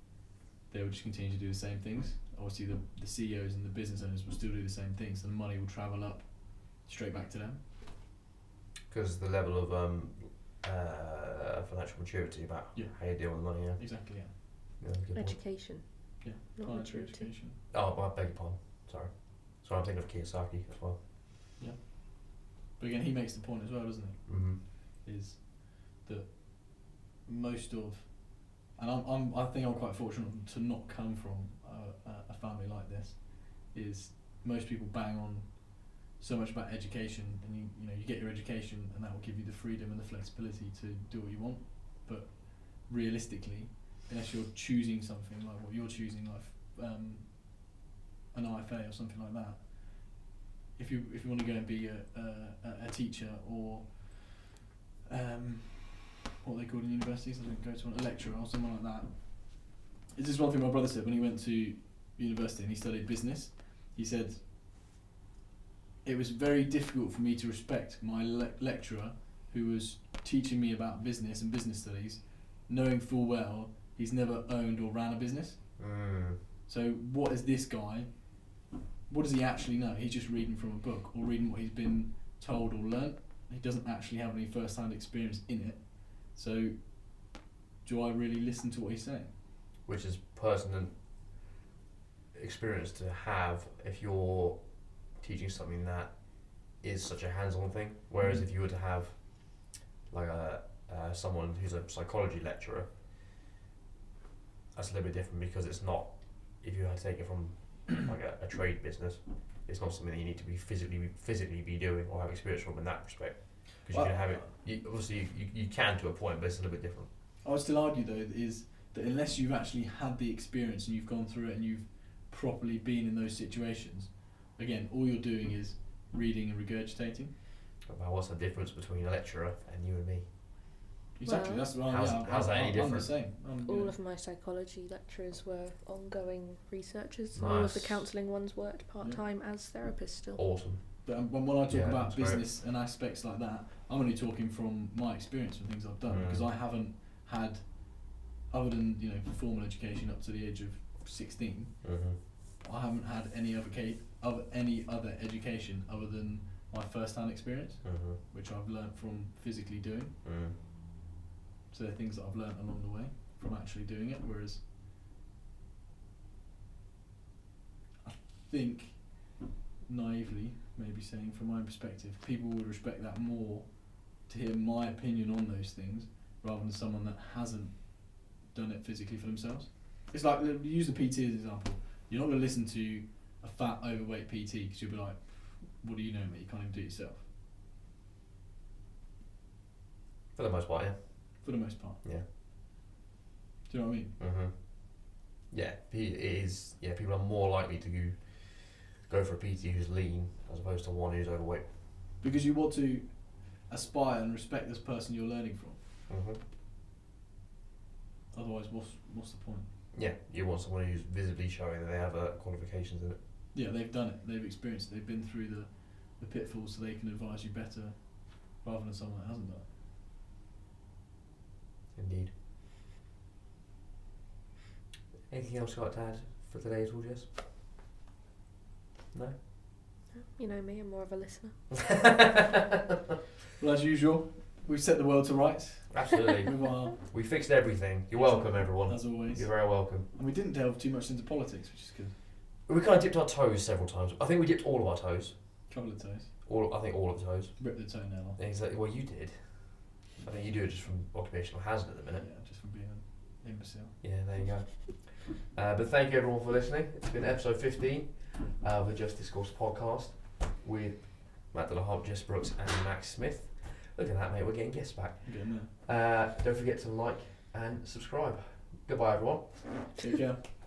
they will just continue to do the same things. Obviously the CEOs and the business owners will still do the same things, and the money will travel up straight back to them. Because the level of financial maturity about how you deal with money. Yeah. Exactly. Yeah, good point. Education. Yeah. Not Financial maturity. education. Oh, I beg your pardon. Sorry, I'm thinking of Kiyosaki as well. Yeah. But again, he makes the point as well, doesn't he? Mm-hmm. Is that most of, and I think I'm quite fortunate to not come from a family like this. Is most people bang on so much about education, and you get your education, and that will give you the freedom and the flexibility to do what you want. But realistically, unless you're choosing something like what you're choosing, like an IFA or something like that, if you want to go and be a teacher or what they call in universities, I think go to a lecturer or someone like that. It's just one thing my brother said when he went to university and he studied business. He said, it was very difficult for me to respect my lecturer who was teaching me about business and business studies, knowing full well he's never owned or ran a business. So what is this guy, what does he actually know? He's just reading from a book or reading what he's been told or learnt. He doesn't actually have any first-hand experience in it. So do I really listen to what he's saying? Which is personal experience to have if you're teaching something that is such a hands-on thing. Whereas if you were to have like someone who's a psychology lecturer, that's a little bit different because it's not, if you had to take it from like a trade business, it's not something that you need to be physically be doing or have experience from in that respect. Because you can have it, obviously you can to a point, but it's a little bit different. I would still argue though is that unless you've actually had the experience and you've gone through it and you've properly been in those situations, again, all you're doing is reading and regurgitating. Well, what's the difference between a lecturer and you and me? Exactly, Well, that's what how's that any different? I'm the same. All of my psychology lecturers were ongoing researchers. Nice. All of the counselling ones worked part-time as therapists still. Awesome. But when I talk about that's business and aspects like that, I'm only talking from my experience and things I've done, because I haven't had, other than formal education up to the age of 16, I haven't had any other education other than my first-hand experience, which I've learnt from physically doing. So they're things that I've learnt along the way from actually doing it. Whereas I think, naively, maybe saying from my perspective, people would respect that more to hear my opinion on those things rather than someone that hasn't done it physically for themselves. It's like, use the PT as an example. You're not going to listen to a fat, overweight PT because you'll be like, what do you know, mate? You can't even do it yourself. For the most part, yeah. For the most part. Yeah. Do you know what I mean? Yeah, people are more likely to go for a PT who's lean as opposed to one who's overweight. Because you want to aspire and respect this person you're learning from. Otherwise, what's the point? Yeah, you want someone who's visibly showing that they have qualifications in it. Yeah, they've done it. They've experienced it. They've been through the pitfalls, so they can advise you better rather than someone that hasn't done it. Indeed. Anything else you'd like to add for today at all, Jess? No? You know me, I'm more of a listener. Well, as usual, we've set the world to rights. Absolutely. With our, We fixed everything. You're welcome, everyone. as always. You're very welcome. And we didn't delve too much into politics, which is good. We kind of dipped our toes several times. I think we dipped all of our toes. Couple of toes. I think all of the toes. Ripped the toenail off. Exactly. Well, you did. I think you do it just from occupational hazard at the minute. Yeah, just from being an imbecile. Yeah, there you go. But thank you everyone for listening. It's been episode 15 of the Just Discourse Podcast with Matt Harpe, Jess Brooks and Max Smith. Look at that, mate. We're getting guests back. Getting there. Don't forget to like and subscribe. Goodbye, everyone. Take care.